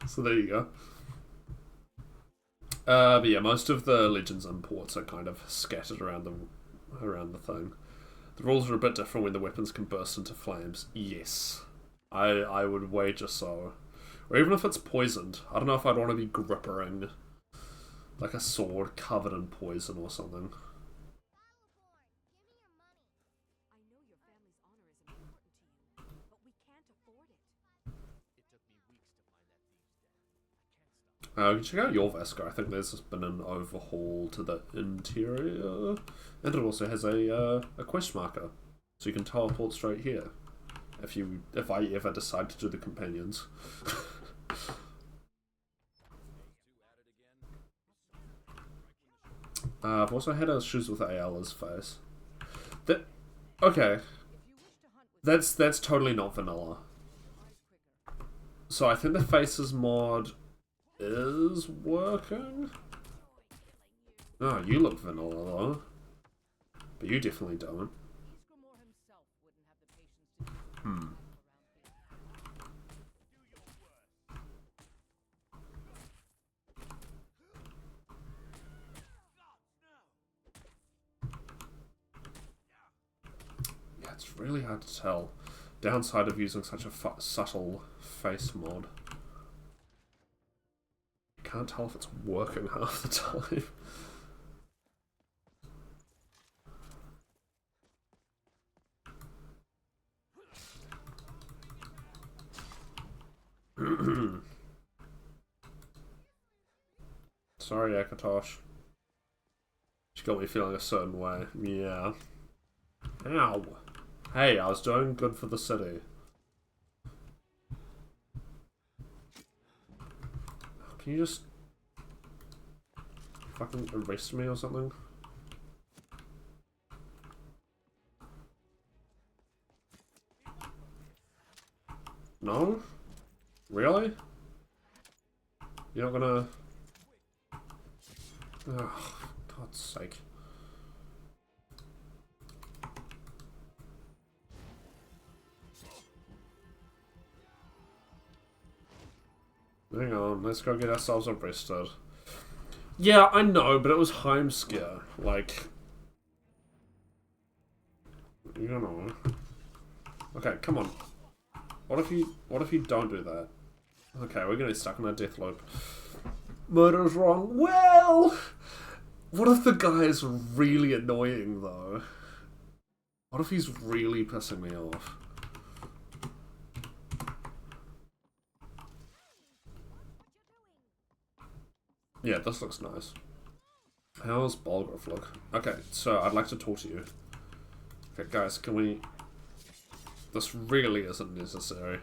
[SPEAKER 1] So there you go. But yeah, most of the Legends imports are kind of scattered around the thing. The rules are a bit different when the weapons can burst into flames. Yes. I would wager so. Or even if it's poisoned. I don't know if I'd want to be grippering like a sword covered in poison or something. You can check out your Vesca. I think there's been an overhaul to the interior. And it also has a quest marker. So you can teleport straight here. If I ever decide to do the companions. I've also had issues with Ayala's face. Okay. That's totally not vanilla. So I think the faces mod is working. Oh, you look vanilla though. But you definitely don't. Yeah, it's really hard to tell. Downside of using such a subtle face mod. You can't tell if it's working half the time. Sorry, Akatosh. She got me feeling a certain way. Yeah. Ow. Hey, I was doing good for the city. Can you just fucking arrest me or something? No? Really? You're not gonna... Oh, God's sake. Hang on, let's go get ourselves arrested. Yeah, I know, but it was home scare. Like... You know. Okay, come on. What if you don't do that? Okay, we're gonna be stuck in a death loop. Murder's wrong. Well, what if the guy is really annoying though? What if he's really pissing me off? Yeah, this looks nice. How's Balgruff look? Okay, so I'd like to talk to you. Okay, guys, can we... This really isn't necessary.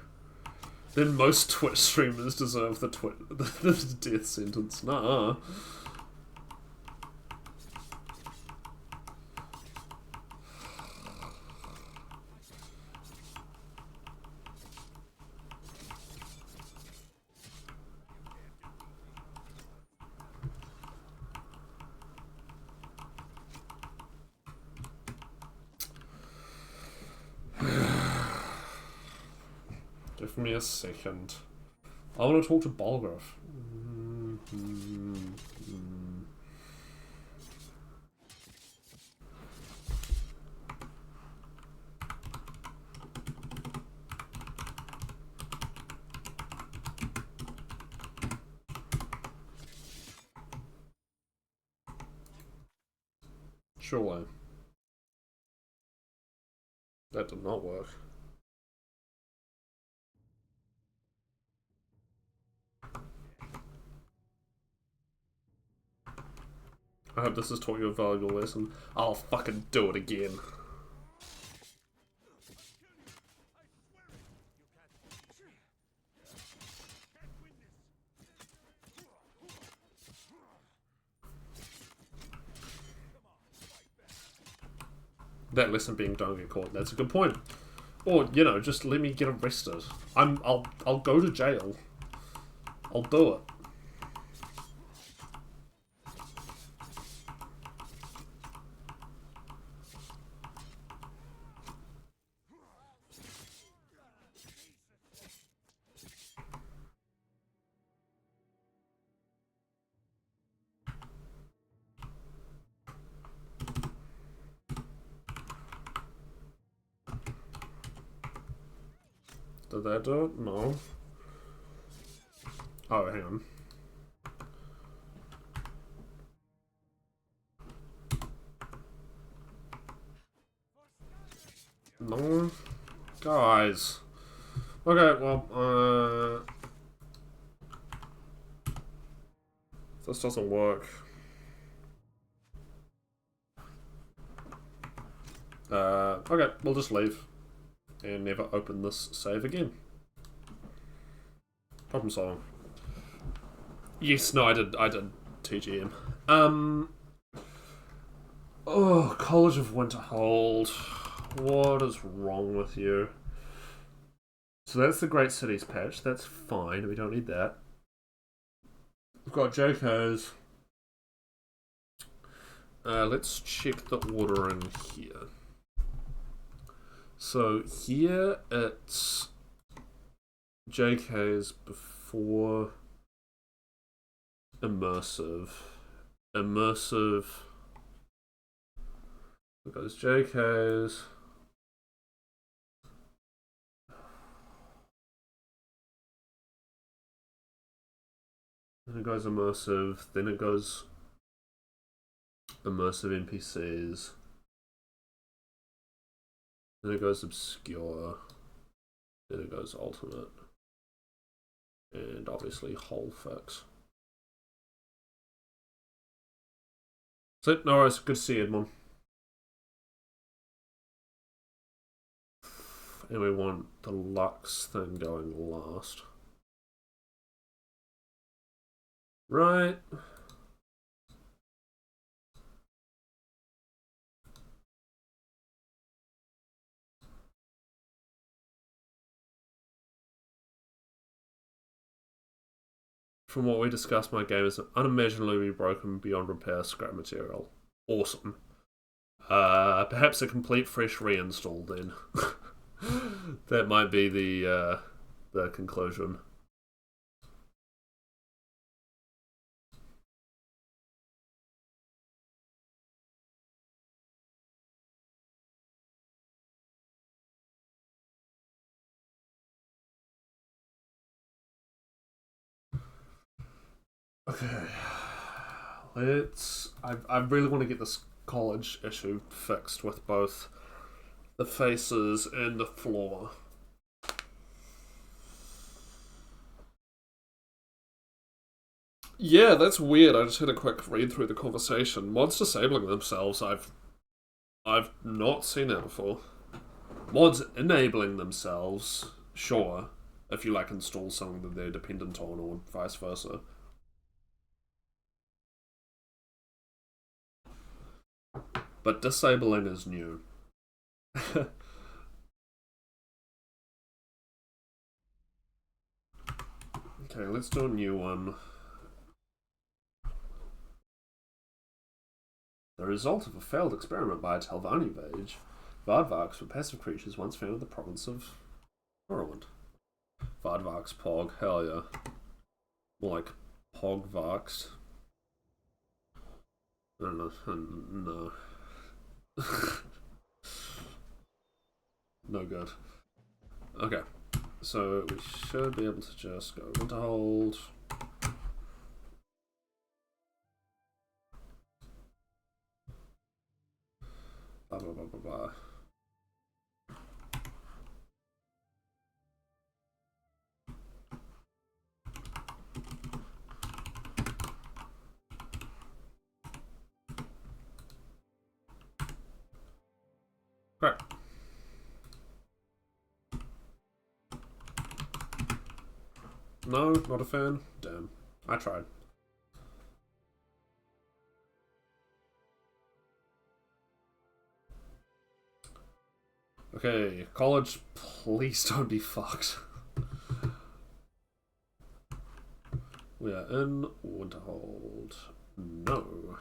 [SPEAKER 1] Then most Twitch streamers deserve the death sentence. Nah. Give me a second. I want to talk to Balgruff. Surely. That did not work. I hope this has taught you a valuable lesson. I'll fucking do it again. That lesson being don't get caught. That's a good point. Or, you know, just let me get arrested. I'll go to jail. I'll do it. Did that do it? No. Oh, hang on. No. Guys. Okay, well, this doesn't work. Okay, we'll just leave. And never open this save again. Problem solved. Yes, no, I did TGM. Oh, College of Winterhold. What is wrong with you? So that's the Great Cities patch. That's fine. We don't need that. We've got JKs. Let's check the order in here. So here it's JKs before immersive. Immersive. It goes JKs. Then it goes immersive. Then it goes immersive NPCs. Then it goes obscure. Then it goes ultimate. And obviously whole fix. So, no worries. Good to see you, Edmond. And we want the Lux thing going last. Right. From what we discussed, my game is unimaginably broken beyond repair, scrap material. Awesome. Perhaps a complete fresh reinstall then. That might be the conclusion. Okay, I really want to get this college issue fixed with both the faces and the floor. Yeah, that's weird. I just had a quick read through the conversation. Mods disabling themselves, I've not seen that before. Mods enabling themselves, sure, if you like install something that they're dependent on or vice versa. But disabling is new. Okay, let's do a new one. The result of a failed experiment by a Telvanni mage, Vardvarks were passive creatures once found in the province of Morrowind. Vardvarks Pog, hell yeah. More like Pogvarks. I don't know. No. No good. Okay. So we should be able to just go Winterhold. Blah blah blah blah blah. Right. No, not a fan. Damn. I tried. Okay, college, please don't be fucked. We are in Winterhold. No.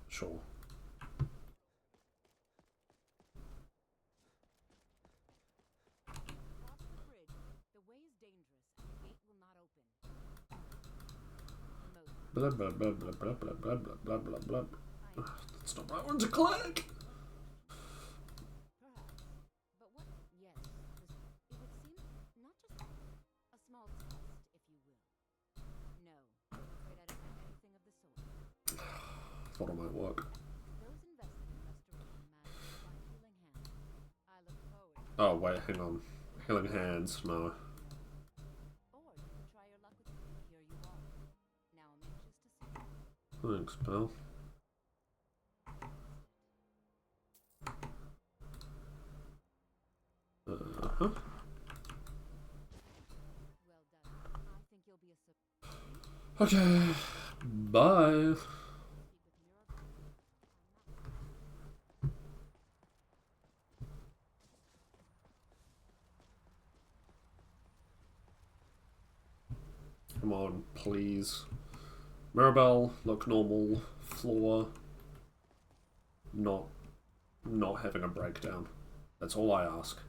[SPEAKER 1] Sure.
[SPEAKER 2] Cross the bridge. The way is dangerous, and the gate will not open.
[SPEAKER 1] Blah blah blah blah blah blah blah blah blah blah blah. That's not my one to click.
[SPEAKER 2] Perhaps. But what? Yes. It would seem not just a small test, if you will. No, I'm afraid I don't know anything of the sort.
[SPEAKER 1] Thought it might work.
[SPEAKER 2] Those invested in restorating magic find healing hands. I look forward.
[SPEAKER 1] Oh wait, hang on. Healing hands, no.
[SPEAKER 2] Or you could try your luck with. Here you are. Now I'm anxious to see.
[SPEAKER 1] Thanks, pal.
[SPEAKER 2] Well
[SPEAKER 1] Uh-huh.
[SPEAKER 2] done. I think you'll be a
[SPEAKER 1] Okay. Bye.
[SPEAKER 2] speak with Miracle.
[SPEAKER 1] Come on, please. Mirabelle, look normal. Floor, not having a breakdown. That's all I ask.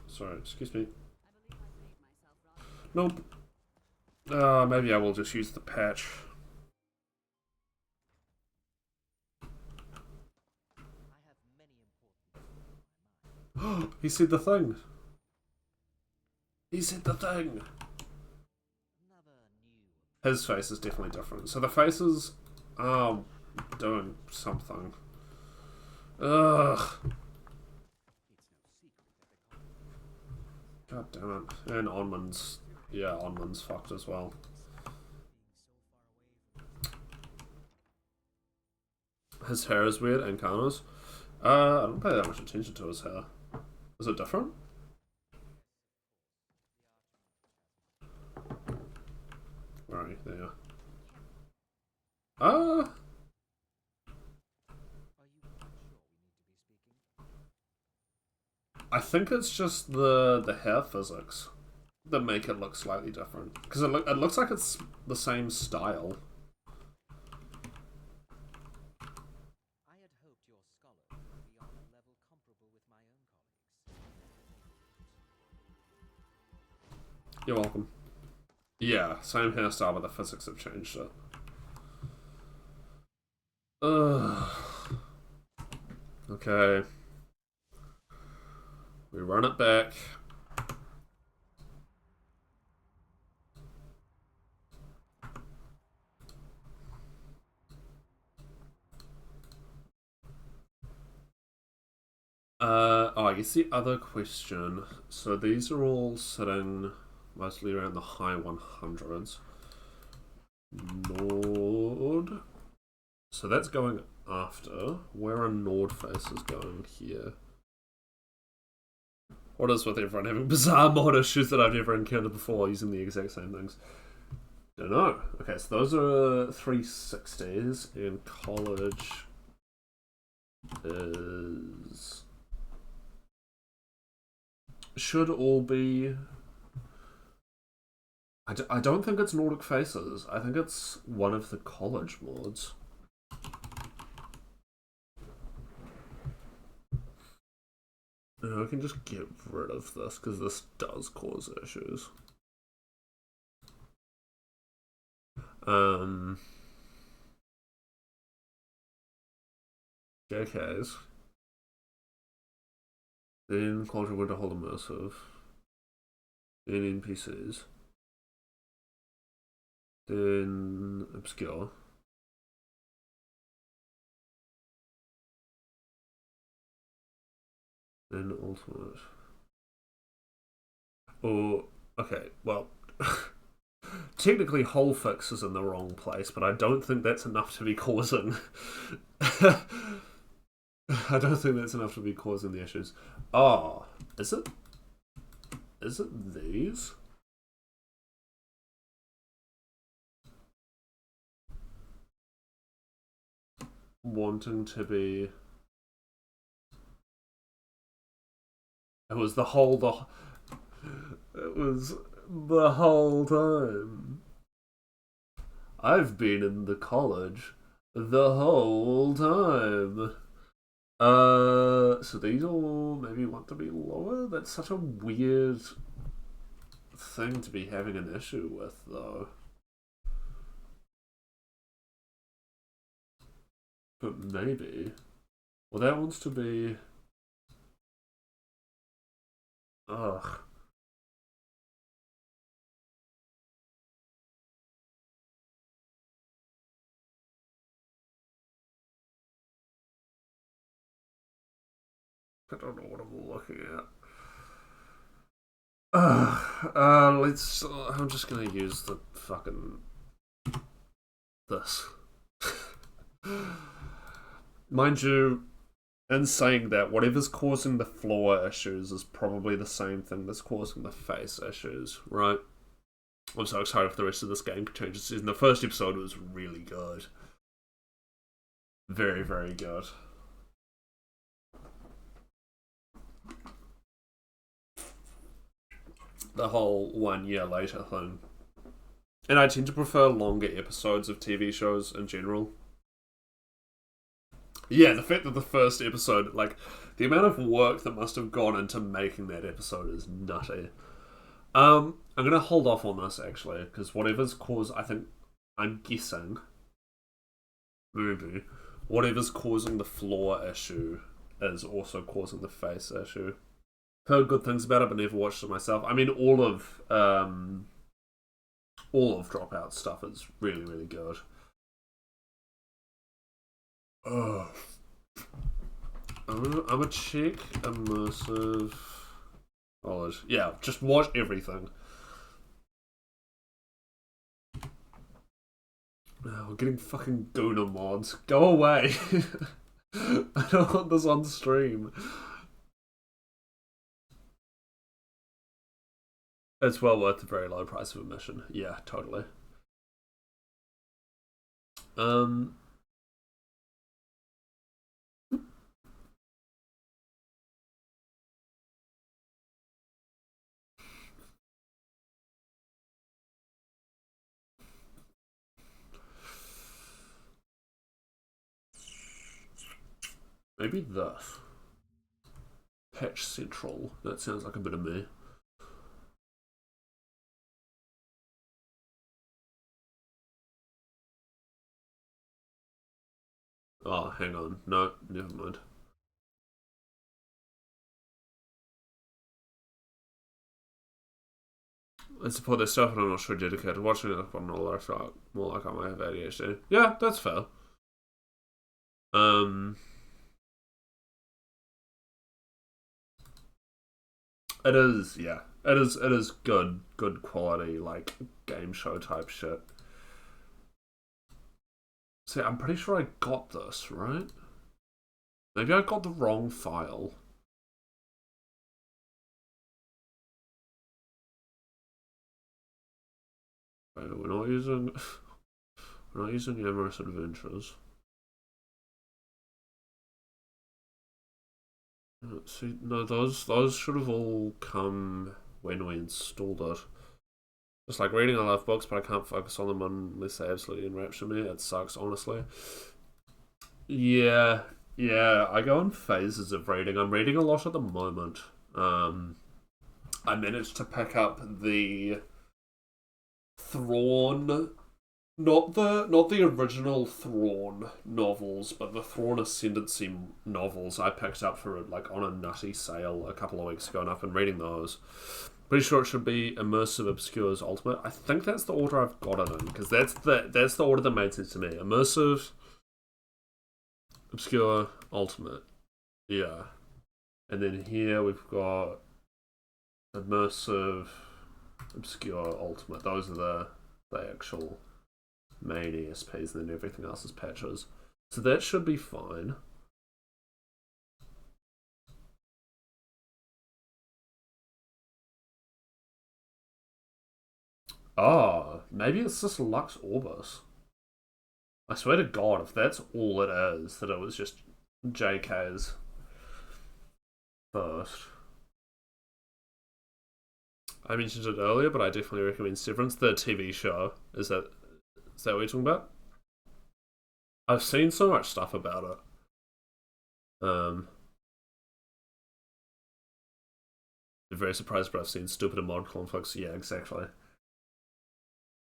[SPEAKER 1] Sorry, excuse me. Nope. Maybe I will just use the patch.
[SPEAKER 3] I have many important things on my mind.
[SPEAKER 1] He said the thing. He said the thing.
[SPEAKER 3] Another new
[SPEAKER 1] His face is definitely different. So the faces are doing something. Ugh.
[SPEAKER 3] It's no secret that the
[SPEAKER 1] God damn it. And Onman's. Yeah, Onman's fucked as well. His hair is weird, and Kano's. I don't pay that much attention to his hair. Is it different? Alright, there you are.
[SPEAKER 3] Are you quite sure we need to be speaking?
[SPEAKER 1] I think it's just the hair physics that make it look slightly different. Because it looks like it's the same style.
[SPEAKER 3] I had hoped your scholar would be on a level comparable with my own colleagues.
[SPEAKER 1] You're welcome. Yeah, same hairstyle, but the physics have changed it. Ugh. Okay. We run it back. Oh, I guess the other question. So these are all sitting mostly around the high 100s. Nord. So that's going after. Where are Nord faces going here? What is with everyone having bizarre mod issues that I've never encountered before using the exact same things? Don't know. Okay, so those are 360s, and college is... should all be... I don't think it's Nordic Faces. I think it's one of the college mods. I can just get rid of this because this does cause issues. JKs. Then culture going to hold immersive. Then NPCs. Then obscure. Then ultimate. Oh, okay, well, technically whole fix is in the wrong place, but I don't think that's enough to be causing... I don't think that's enough to be causing the issues. Oh, is it? Is it these? Wanting to be... It was the whole... It was the whole time. I've been in the college the whole time. So these all maybe want to be lower? That's such a weird thing to be having an issue with, though. But maybe. Well, that wants to be... Ugh. I don't know what I'm looking at. I'm just gonna use the fucking... this. Mind you, in saying that, whatever's causing the floor issues is probably the same thing that's causing the face issues, right? I'm so excited for the rest of this game to change the season. The first episode was really good. Very, very good. The whole 1 year later thing. And I tend to prefer longer episodes of TV shows in general. Yeah, the fact that the first episode, like, the amount of work that must have gone into making that episode is nutty. I'm gonna hold off on this, actually, because whatever's caused, I'm guessing, maybe, whatever's causing the floor issue is also causing the face issue. Heard good things about it, but never watched it myself. I mean, all of Dropout stuff is really, really good. I'm gonna check immersive knowledge. Yeah, just watch everything. Oh, we're getting fucking Guna mods. Go away. I don't want this on stream. It's well worth the very low price of admission. Yeah, totally. Maybe this. Patch Central. That sounds like a bit of me. Oh, hang on. No, never mind. I support their stuff, and I'm not sure dedicated. Watching it on all I felt more like I might have ADHD. Yeah, that's fair. It is, yeah. It is good quality, like, game show type shit. See, I'm pretty sure I got this, right? Maybe I got the wrong file. Right, we're not using Amorous Adventures. See, no, those should have all come when we installed it. Just like reading, I love books, but I can't focus on them unless they absolutely enrapture me. It sucks, honestly. Yeah, yeah. I go in phases of reading. I'm reading a lot at the moment. I managed to pick up the Thrawn, not the original Thrawn novels, but the Thrawn Ascendancy novels. I picked up for like on a nutty sale a couple of weeks ago, and I've been reading those. Pretty sure it should be Immersive Obscures Ultimate. I think that's the order I've got it in, because that's the order that made sense to me. Immersive, Obscure, Ultimate. Yeah. And then here we've got Immersive, Obscure, Ultimate. Those are the actual main ESPs, and then everything else is patches. So that should be fine. Oh, maybe it's just Lux Orbis. I swear to God, if that's all it is, that it was just JK's first. I mentioned it earlier, but I definitely recommend Severance, the TV show. Is that what you're talking about? I've seen so much stuff about it. I'm very surprised, but I've seen stupid and mod conflicts. Yeah, exactly.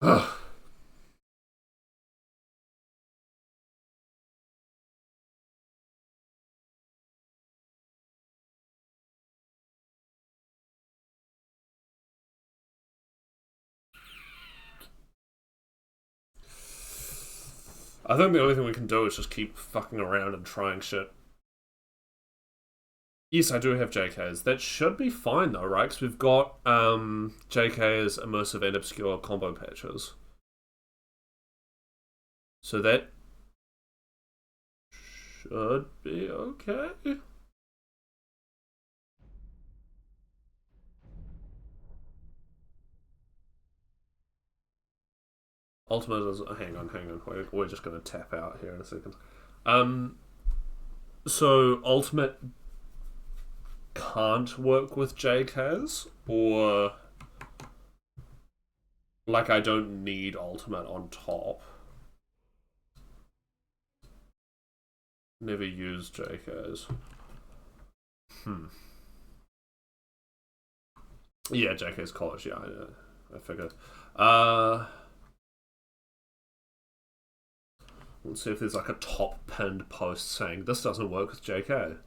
[SPEAKER 1] I think the only thing we can do is just keep fucking around and trying shit. Yes, I do have JKs. That should be fine though, right? Because we've got JK's immersive and obscure combo patches. So that should be okay. Ultimate is... Hang on. We're just going to tap out here in a second. So Ultimate can't work with JKs, or like I don't need Ultimate on top. Never used JKs. Yeah, JK's college. Yeah, I figured. Let's see if there's like a top pinned post saying this doesn't work with JK.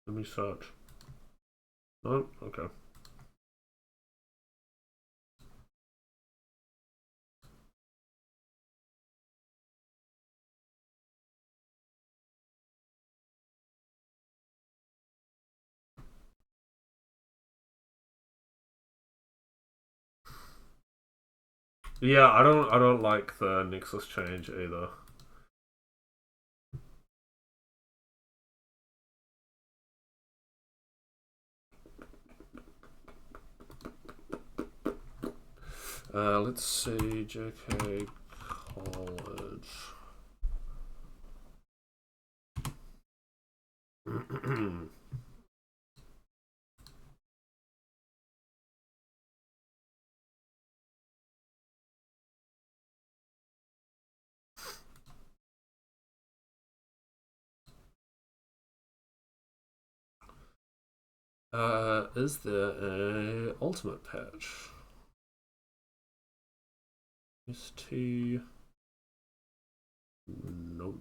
[SPEAKER 1] Let me search. No? Okay. Yeah, I don't like the Nexus change either. Let's see, JK College. Is there a ultimate patch? ST No.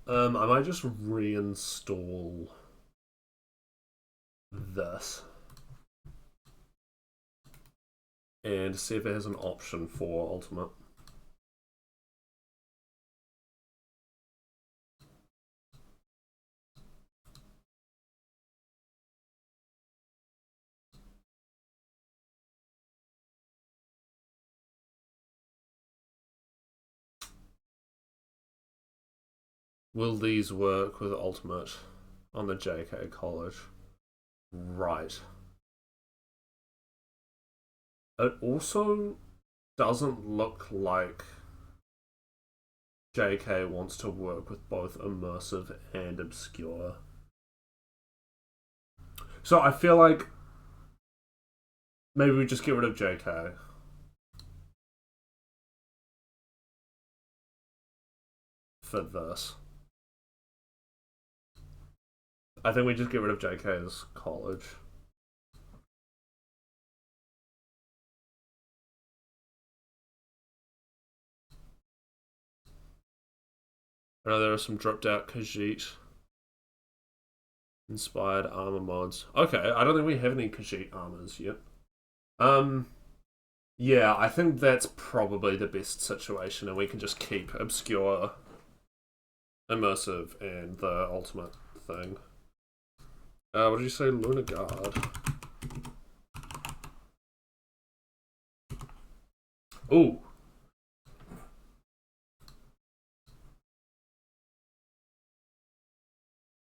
[SPEAKER 1] I might just reinstall this and see if it has an option for Ultimate. Will these work with Ultimate on the JK College? Right. It also doesn't look like JK wants to work with both immersive and obscure. So I feel like maybe we just get rid of JK. For this. I think we just get rid of JK's college. I know there are some dropped out Khajiit inspired armor mods. Okay, I don't think we have any Khajiit armors yet. Yeah, I think that's probably the best situation, and we can just keep obscure, immersive, and the ultimate thing. What did you say, Lunar Guard? Ooh.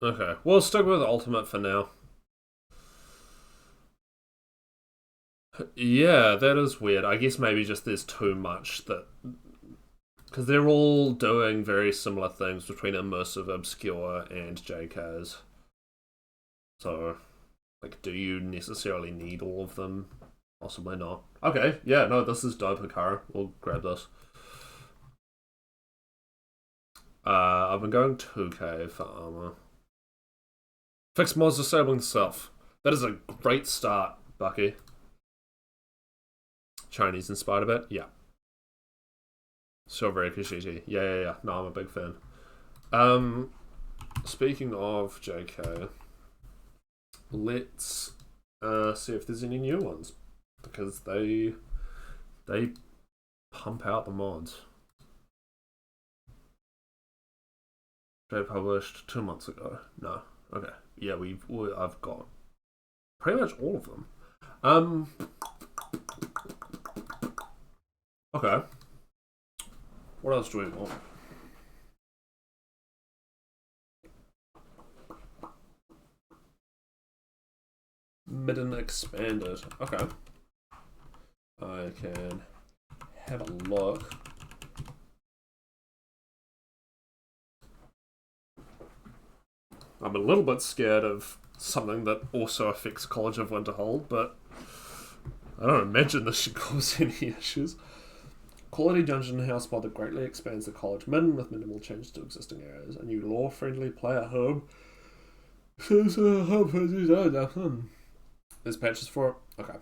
[SPEAKER 1] Okay, we'll stick with ultimate for now. Yeah, that is weird. I guess maybe just there's too much that... Because they're all doing very similar things between immersive, obscure, and JKs. So, like, do you necessarily need all of them? Possibly not. Okay, yeah, no, this is dope, Hikaru. We'll grab this. I've been going 2k for armor. Fix mods disabling self. That is a great start, Bucky. Chinese inspired a bit? Yeah. Silver Kishiti. Yeah. No, I'm a big fan. Speaking of JK, let's see if there's any new ones. Because they pump out the mods. They published 2 months ago. No. Okay. Yeah, I've got pretty much all of them. Okay. What else do we want? Midden expanded. Okay. I can have a look. I'm a little bit scared of something that also affects College of Winterhold, but I don't imagine this should cause any issues. Quality dungeon house mod that greatly expands the college midden with minimal changes to existing areas. A new lore-friendly player hub. There's patches for it? Okay.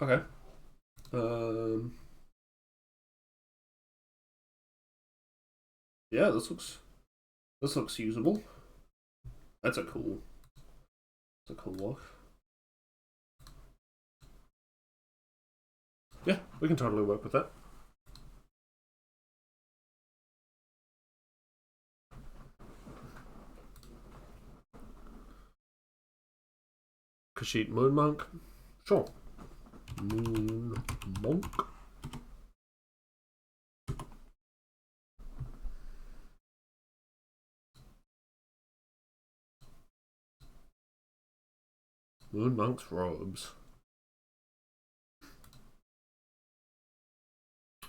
[SPEAKER 1] Okay. Yeah, this looks usable. That's a cool look. Yeah, we can totally work with that. Khajiit Moon Monk. Sure. Moon Monk. Moon Monk's robes.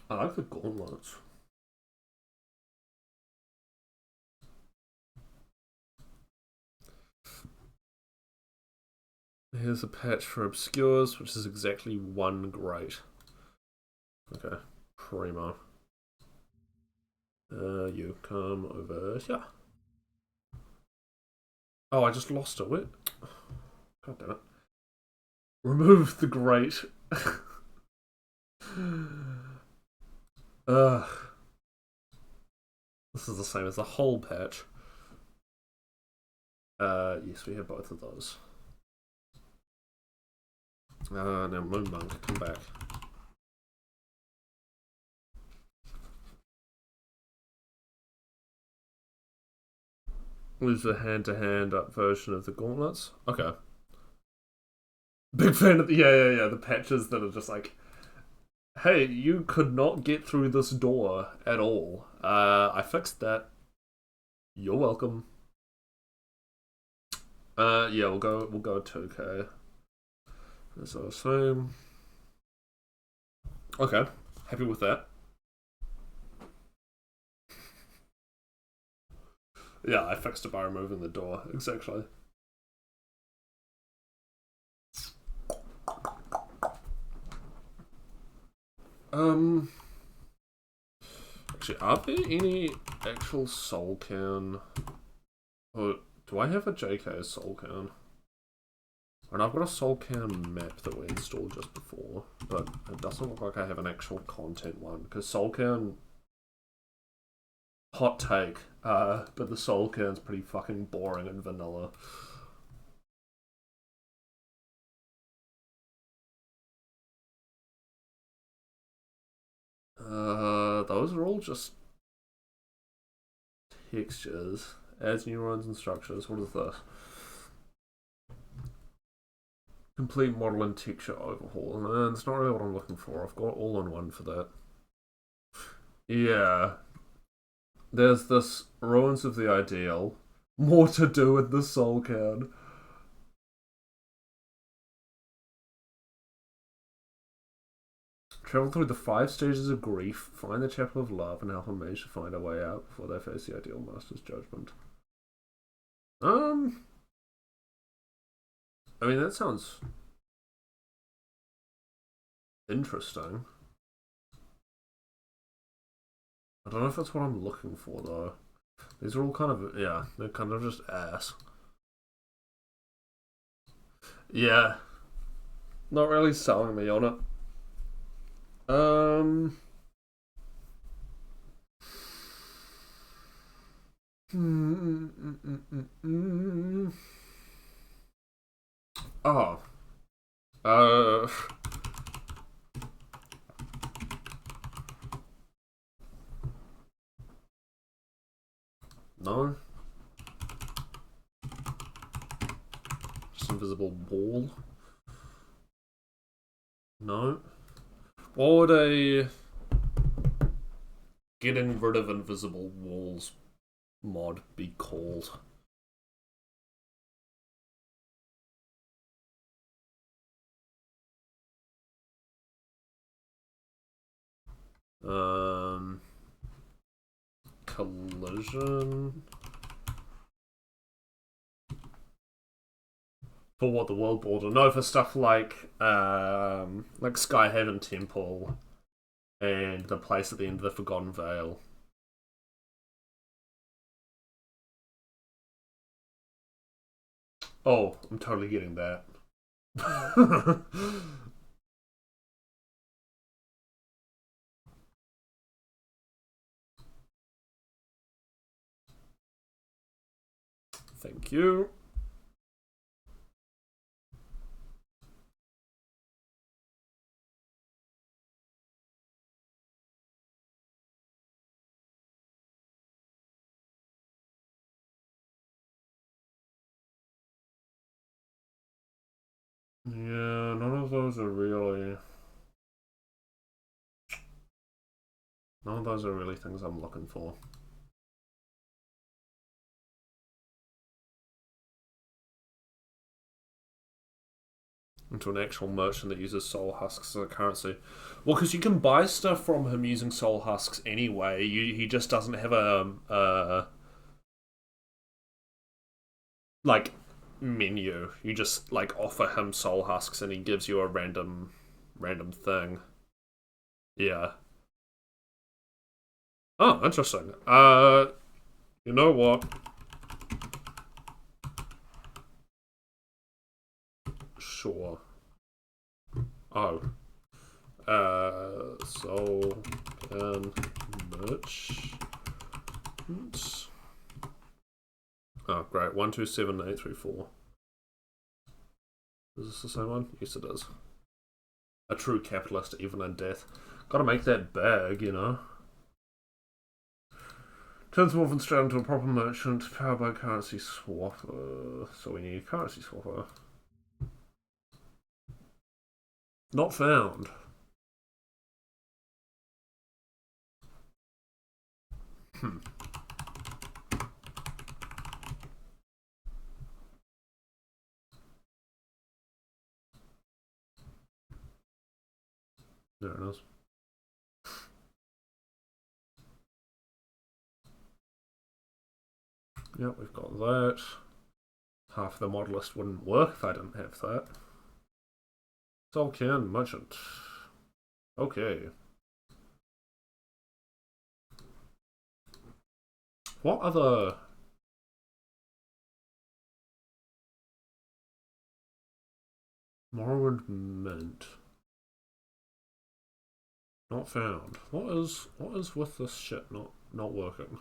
[SPEAKER 1] I like the gauntlets. Here's a patch for obscures, which is exactly 1 grate. Okay, primo. You come over here. Oh, I just lost it. Wait. God damn it. Remove the grate. Ugh. This is the same as the whole patch. Yes, we have both of those. Now Moonmonk, come back. Use the hand-to-hand up version of the gauntlets. Okay. Big fan of the the patches that are just like, hey, you could not get through this door at all. I fixed that. You're welcome. Yeah, we'll go 2K. That's the same. Okay, happy with that. Yeah, I fixed it by removing the door, exactly. Actually, are there any actual soul can? Oh, do I have a JK soul can? And I've got a soul can map that we installed just before, but it doesn't look like I have an actual content one, because soul can... Hot take, but the soul can's pretty fucking boring and vanilla. Those are all just textures. Adds neurons and structures. What is this? Complete model and texture overhaul. And it's not really what I'm looking for. I've got all-in-one for that. Yeah. There's this Ruins of the Ideal. More to do with the soul can. Travel through the 5 stages of grief, find the chapel of love, and help a mage to find a way out before they face the ideal master's judgment. I mean, that sounds interesting. I don't know if that's what I'm looking for, though. These are all kind of, yeah, they're kind of just ass. Yeah. Not really selling me on it. Oh. No. Just invisible wall. No. What would a getting rid of invisible walls mod be called? Collision. For what, the world border? No, for stuff like Skyhaven Temple and the place at the end of the Forgotten Vale. Oh, I'm totally getting that. Thank you. Yeah, none of those are really... None of those are really things I'm looking for. Into an actual merchant that uses soul husks as a currency. Well, because you can buy stuff from him using soul husks anyway. He just doesn't have a like menu. You just like offer him soul husks and he gives you a random thing. Yeah. Oh, interesting. You know what? Sure. Oh. Soul and merch. Oh, great. 127834. Is this the same one? Yes, it is. A true capitalist, even in death. Gotta make that bag, you know. Turns Wolfen straight into a proper merchant, powered by currency swapper. So we need a currency swapper. Not found. There it is. Yep, we've got that. Half the Modlist wouldn't work if I didn't have that. Solcan merchant. Okay. What other... Morrowind Mint. Not found. What is with this shit not working?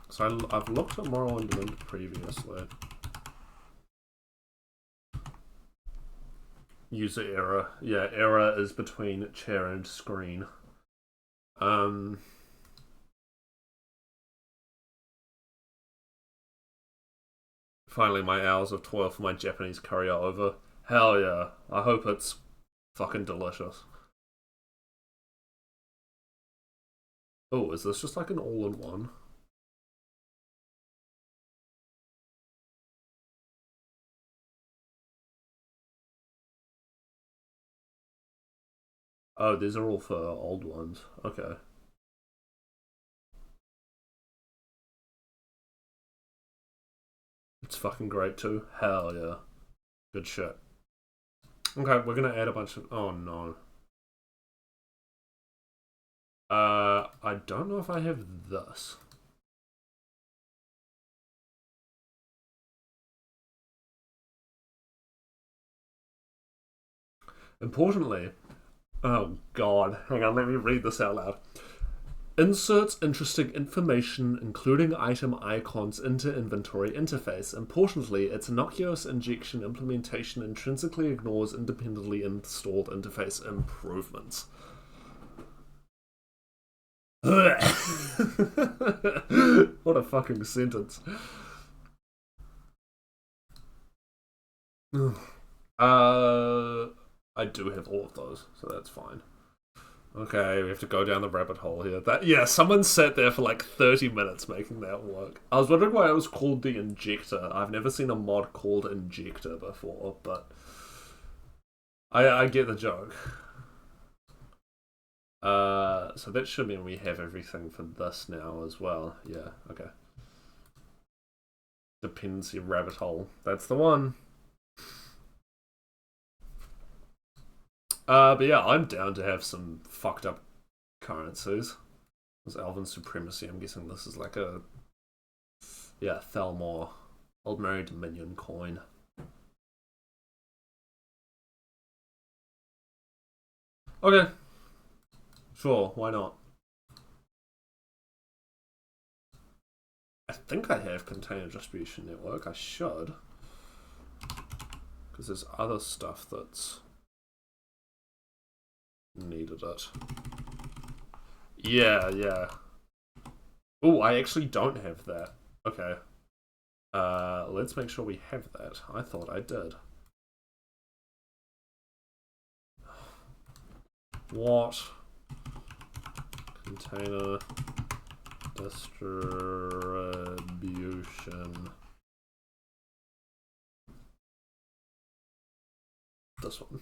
[SPEAKER 1] So I've looked at Morrowind Mint previously. User error. Yeah, error is between chair and screen. Finally, my hours of toil for my Japanese curry are over. Hell yeah. I hope it's fucking delicious. Oh, is this just like an all-in-one? Oh, these are all for old ones. Okay. It's fucking great too. Hell yeah. Good shit. Okay, we're gonna add a bunch of... Oh no. I don't know if I have this. Importantly... Oh god. Hang on, let me read this out loud. Inserts interesting information, including item icons, into inventory interface. Importantly, its innocuous injection implementation intrinsically ignores independently installed interface improvements. What a fucking sentence. I do have all of those, so that's fine. Okay, we have to go down the rabbit hole here. Yeah, someone sat there for like 30 minutes making that work. I was wondering why it was called the Injector. I've never seen a mod called Injector before, but I get the joke. So that should mean we have everything for this now as well. Yeah, okay. Dependency rabbit hole. That's the one. But yeah, I'm down to have some fucked up currencies. There's Elven Supremacy. I'm guessing this is like a... Yeah, Thelmor. Old Mary Dominion coin. Okay. Sure, why not? I think I have Container Distribution Network. I should. Because there's other stuff that's needed it. Yeah. Oh, I actually don't have that. Okay. Let's make sure we have that. I thought I did. What? Container distribution. This one.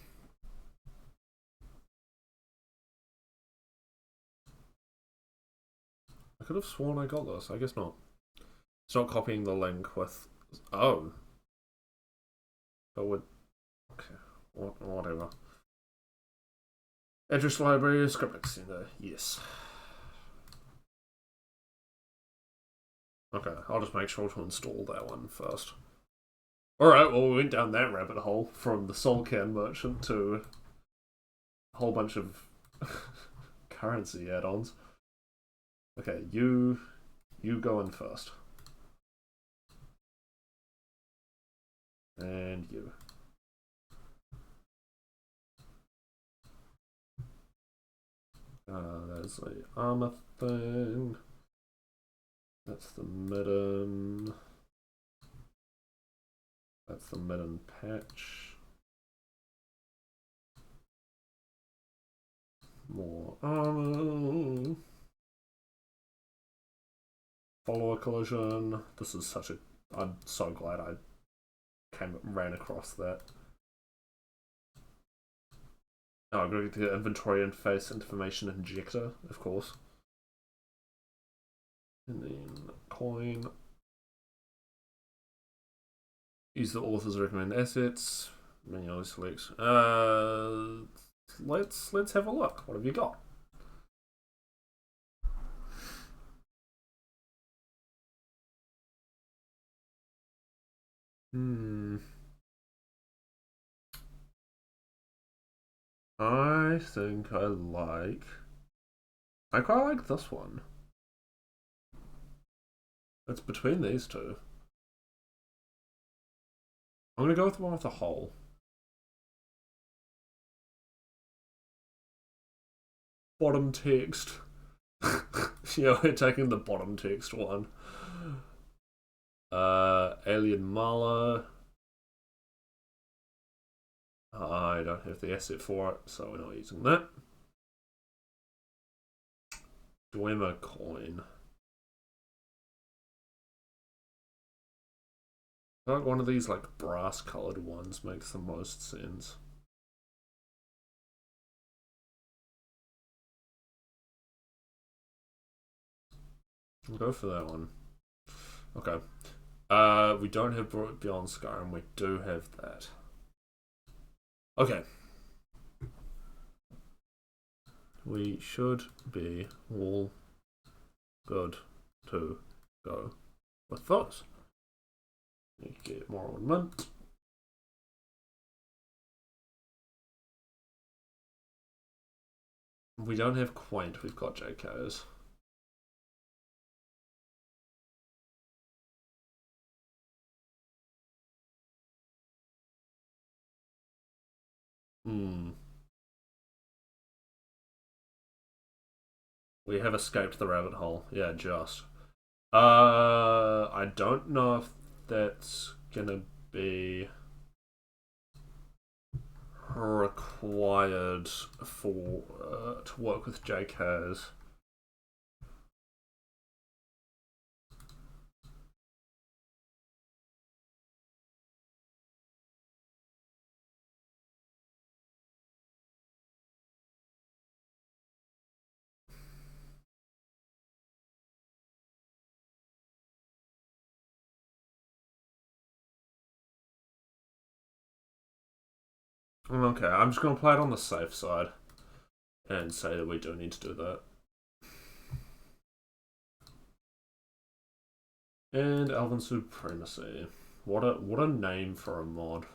[SPEAKER 1] could have sworn I got this. I guess not. It's not copying the link with... Oh. But with... Okay. Whatever. Address library, script extender. Yes. Okay, I'll just make sure to install that one first. Alright, well, we went down that rabbit hole from the Soulcan merchant to a whole bunch of currency add-ons. Okay, you go in first. And you. There's the armor thing. That's the midden. That's the midden patch. More armor. Follower collision. This is such a... I'm so glad I ran across that. Oh, I'm going to get the inventory interface information injector, of course. And then coin. Use the author's recommended assets. Manually select. Let's have a look. What have you got? I think I quite like this one. It's between these two. I'm gonna go with the one with the hole. Bottom text. Yeah, we're taking the bottom text one. Alien Mala. I don't have the asset for it, so we're not using that. Dwemer coin. I feel like one of these like brass colored ones makes the most sense. We'll go for that one. Okay. We don't have Beyond Skyrim, we do have that. Okay. We should be all good to go with those. You get more on mint. We don't have quaint, we've got JKs. We have escaped the rabbit hole. Yeah, just. I don't know if that's gonna be required for to work with JKs. Okay, I'm just gonna play it on the safe side and say that we do need to do that. And Elven Supremacy. What a name for a mod.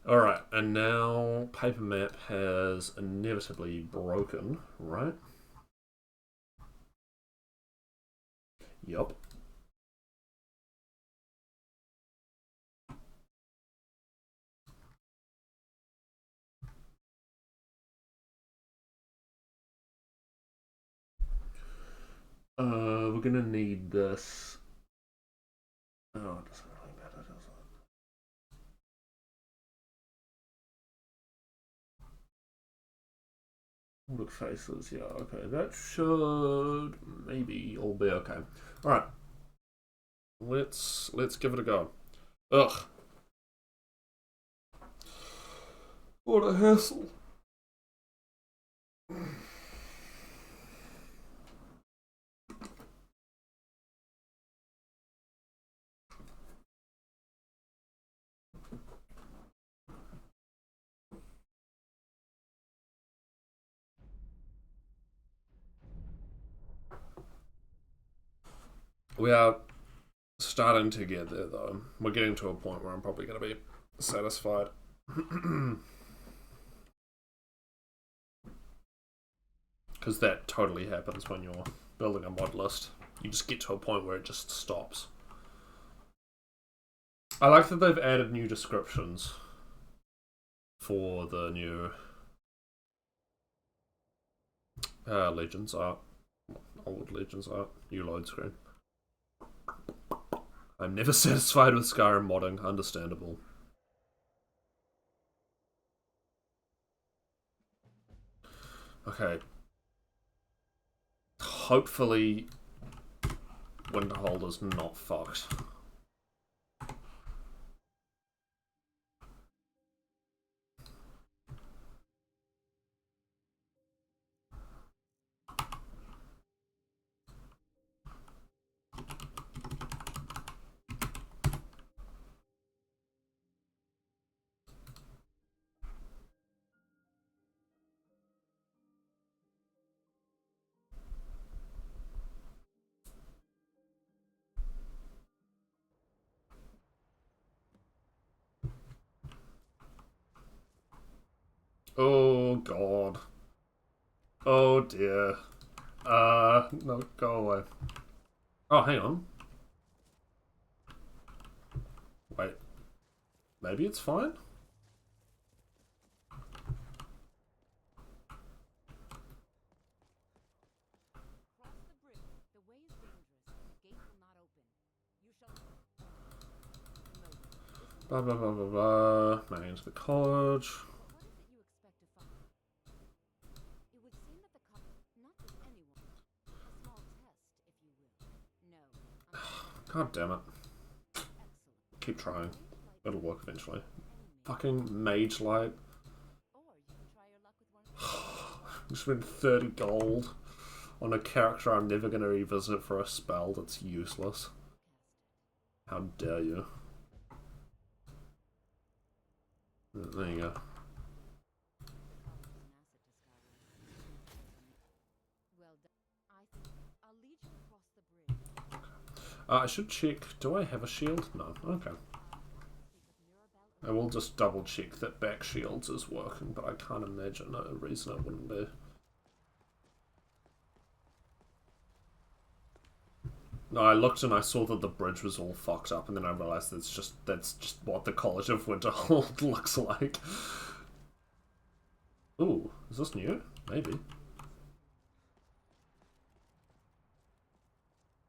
[SPEAKER 1] Alright, and now Paper Map has inevitably broken, right? Yup. We're gonna need this. Oh, it doesn't really matter, does it? Look faces, yeah, okay. That should maybe all be okay. Alright. Let's give it a go. Ugh. What a hassle. We are starting to get there, though. We're getting to a point where I'm probably going to be satisfied. Because that totally happens when you're building a mod list. You just get to a point where it just stops. I like that they've added new descriptions for the new Legends art. Old Legends art. New load screen. I'm never satisfied with Skyrim modding. Understandable. Okay. Hopefully Winterholder's not fucked. Oh god. Oh dear. No, go away. Oh, hang on. Wait. Maybe it's fine?
[SPEAKER 2] Cross the bridge. The way is dangerous, and the gate will not open. You shall note.
[SPEAKER 1] Blah blah blah blah blah. Manage the college.
[SPEAKER 2] What is it you expect to find? It would seem that the not just anyone. A small test, if you will. No.
[SPEAKER 1] God damn it.
[SPEAKER 2] Excellent.
[SPEAKER 1] Keep trying. It'll work eventually. Fucking Mage Light.
[SPEAKER 2] Or you can try your luck with one.
[SPEAKER 1] I spent 30 gold on a character I'm never going to revisit for a spell that's useless. How dare you. There you go.
[SPEAKER 2] Well done. I'll lead you across the bridge.
[SPEAKER 1] I should check. Do I have a shield? No. Okay. I will just double check that back shields is working, but I can't imagine a reason it wouldn't be. No, I looked and I saw that the bridge was all fucked up, and then I realised that's just what the College of Winterhold looks like. Ooh, is this new? Maybe.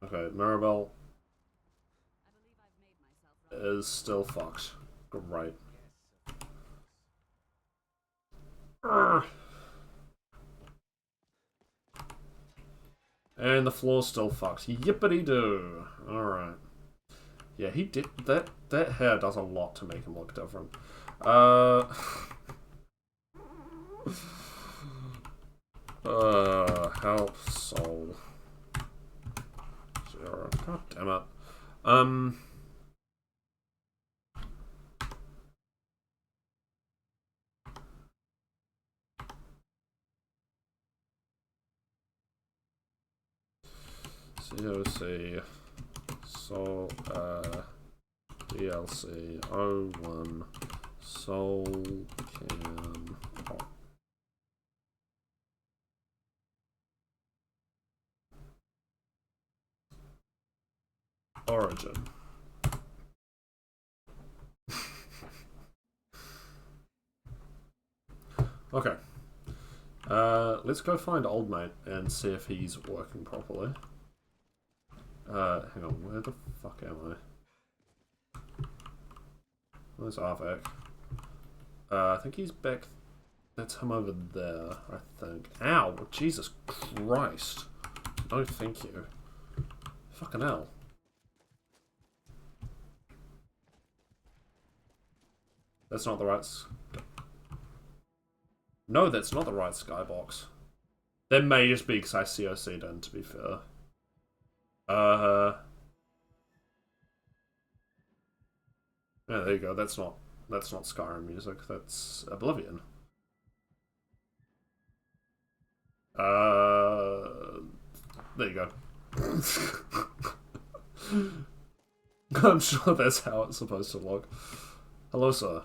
[SPEAKER 1] Okay, Mirabelle is still fucked. Great. And the floor's still fucked. Yippity-doo. Alright. Yeah, he did... That hair does a lot to make him look different. Help soul. 0. God damn it. COC Soul DLC 01 Soul Cam Origin. Okay. Let's go find old mate and see if he's working properly. Hang on, where the fuck am I? Where's Arvak? I think he's back. That's him over there, I think. Ow! Jesus Christ! No, thank you. Fucking hell. That's not the right... No, that's not the right skybox. That may just be because I COC'd in, to be fair. Yeah, there you go. That's not Skyrim music. That's Oblivion. There you go. I'm sure that's how it's supposed to look. Hello, sir.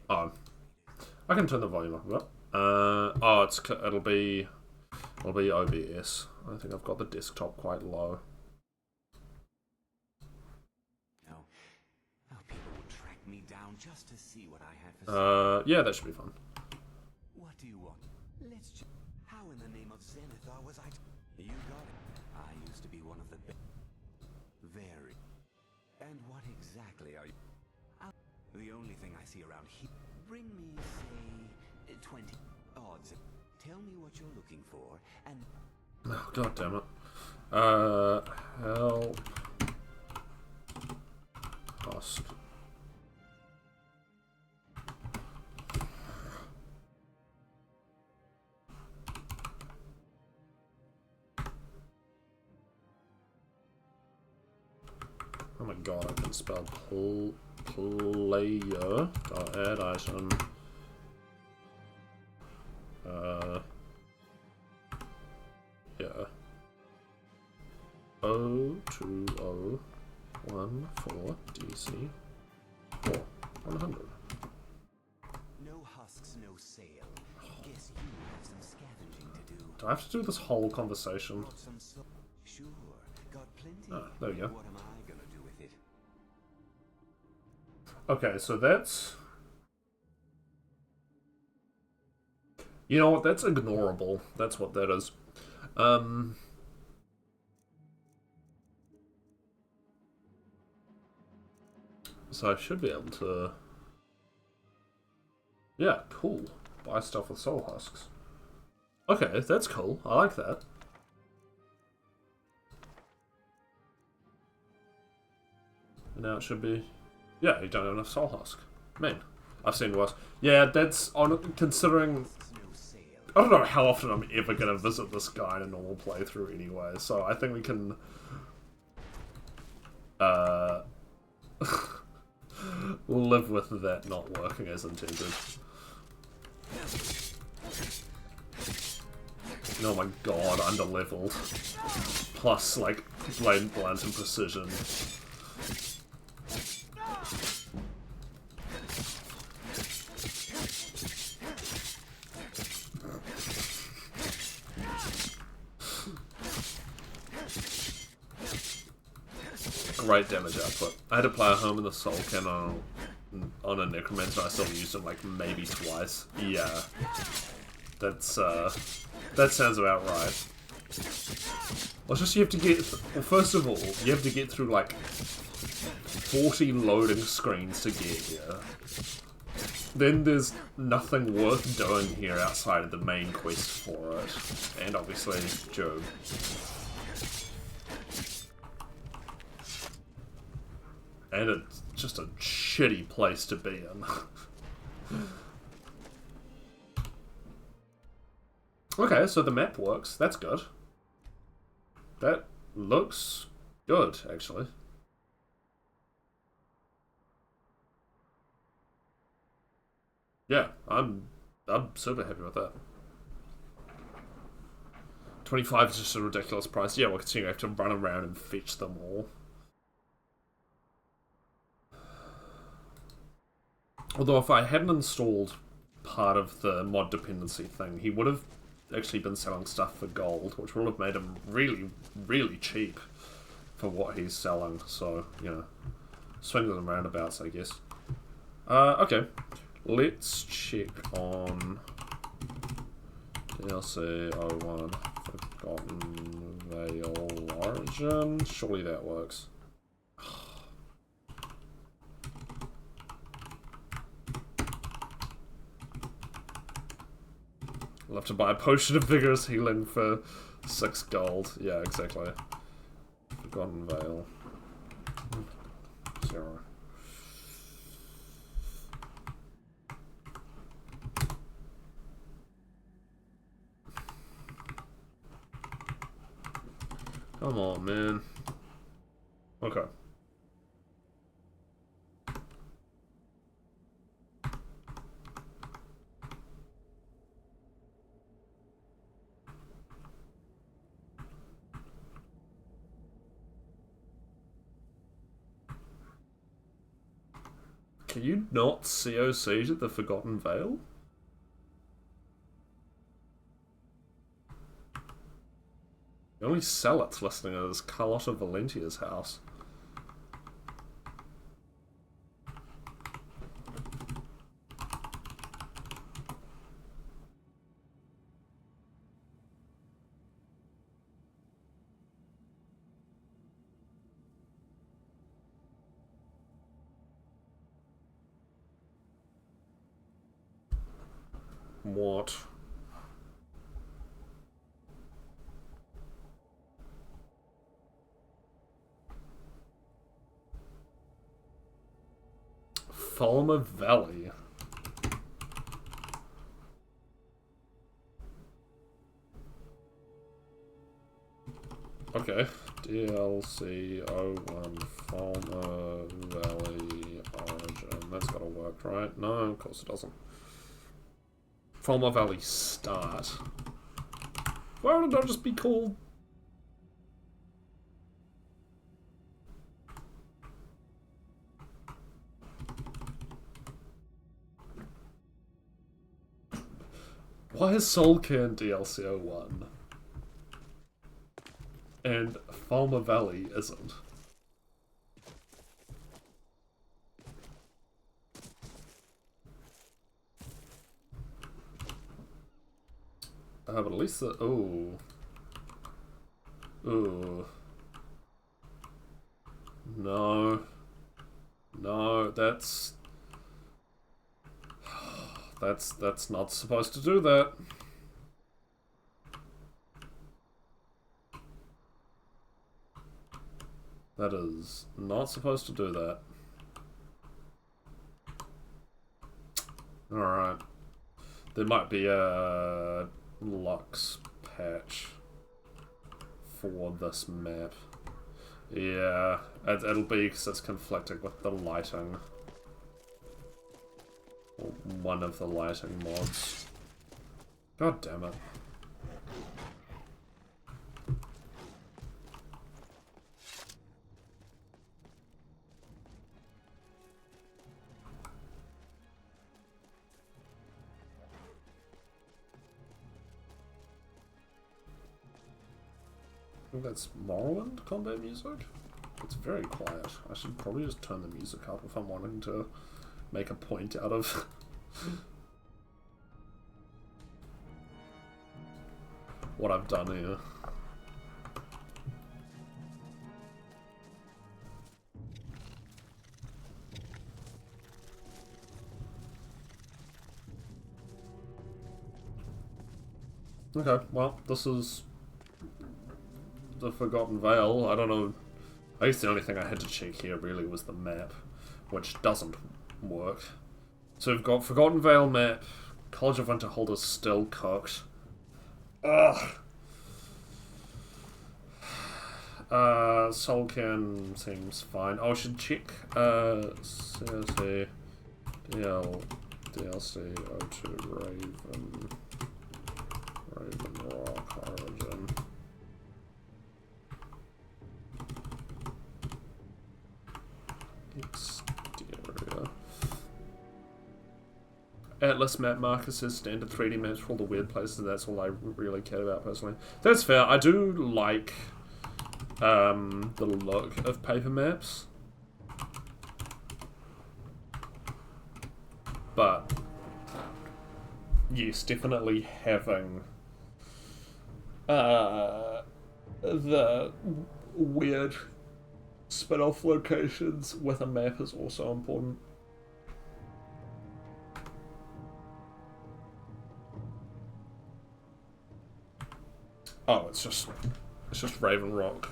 [SPEAKER 1] Oh, I can turn the volume up a bit. Oh, it'll be OBS. I think I've got the desktop quite low.
[SPEAKER 4] No, people will track me down just to see what I have for
[SPEAKER 1] Yeah, that should be fun.
[SPEAKER 4] What do you want? Let's just... How in the name of Zenithar was I... You got it. I used to be one of the very... And what exactly are you... The only thing I see around here... Bring me, say, 20 odds. Tell me what you're looking for, and...
[SPEAKER 1] Oh, God damn it. Help. Husk. Oh my god, I can spell player. Add item. Yeah. 02014 DC 4 100.
[SPEAKER 4] No husks, no sale. Guess you have some scavenging to do.
[SPEAKER 1] Do I have to do this whole conversation?
[SPEAKER 4] Got some sure, got plenty.
[SPEAKER 1] Oh, there we go.
[SPEAKER 4] What am I gonna do with it?
[SPEAKER 1] Okay, so that's... You know what, that's ignorable. That's what that is. So I should be able to... Yeah, cool. Buy stuff with soul husks. Okay, that's cool. I like that. And now it should be... Yeah, you don't have enough soul husk. Man, I've seen worse. Yeah, that's... on considering... I don't know how often I'm ever going to visit this guy in a normal playthrough anyway, so I think we can... live with that not working as intended. Oh my god, under-leveled. Plus, like, blade blunt and precision. Great damage output. I had to play a Home in the Soul Cannon on a Necromancer. I still used him like maybe twice. Yeah. That's, that sounds about right. Well, it's just you have to get... Well, first of all, you have to get through like 40 loading screens to get here. Then there's nothing worth doing here outside of the main quest for it. And obviously, Job. And it's just a shitty place to be in. Okay, so the map works. That's good. That looks good, actually. Yeah, I'm super happy with that. 25 is just a ridiculous price. Yeah, well, considering I have to run around and fetch them all. Although if I hadn't installed part of the mod dependency thing, he would have actually been selling stuff for gold, which would have made him really, really cheap for what he's selling. So, you know, swings and roundabouts, I guess. Okay. Let's check on DLC 01 Forgotten Vale Origin. Surely that works. I'll have to buy a potion of vigorous healing for 6 gold. Yeah, exactly. Forgotten Vale. 0. Come on, man. Okay. Can you not COC to the Forgotten Vale? The only sell it's listing is Carlotta Valentia's house. What? Falmer Valley. Okay. DLC 01 Falmer Valley Origin. That's gotta work, right? No, of course it doesn't. Falmer Valley Start. Why would it not just be called... Why is Soulcairn DLC 01? And Falmer Valley isn't? But at least the... Oh. Ooh. No. No, that's... That's not supposed to do that. That is not supposed to do that. Alright. There might be a Lux patch for this map. Yeah, it'll be because it's conflicting with the lighting. Or one of the lighting mods. God damn it. I think that's Morrowind combat music? It's very quiet. I should probably just turn the music up if I'm wanting to make a point out of what I've done here. Okay, well, this is the Forgotten Vale. I don't know. I guess the only thing I had to check here really was the map, which doesn't work. So we've got Forgotten Vale map, College of Winterhold is still cooked. Ugh. Soulcairn seems fine. Oh, I should check CSA DLC 02 Raven Rock Origin. Exterior. Atlas map marker says standard 3D maps for all the weird places. That's all I really care about personally. That's fair. I do like the look of paper maps, but yes, definitely having the weird spin-off locations with a map is also important. Oh, it's just Raven Rock.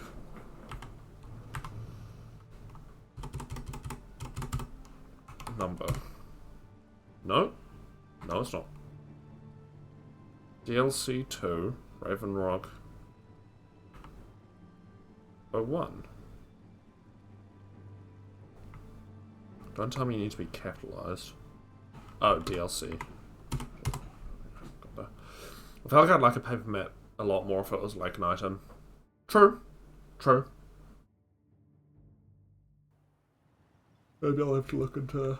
[SPEAKER 1] Number. No? No, it's not. DLC 2, Raven Rock 01. Don't tell me you need to be capitalized. Oh, DLC. I feel like I'd like a paper map a lot more if it was like an item. True. True. Maybe I'll have to look into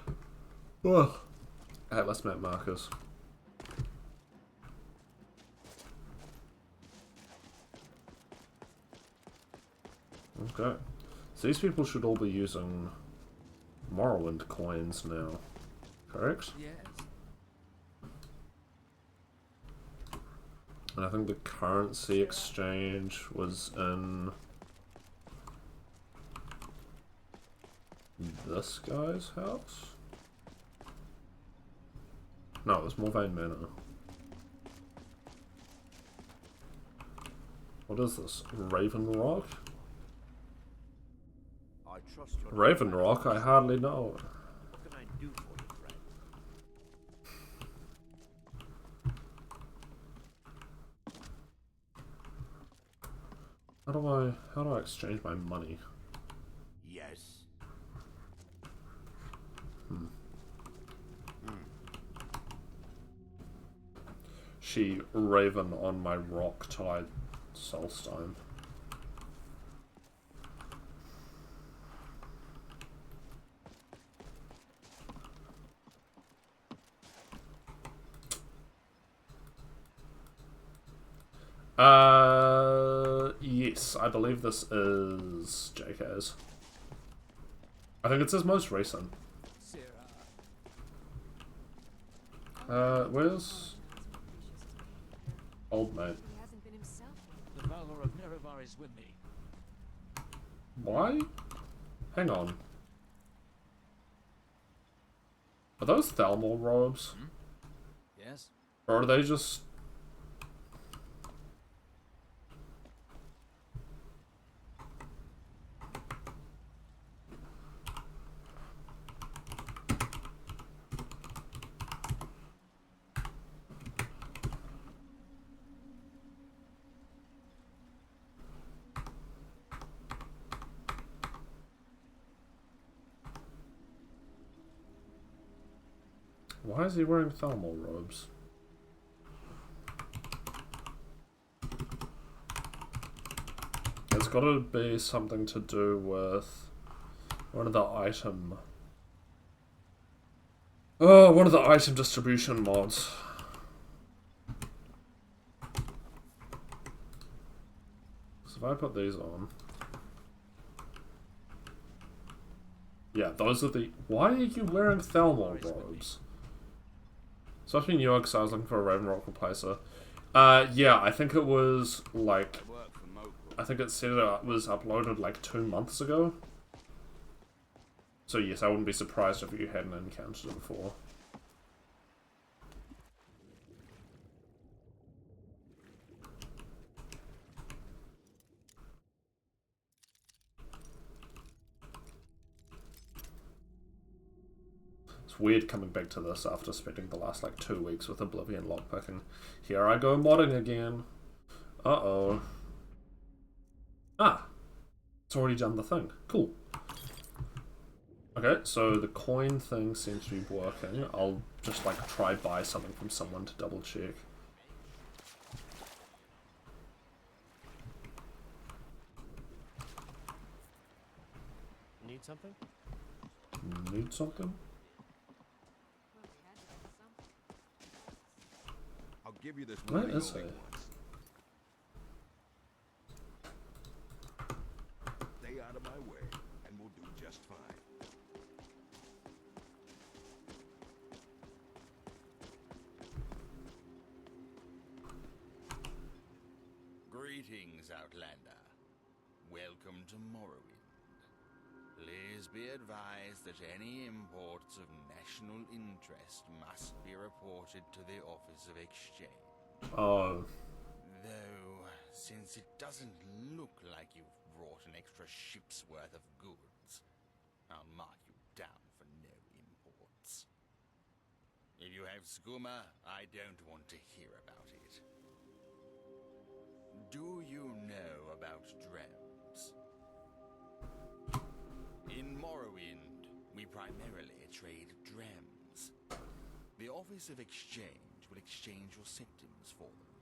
[SPEAKER 1] Ugh. Atlas map markers. Okay. So these people should all be using Morrowind coins now. Correct?
[SPEAKER 3] Yes.
[SPEAKER 1] And I think the currency exchange was in this guy's house? No, it was Morvain Manor. What is this? Raven Rock?
[SPEAKER 5] I trust your
[SPEAKER 1] Raven Rock? I hardly know.
[SPEAKER 5] What can I do for you, friend?
[SPEAKER 1] How do I exchange my money?
[SPEAKER 5] Yes.
[SPEAKER 1] She Raven on my rock tide soulstone. Yes, I believe this is JK's. I think it's his most recent. Where's old mate?
[SPEAKER 2] He hasn't been himself yet.
[SPEAKER 3] The valor of Nerevar is with me.
[SPEAKER 1] Why? Hang on. Are those Thalmor robes?
[SPEAKER 3] Yes?
[SPEAKER 1] Or are they just... Why is he wearing Thalmor robes? It's gotta be something to do with one of the item... Oh, one of the item distribution mods. So if I put these on... Yeah, those are the... Why are you wearing Thalmor robes? So I've been York, so I was looking for a Raven Rock replacer. Yeah, I think it was like... I think it said it was uploaded like 2 months ago. So yes, I wouldn't be surprised if you hadn't encountered it before. It's weird coming back to this after spending the last like 2 weeks with Oblivion lockpicking. Here I go modding again. Uh-oh. Ah! It's already done the thing. Cool. Okay, so the coin thing seems to be working. I'll just like try buy something from someone to double check.
[SPEAKER 5] Need something?
[SPEAKER 1] Need something?
[SPEAKER 2] Well, he had to have something.
[SPEAKER 6] I'll give you this
[SPEAKER 1] Where
[SPEAKER 6] one.
[SPEAKER 1] is he?
[SPEAKER 6] Stay out of my way, and we'll do just fine.
[SPEAKER 7] Greetings, Outlander. Welcome to Morrowind. Please be advised that any imports of national interest must be reported to the Office of Exchange.
[SPEAKER 1] Oh.
[SPEAKER 7] Though, since it doesn't look like you've brought an extra ship's worth of goods, I'll mark you down for no imports. If you have skooma, I don't want to hear about it. Do you know about dreams? In Morrowind, we primarily trade dreams. The Office of Exchange will exchange your symptoms for them.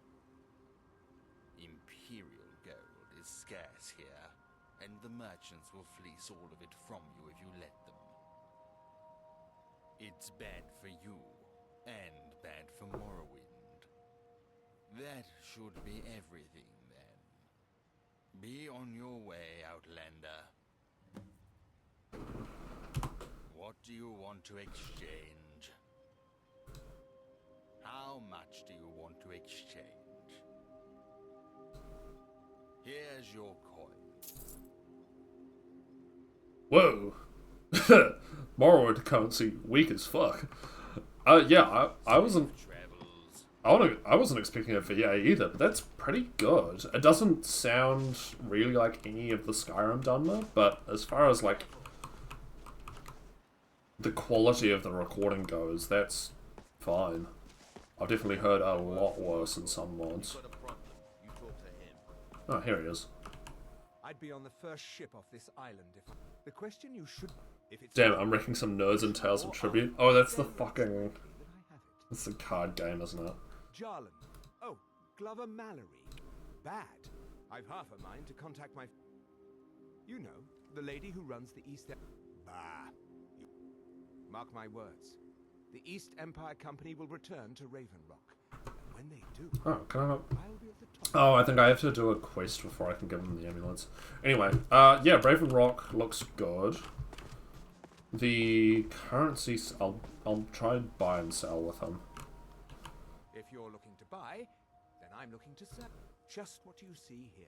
[SPEAKER 7] Imperial gold is scarce here, and the merchants will fleece all of it from you if you let them. It's bad for you, and bad for Morrowind. That should be everything, then. Be on your way, Outlander. What do you want to exchange? How much do you want to exchange? Here's your coin.
[SPEAKER 1] Whoa. Morrowind currency weak as fuck. Yeah, I wasn't I wasn't expecting a VA either, but that's pretty good. It doesn't sound really like any of the Skyrim done there, but as far as like the quality of the recording goes, that's fine. I've definitely heard a lot worse in some mods. Oh, here he is.
[SPEAKER 6] I'd be on the first ship off this island if the question you should if it's
[SPEAKER 1] Damn it, I'm wrecking some nerds and Tales of Tribute. Oh, that's the fucking... It's the card game, isn't it?
[SPEAKER 6] Jarlan. Oh, Glover Mallory. Bad. I've half a mind to contact my... You know, the lady who runs the East... Bah. Mark my words. The East Empire Company will return to Raven Rock. And when they do...
[SPEAKER 1] Oh, can I not...
[SPEAKER 6] I'll be at the top.
[SPEAKER 1] Oh, I think I have to do a quest before I can give them the amulets. Anyway, yeah, Raven Rock looks good. The currencies, I'll try and buy and sell with him.
[SPEAKER 6] If you're looking to buy, then I'm looking to sell. Just what you see here.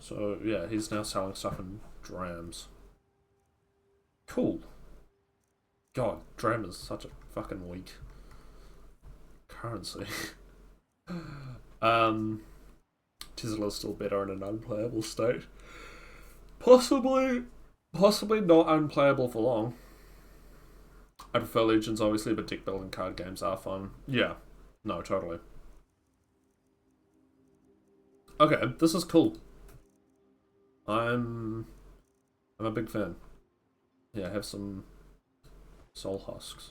[SPEAKER 1] So, yeah, he's now selling stuff in drams. Cool. God, dram is such a fucking weak currency. Tesla's still better in an unplayable state. Possibly not unplayable for long. I prefer Legends, obviously, but deck building card games are fun. Yeah. No, totally. Okay, this is cool. I'm a big fan. Yeah, have some soul husks.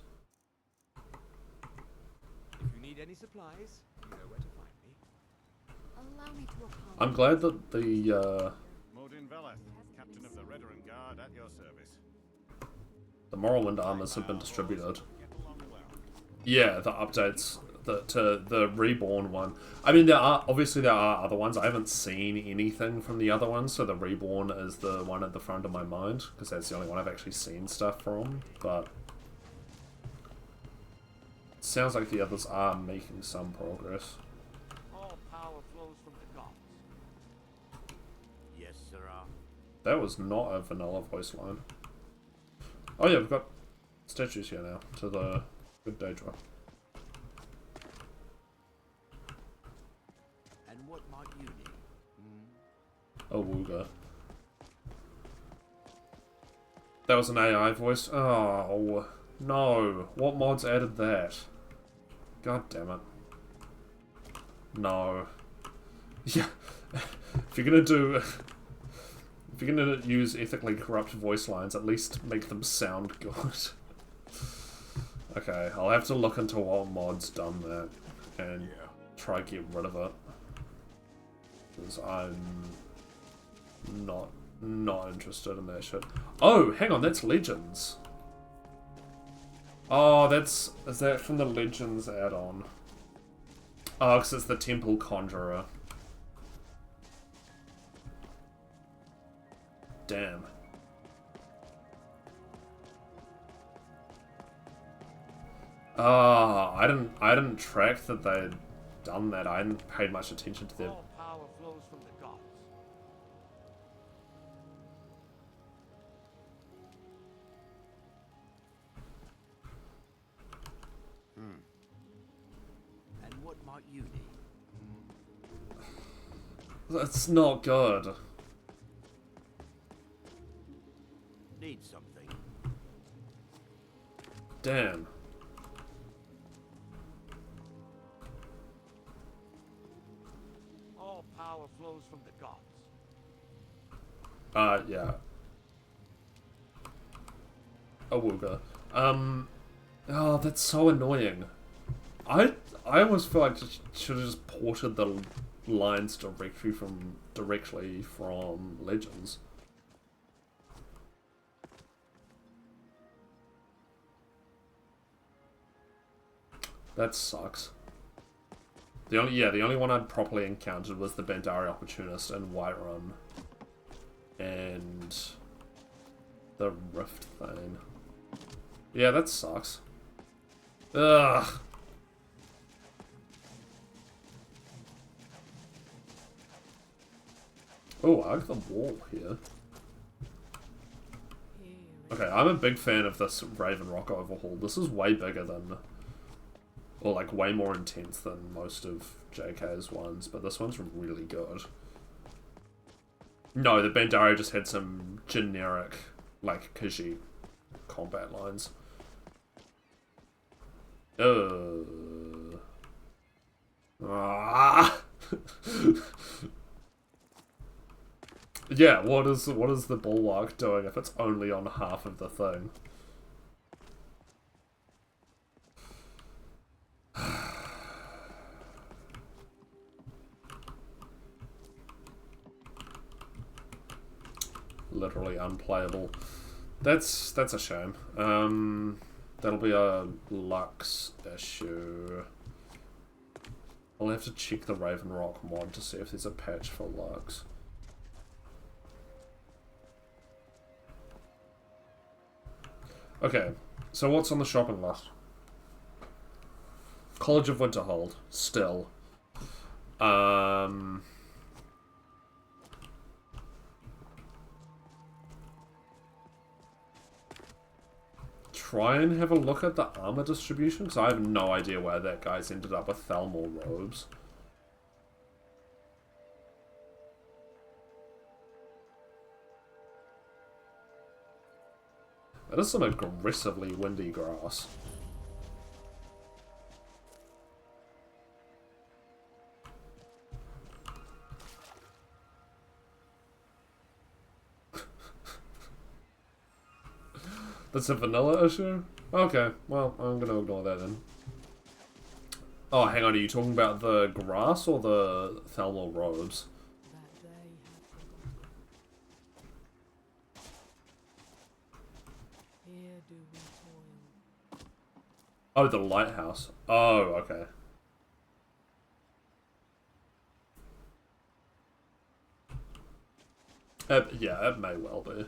[SPEAKER 6] If you need any supplies, you know where to find me.
[SPEAKER 2] Allow me to apologize.
[SPEAKER 1] I'm glad that the
[SPEAKER 8] Modin Veleth, Captain of the Redoran Guard, at your service.
[SPEAKER 1] the Morrowind armors have been distributed.
[SPEAKER 8] Get along well.
[SPEAKER 1] Yeah, the updates to the Reborn one. I mean, there are other ones. I haven't seen anything from the other ones, so the Reborn is the one at the front of my mind, because that's the only one I've actually seen stuff from, but it sounds like the others are making some progress.
[SPEAKER 5] All power flows from the gods. Yes, sirrah.
[SPEAKER 1] That was not a vanilla voice line. Oh yeah, we've got statues here now, to the good Daedra.
[SPEAKER 5] And what might you need?
[SPEAKER 1] Oh, Wooga. That was an AI voice? Oh, no. What mods added that? God damn it. No. Yeah. If you're gonna use ethically corrupt voice lines, at least make them sound good. Okay, I'll have to look into what mod's done that and try to get rid of it. Because I'm not interested in that shit. Oh, hang on, that's Legends. Oh, is that from the Legends add-on? Oh, because it's the Temple Conjurer. Damn. Oh, I didn't track that they'd done that. I hadn't paid much attention to them.
[SPEAKER 5] All power flows from the gods. And what might you need?
[SPEAKER 1] That's not good.
[SPEAKER 5] Need something.
[SPEAKER 1] Damn.
[SPEAKER 5] All power flows from the gods.
[SPEAKER 1] Yeah. Awooga. Oh, that's so annoying. I almost feel like should have just ported the lines directly from Legends. That sucks. The only one I'd properly encountered was the Bandari Opportunist and Whiterun. And the Rift thing. Yeah, that sucks. Ugh. Oh, I like the wall here. Okay, I'm a big fan of this Raven Rock overhaul. This is way bigger than... Or, like, way more intense than most of JK's ones, but this one's really good. No, the Bandari just had some generic, like, Khajiit combat lines. Ah! Yeah, what is the Bulwark doing if it's only on half of the thing? Literally unplayable. That's a shame. That'll be a Lux issue. I'll have to check the Raven Rock mod to see if there's a patch for Lux. Okay, so what's on the shopping list? College of Winterhold, still. Try and have a look at the armor distribution, because I have no idea where that guy's ended up with Thalmor robes. That is some aggressively windy grass. That's a vanilla issue? Okay, well, I'm gonna ignore that then. Oh, hang on, are you talking about the grass or the Thalmor robes? Oh, the lighthouse. Oh, okay. Yeah, it may well be.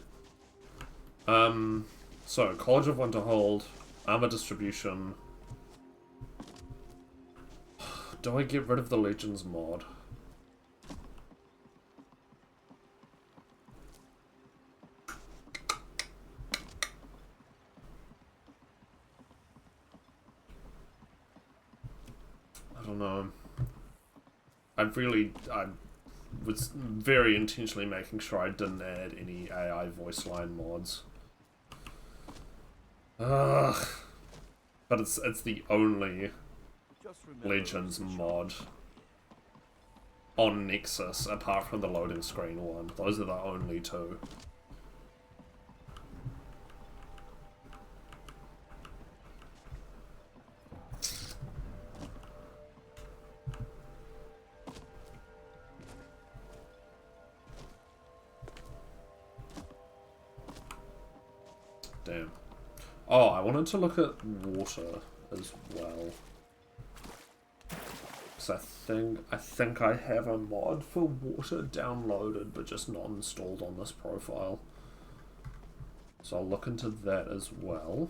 [SPEAKER 1] So, College of Winterhold, armor distribution. Do I get rid of the Legends mod? I don't know. I was very intentionally making sure I didn't add any AI voice line mods. Ugh. But it's the only Legends mod on Nexus, apart from the loading screen one. Those are the only two. Damn. Oh, I wanted to look at water as well. So I think I have a mod for water downloaded, but just not installed on this profile. So I'll look into that as well.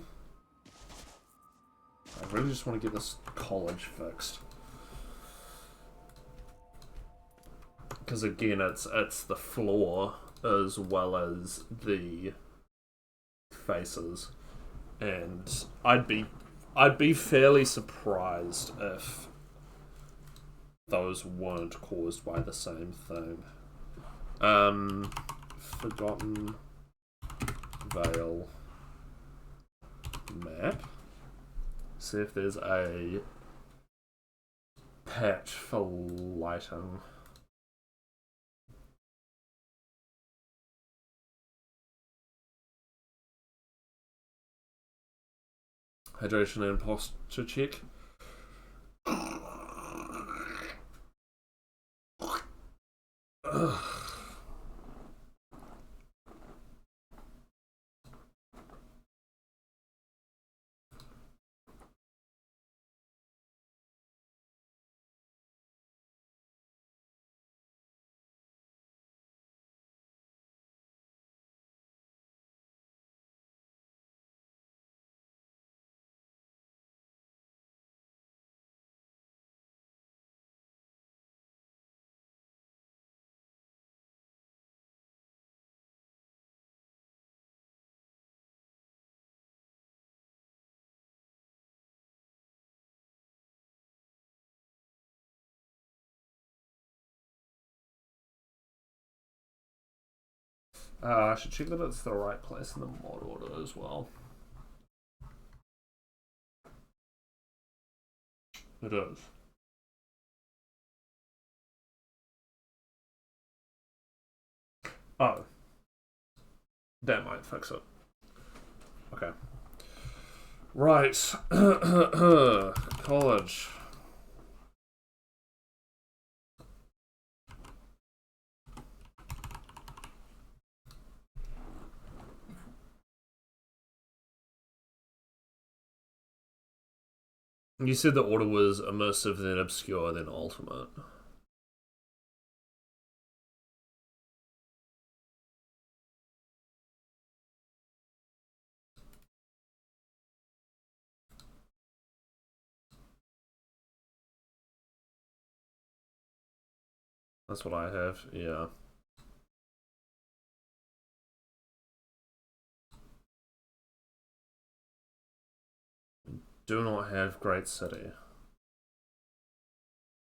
[SPEAKER 1] I really just want to get this college fixed. Because again, it's the floor as well as the faces, and I'd be fairly surprised if those weren't caused by the same thing. Forgotten Vale map. See if there's a patch for lighting. Hydration and posture check. Ugh. I should check that it's the right place in the mod order as well. It is. Oh. That might fix it. Okay. Right. College. You said the order was immersive, then obscure, then ultimate. That's what I have, yeah. Do not have Great City.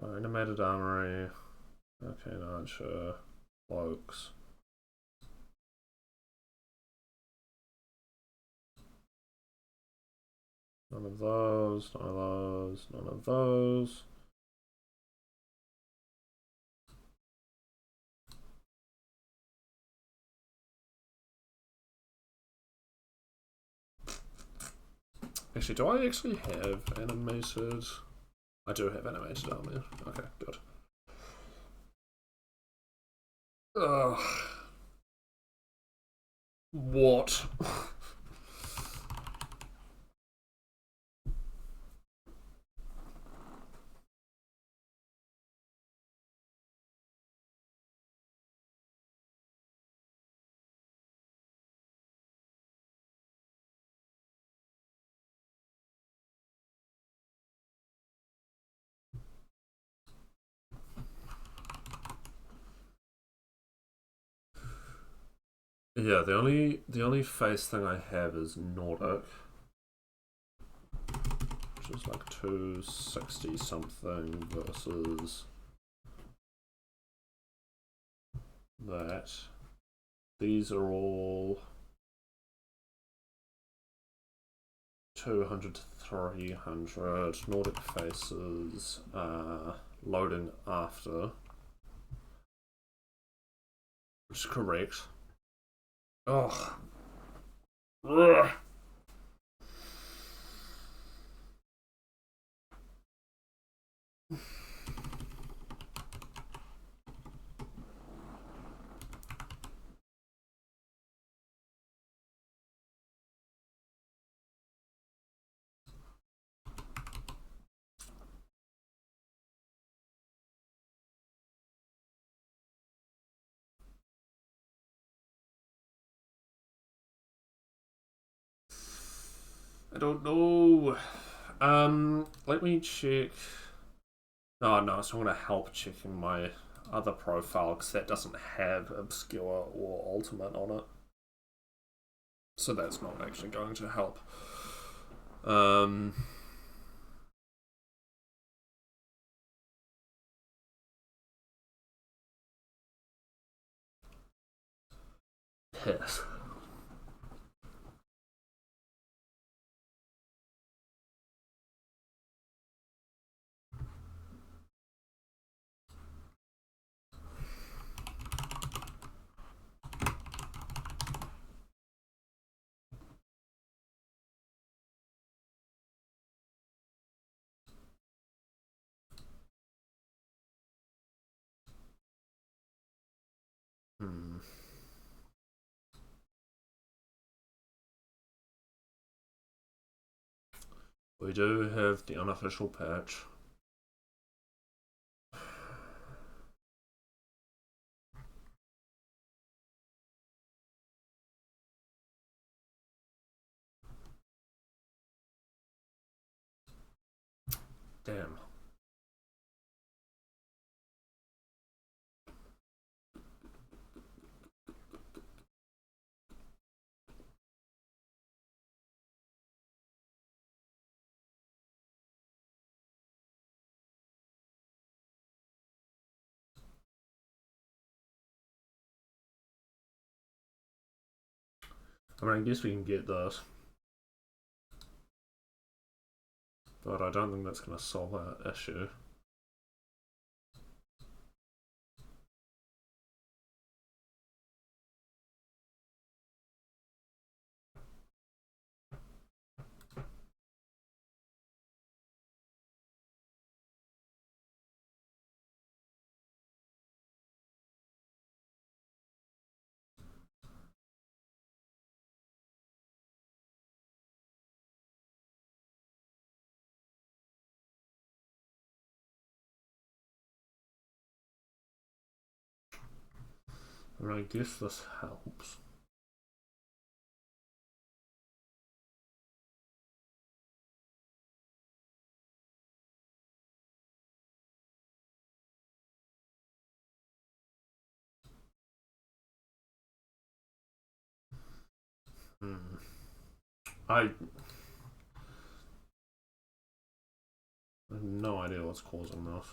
[SPEAKER 1] Animated Armory. Okay, Archer. Cloaks. None of those, none of those, none of those. Actually, do I actually have animated? I do have animated army. Okay, good. Ugh. What? Yeah, the only face thing I have is Nordic, which is like 260 something versus that. These are all 200 to 300. Nordic faces loading after, which is correct. Oh. Ugh. I don't know. Let me check. No, it's not going to help checking my other profile because that doesn't have obscure or ultimate on it. So that's not actually going to help. Piss. We do have the unofficial patch. Damn. I mean, I guess we can get this. But I don't think that's going to solve our issue. I mean, I guess this helps. I have no idea what's causing this.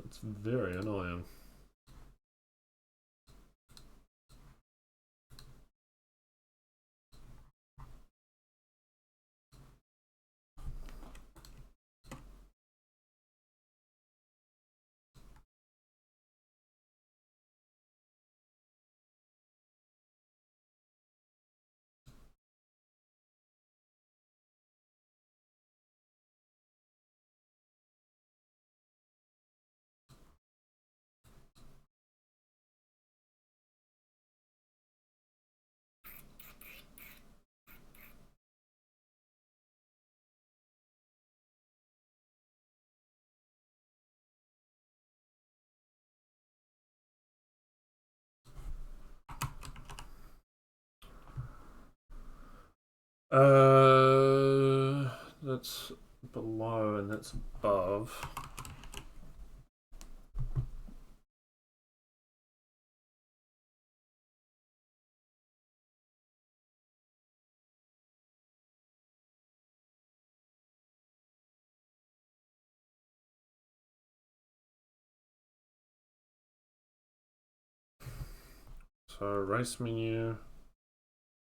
[SPEAKER 1] It's very annoying. That's below and that's above. So race menu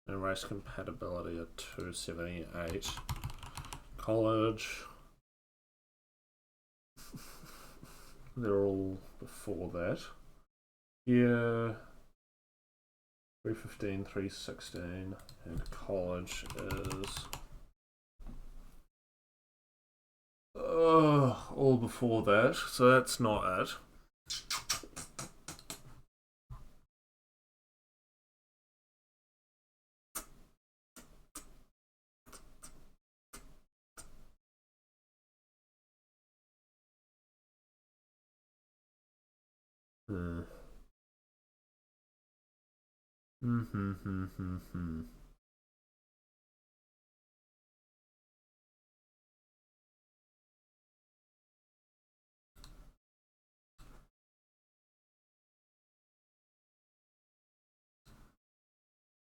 [SPEAKER 1] and race compatibility are 278. College. They're all before that. Yeah. 315, 316, and college is all before that, so that's not it.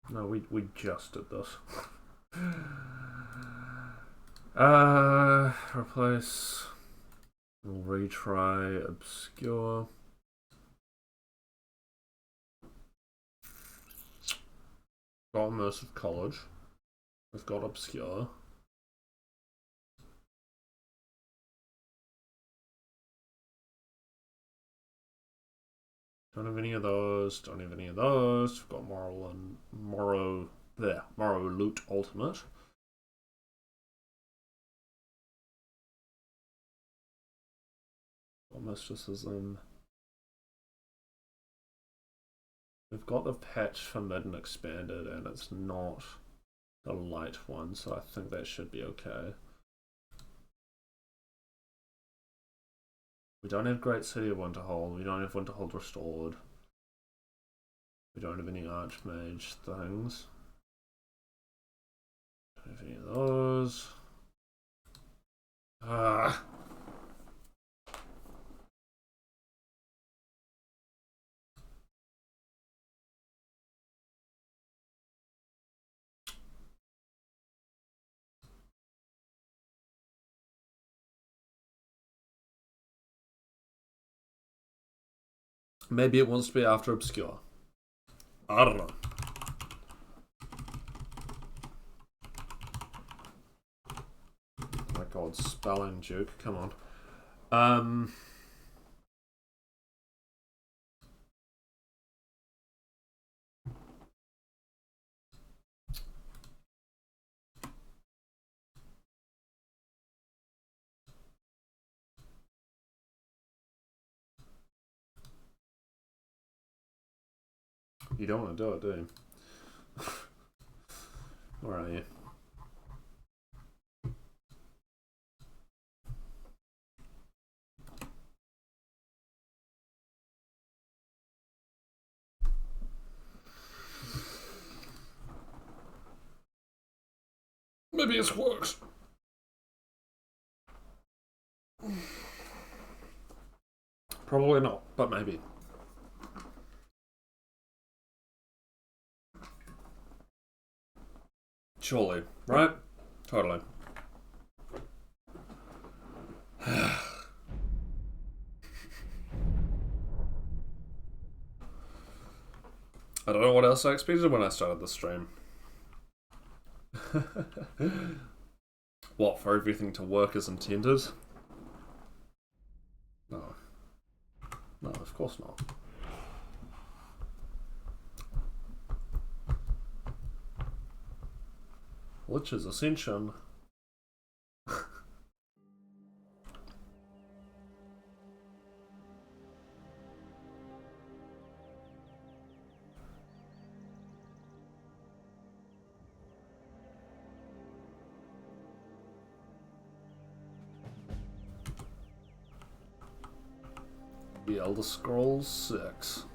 [SPEAKER 1] No, we just did this. Replace. We'll retry obscure. Got immersive college. We've got obscure. Don't have any of those. Don't have any of those. We've got moral and Morrow. There. Morrow Loot Ultimate. Got Mysticism. We've got the patch for mid and expanded, and it's not the light one, so I think that should be okay. We don't have Great City of Winterhold. We don't have Winterhold Restored. We don't have any Archmage things. Don't have any of those. Maybe it wants to be after obscure. I don't know. spelling, Duke. Come on. You don't want to do it, do you? Where are you? Maybe it works. Probably not, but maybe. Surely, right? Totally. I don't know what else I expected when I started the stream. What, for everything to work as intended? No. No, of course not. Lich's Ascension. The Elder Scrolls 6.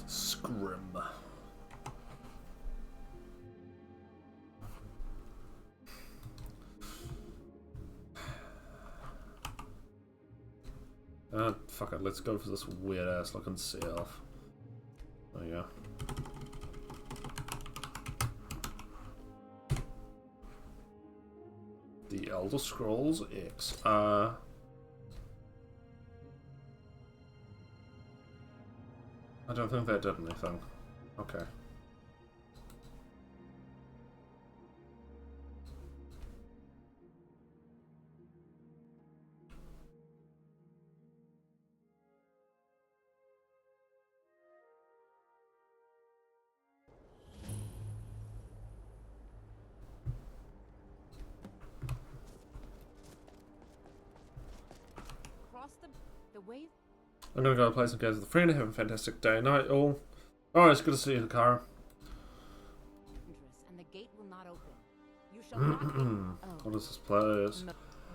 [SPEAKER 1] Skyrim. Fuck it, let's go for this weird ass looking sea elf. There you go. The Elder Scrolls X. I don't think that did anything. Okay.
[SPEAKER 2] The way
[SPEAKER 1] I'm gonna go play some games with a friend. Have a fantastic day and night, all. Oh, it's good to see you, Hikara.
[SPEAKER 2] and the gate will not open. You shall not
[SPEAKER 1] What is this place?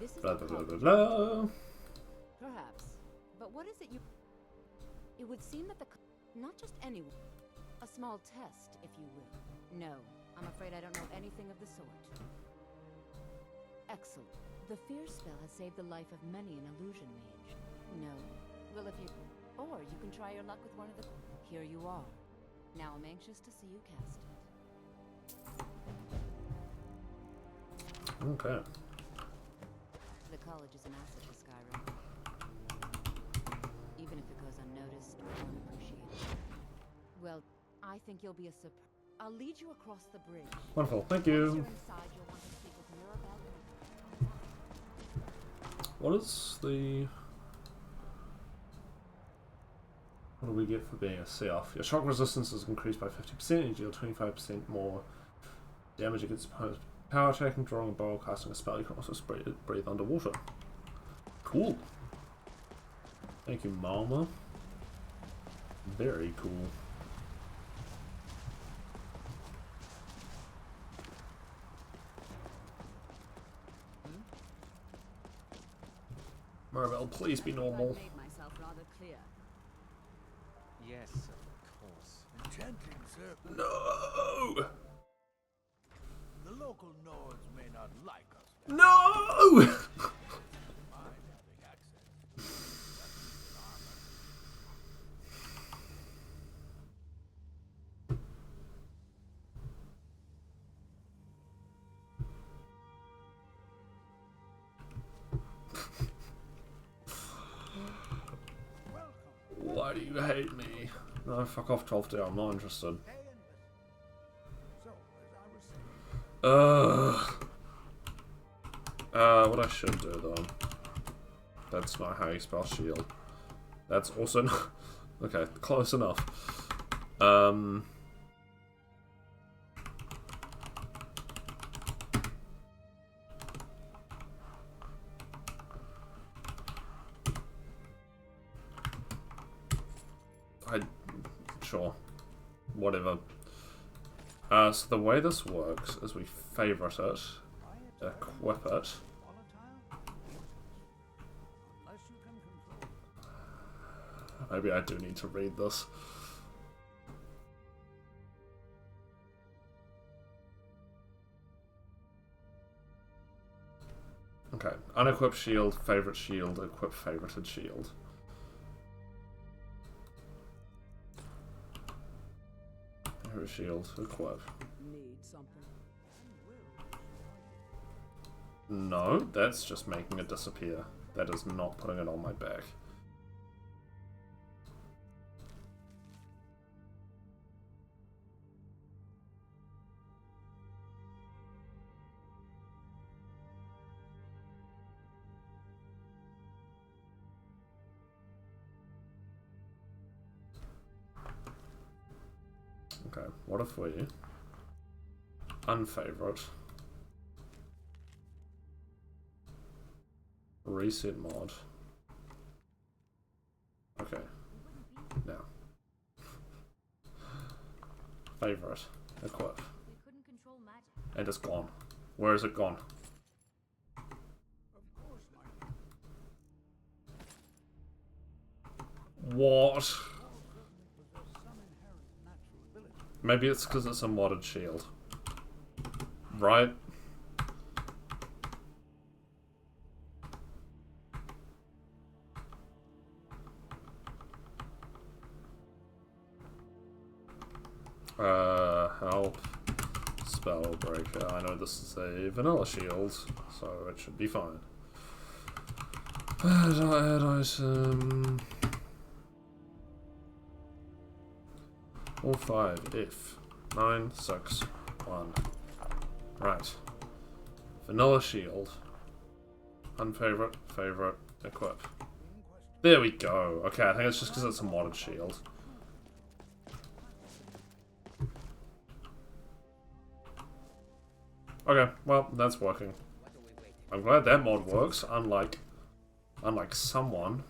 [SPEAKER 2] This is
[SPEAKER 1] Blah,
[SPEAKER 2] a
[SPEAKER 1] blah, blah,
[SPEAKER 2] college.
[SPEAKER 1] blah, blah.
[SPEAKER 2] Perhaps. But what is it you... It would seem that the... Not just anyone. A small test, if you will. No, I'm afraid I don't know anything of the sort. Excellent. The fear spell has saved the life of many an illusion mage. No. Well, if you... Or you can try your luck with one of the... Here you are. Now I'm anxious to see you cast it.
[SPEAKER 1] Okay.
[SPEAKER 2] The college is an asset to Skyrim. Even if it goes unnoticed or unappreciated. Well, I think you'll be a I'll lead you across the bridge.
[SPEAKER 1] Wonderful, thank
[SPEAKER 2] Once
[SPEAKER 1] you.
[SPEAKER 2] you're inside, you'll want to speak with Mirabelle.
[SPEAKER 1] What is the... What do we get for being a sea elf? Your shock resistance is increased by 50%, you deal 25% more damage against opponents. Power attacking, drawing a bow, casting a spell. You can also breathe underwater. Cool. Thank you, Malma. Very cool. Maribel, please be normal.
[SPEAKER 2] I've made myself rather clear.
[SPEAKER 3] Yes, of course.
[SPEAKER 5] Chanting, sir.
[SPEAKER 1] No!
[SPEAKER 5] The local Nords may not like us.
[SPEAKER 1] No!
[SPEAKER 5] Mind having access.
[SPEAKER 1] Why do you hate me? No, fuck off, 12D, I'm not interested.
[SPEAKER 5] So, as I was saying,
[SPEAKER 1] Ugh. What I should do though. That's not how you spell shield. That's also not. Okay, close enough. Sure. Whatever. So the way this works is we favorite it, equip it. Maybe I do need to read this. Okay, unequip shield, favorite shield, equip favorited shield. Favorite shield, equip. No, that's just making it disappear. That is not putting it on my back. Okay, what if we unfavorite, reset mod. Okay, now favorite, equip, and it's gone. Where is it gone? What? Maybe it's because it's a modded shield. Right? Help. Spellbreaker. I know this is a vanilla shield, so it should be fine. Add item. All 5 if 9 6 1. Right. Vanilla shield. Unfavorite, favorite, equip. There we go. Okay, I think it's just because it's a modded shield. Okay, well, that's working. I'm glad that mod works, unlike someone.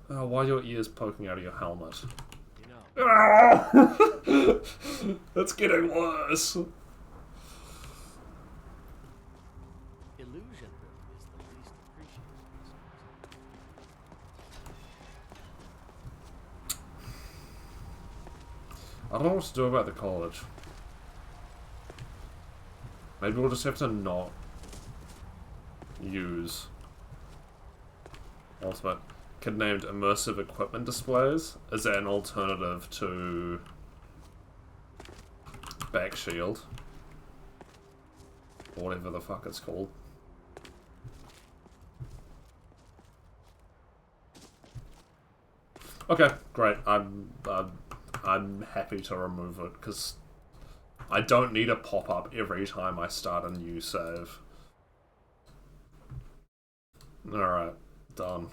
[SPEAKER 1] Oh, why are your ears poking out of your helmet? You know. That's getting worse.
[SPEAKER 9] Illusion is the least appreciated.
[SPEAKER 1] I don't know what to do about the college. Maybe we'll just have to not use ultimate. Kid named immersive equipment displays. Is that an alternative to back shield? Or whatever the fuck it's called. Okay, great. I'm happy to remove it because I don't need a pop-up every time I start a new save. Alright, done.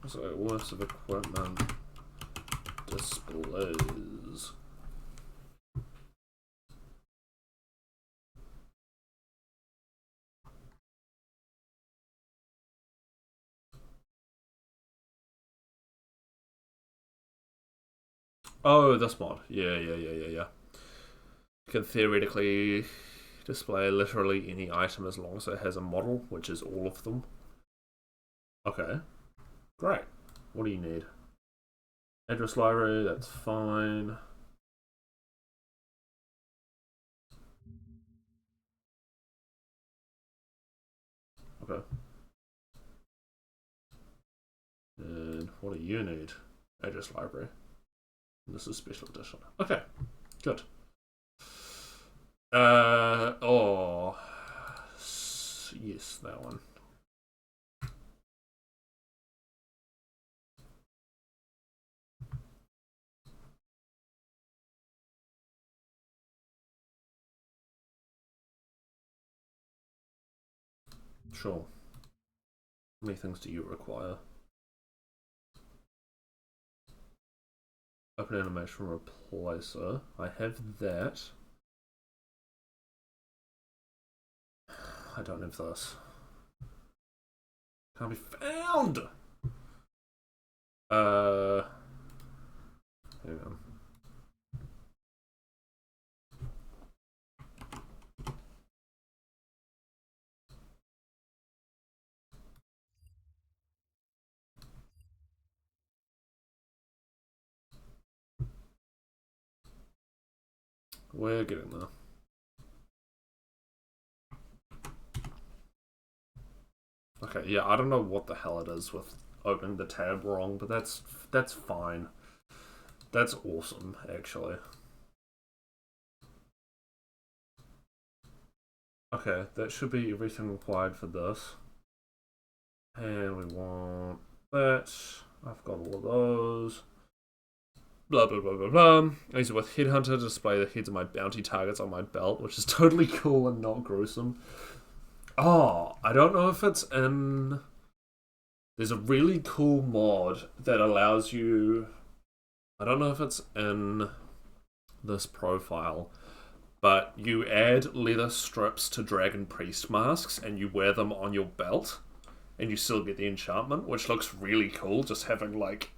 [SPEAKER 1] So, worst of equipment displays. Oh, this mod. Yeah. Can theoretically display literally any item as long as it has a model, which is all of them. Okay. Great. What do you need? Address library, that's fine. Okay. And what do you need? Address library. This is special edition. Okay. Good. Oh. Yes, that one. Sure. How many things do you require? Open animation replacer. I have that. I don't have this. Can't be found! Hang on. We're getting there. Okay, yeah, I don't know what the hell it is with opening the tab wrong, but that's fine. That's awesome, actually. Okay, that should be everything required for this. And we want that. I've got all of those. Blah, blah, blah, blah, blah. I use it with Headhunter to display the heads of my bounty targets on my belt, which is totally cool and not gruesome. Oh, I don't know if it's in... There's a really cool mod that allows you... I don't know if it's in this profile, but you add leather strips to Dragon Priest masks and you wear them on your belt and you still get the enchantment, which looks really cool, just having, like,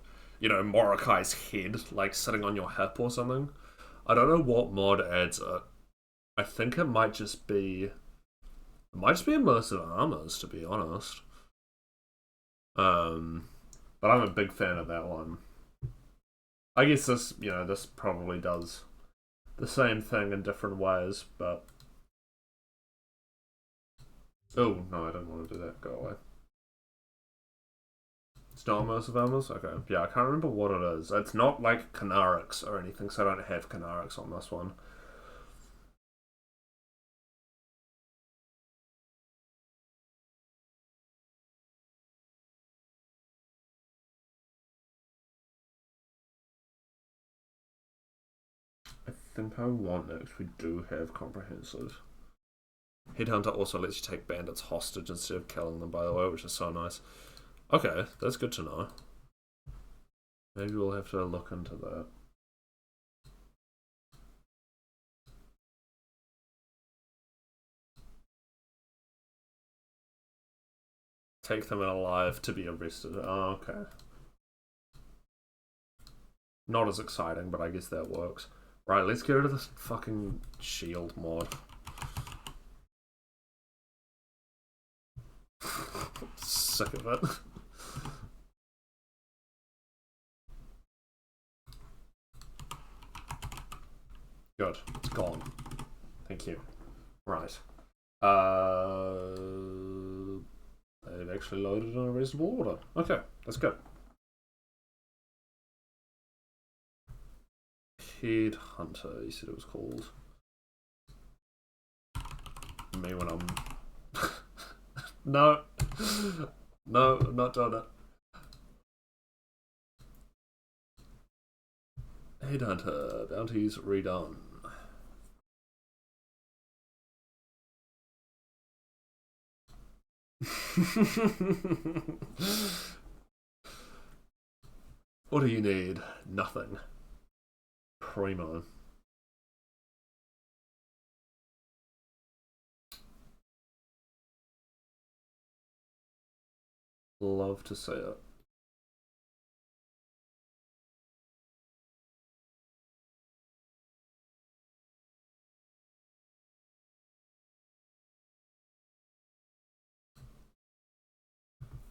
[SPEAKER 1] you know, Mordecai's head, like, sitting on your hip or something. I don't know what mod adds it. I think it might just be... It might just be immersive armors, to be honest. But I'm a big fan of that one. I guess this, you know, this probably does the same thing in different ways, but... Oh, no, I don't want to do that. Go away. It's not immersive armors? Okay. Yeah, I can't remember what it is. It's not like Canarix or anything, so I don't have Canarix on this one. I think I want it because we do have comprehensive. Headhunter also lets you take bandits hostage instead of killing them, by the way, which is so nice. Okay, that's good to know. Maybe we'll have to look into that. Take them alive to be arrested. Oh, okay. Not as exciting, but I guess that works. Right, let's get rid of this fucking shield mod. Sick of it. Good, it's gone. Thank you. Right. They've actually loaded in a reasonable order. Okay, that's good. Headhunter, you said it was called. Me when I'm... No. No, I'm not doing it. Headhunter, bounties redone. What do you need? Nothing. Primo. Love to see it.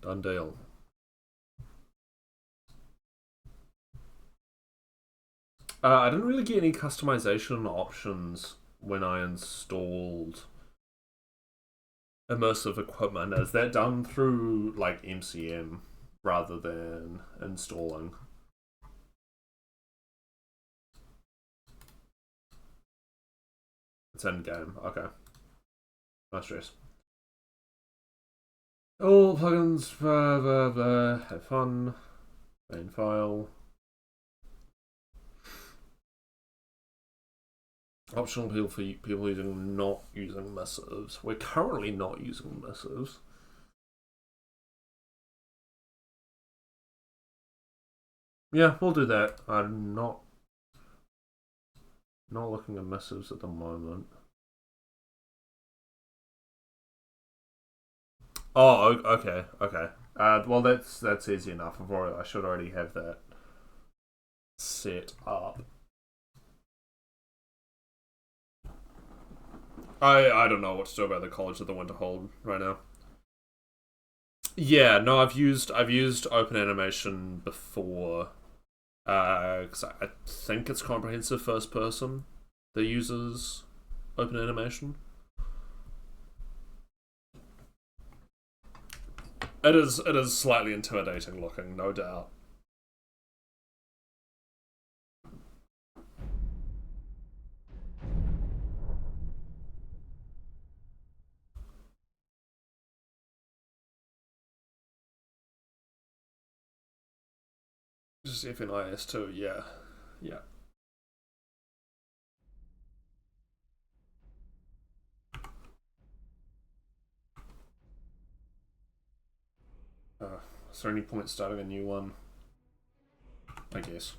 [SPEAKER 1] Done deal. I didn't really get any customization options when I installed immersive equipment. Is that done through like MCM rather than installing? It's in game. Okay. No stress. All plugins, blah blah blah. Have fun. Main file. Optional people for people not using missives. We're currently not using missives. Yeah, we'll do that. I'm not looking at missives at the moment. Oh, okay, okay. Well, that's easy enough. I should already have that set up. I don't know what to do about the College of the Winterhold right now. Yeah, no, I've used open animation before. Because I think it's comprehensive first person that uses open animation. It is slightly intimidating looking, no doubt. Just FNIS too, yeah. Yeah. Is there any point starting a new one? I guess.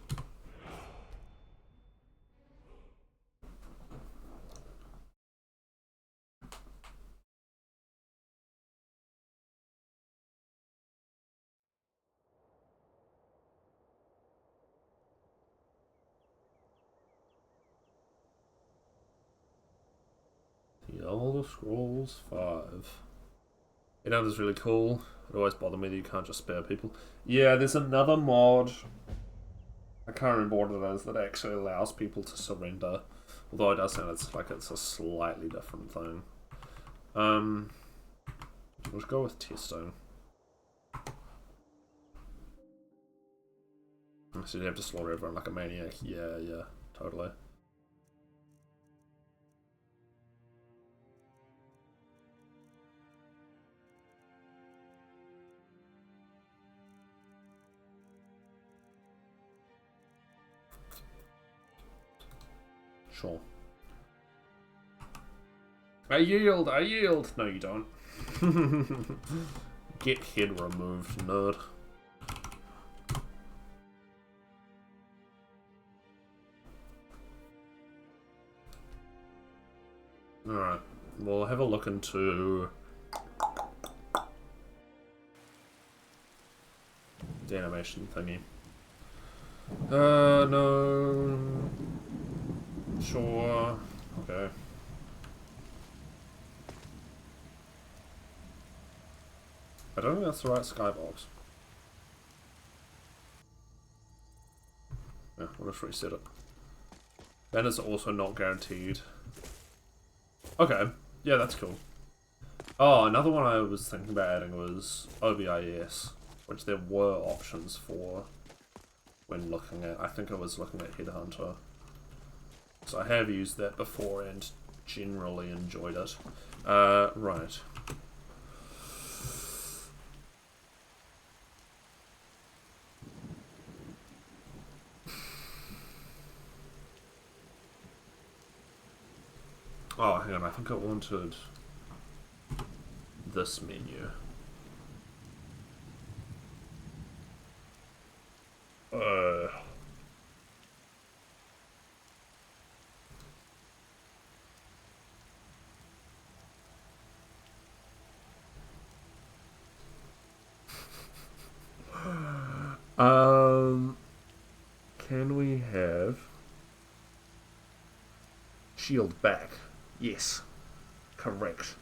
[SPEAKER 1] The Elder Scrolls 5. You know, that's really cool. It always bothered me that you can't just spare people. Yeah, there's another mod. I can't remember what it is that actually allows people to surrender. Although it does sound it's a slightly different thing. Let's go with testing. So you have to slaughter everyone like a maniac. Yeah, yeah, totally. Sure. I yield, I yield! No, you don't. Get head removed, nerd. Alright, we'll have a look into the animation thingy. No. Sure. Okay. I don't think that's the right skybox. Yeah, we'll just reset it. That is also not guaranteed. Okay, yeah, that's cool. Oh, another one I was thinking about adding was OBIS, which there were options for when looking at, I think I was looking at Headhunter. So I have used that before and generally enjoyed it. Right. Oh, hang on, I think I wanted this menu. Can we have shield back? Yes, correct.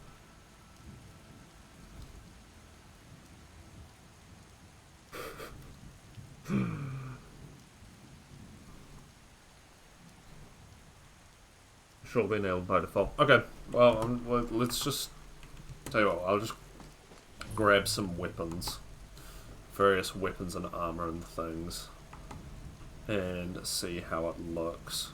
[SPEAKER 1] Sure, be enabled by default. Okay, well, let's just tell you what. I'll just grab some weapons, various weapons and armor and things, and see how it looks.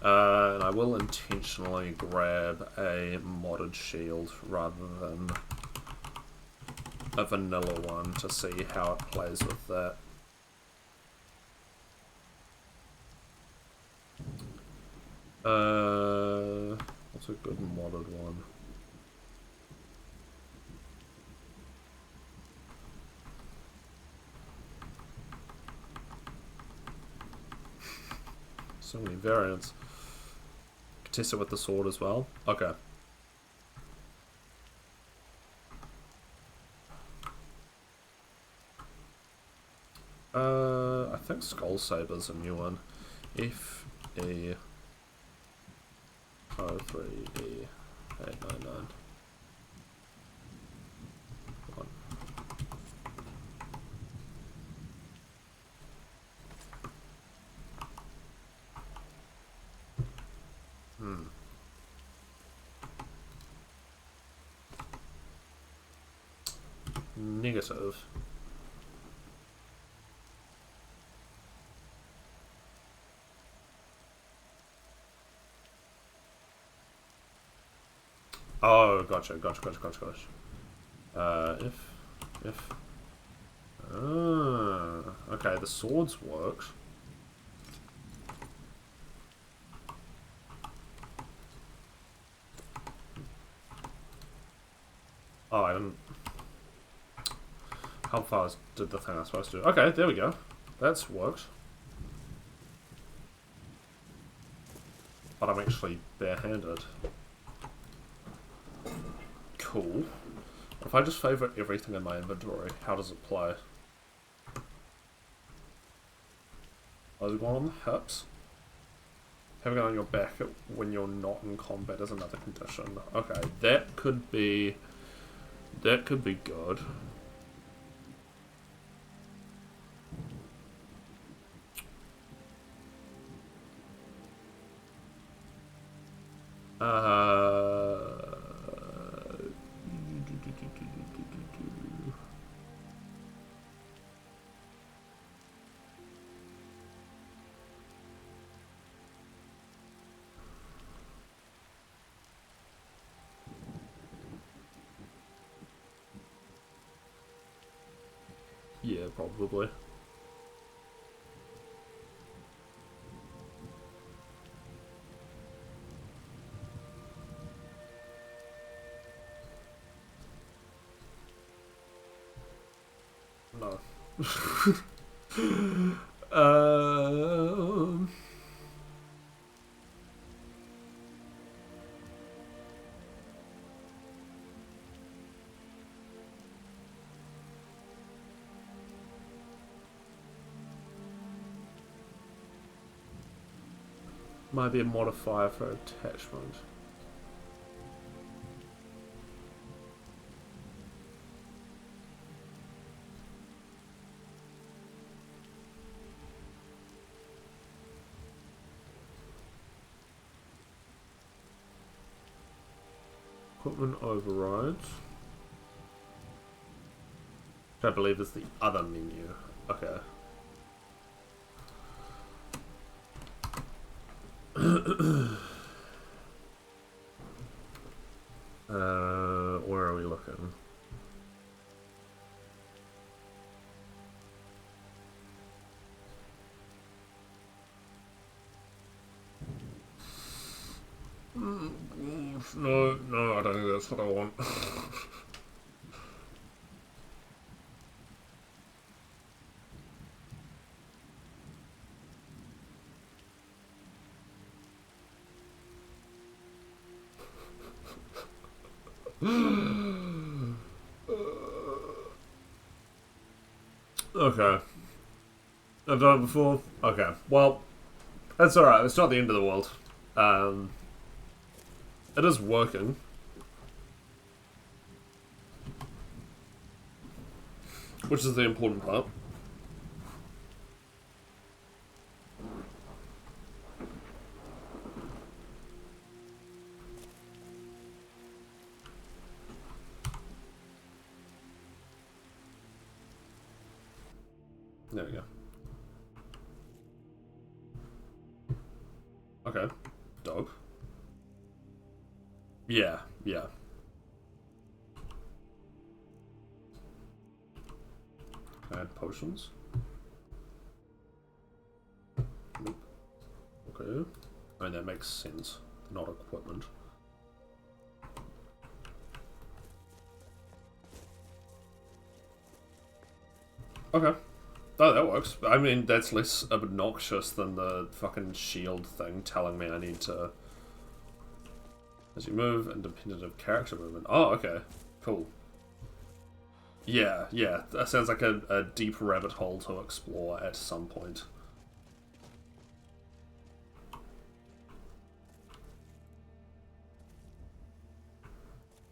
[SPEAKER 1] And I will intentionally grab a modded shield rather than a vanilla one to see how it plays with that. What's a good modded one? So many variants. Test it with the sword as well. Okay. I think Skull Saber's a new one. F E O 3 E 899. Negative. Oh, gotcha. If. Okay, the swords worked. Oh, I didn't. How fast did the thing I was supposed to do? Okay, there we go. That's worked. But I'm actually barehanded. Cool. If I just favourite everything in my inventory, how does it play? Oh, is it going on the hips? Having it on your back when you're not in combat is another condition. Okay, that could be good. Yeah, probably. No. um... Might be a modifier for attachment. Equipment overrides. Which I believe is the other menu. Okay. Where are we looking? No, I don't think that's what I want. Okay. I've done it before? Okay. Well, that's alright. It's not the end of the world. It is working. Which is the important part. There we go. Okay. Dog. Yeah. Add potions. Nope. Okay. I mean, that makes sense. Not equipment. Okay. Oh, that works. I mean, that's less obnoxious than the fucking shield thing telling me I need to... As you move, independent of character movement. Oh, okay. Cool. Yeah, yeah. That sounds like a deep rabbit hole to explore at some point.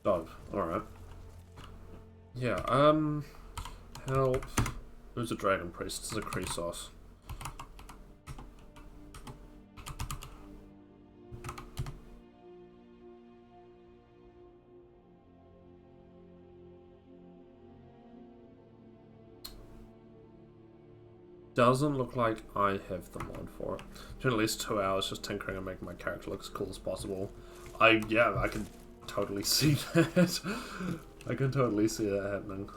[SPEAKER 1] Dope. Alright. Yeah, help. Who's a dragon priest? This is a Chrysos. Doesn't look like I have the mod for it. Spent at least 2 hours just tinkering and making my character look as cool as possible. Yeah, I can totally see that. I can totally see that happening.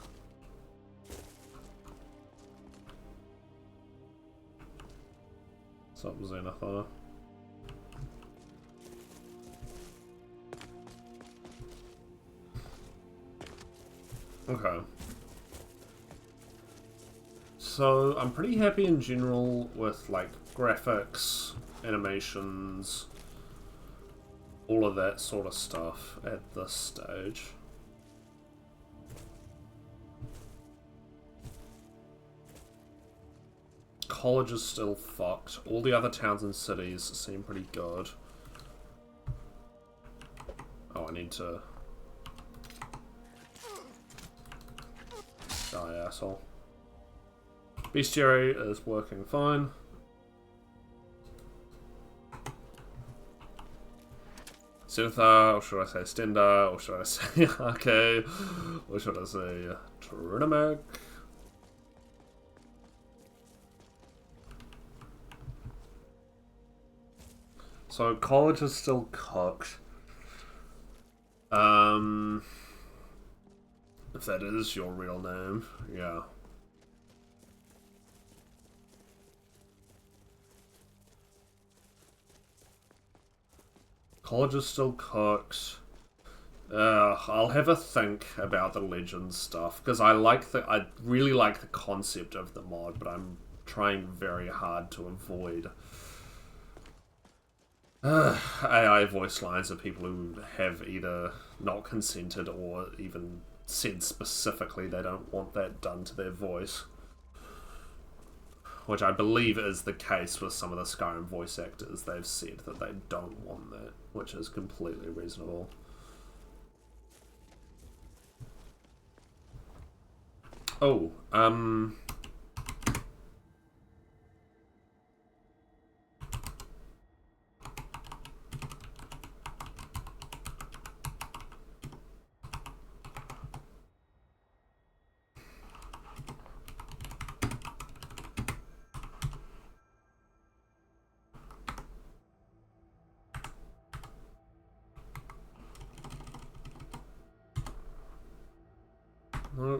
[SPEAKER 1] What's up, Zenithar? Okay. So, I'm pretty happy in general with, like, graphics, animations, all of that sort of stuff at this stage. College is still fucked. All the other towns and cities seem pretty good. Oh, I need to... Die, asshole. Bestiary is working fine. Zenithar, or should I say Stenda, or should I say Arke, or should I say Trinamag? So college is still cooked. If that is your real name, yeah. College is still cooked. I'll have a think about the Legends stuff, because I really like the concept of the mod, but I'm trying very hard to avoid AI voice lines of people who have either not consented or even said specifically they don't want that done to their voice. Which I believe is the case with some of the Skyrim voice actors. They've said that they don't want that, which is completely reasonable. Oh,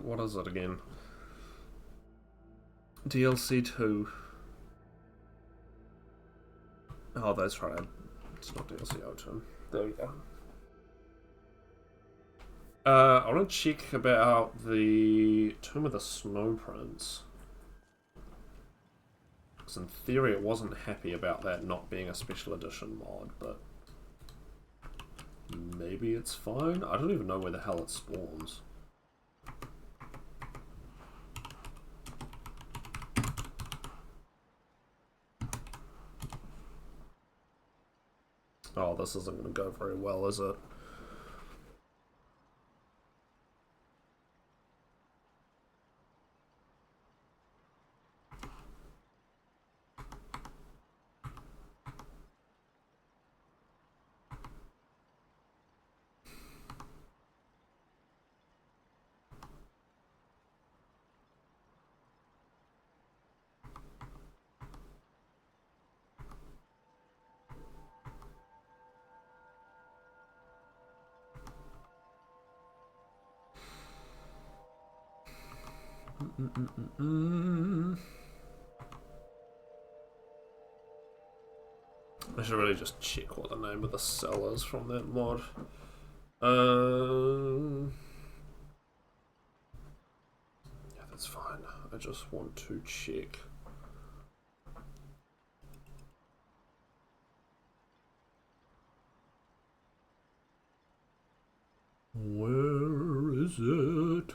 [SPEAKER 1] what is it again? DLC 2. Oh, that's right. It's not DLC 2. There we go. I want to check about the Tomb of the Snow Prince. Because in theory it wasn't happy about that not being a special edition mod, but maybe it's fine? I don't even know where the hell it spawns. Oh, this isn't going to go very well, is it? I should really just check what the name of the cell is from that mod. Yeah, that's fine. I just want to check. Where is it?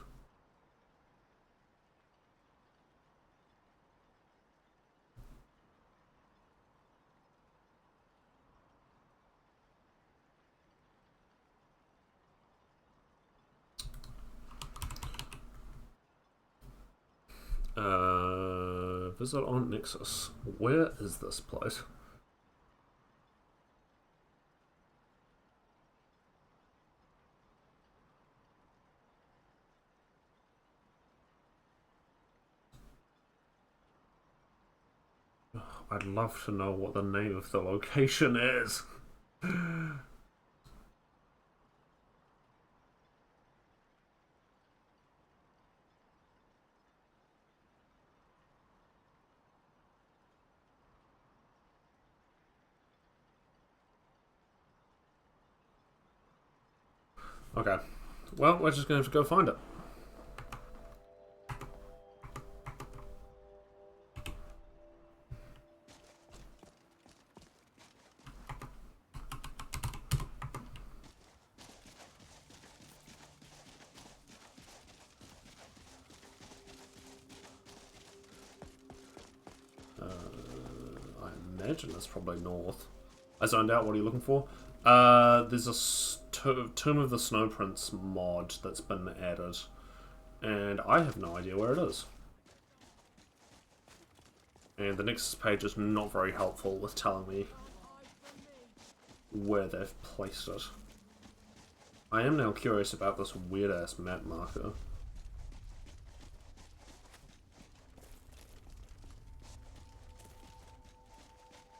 [SPEAKER 1] Visit on Nexus. Where is this place? I'd love to know what the name of the location is. Okay. Well, we're just going to have to go find it. I imagine it's probably north. I zoned out. What are you looking for? There's a Tomb of the Snow Prince mod that's been added, and I have no idea where it is. And the Nexus page is not very helpful with telling me where they've placed it. I am now curious about this weird-ass map marker.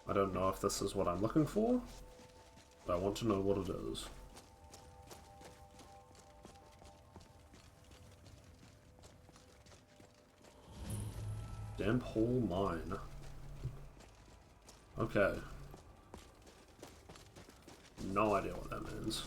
[SPEAKER 1] I don't know if this is what I'm looking for, but I want to know what it is. Damp Hole Mine. Okay. No idea what that means.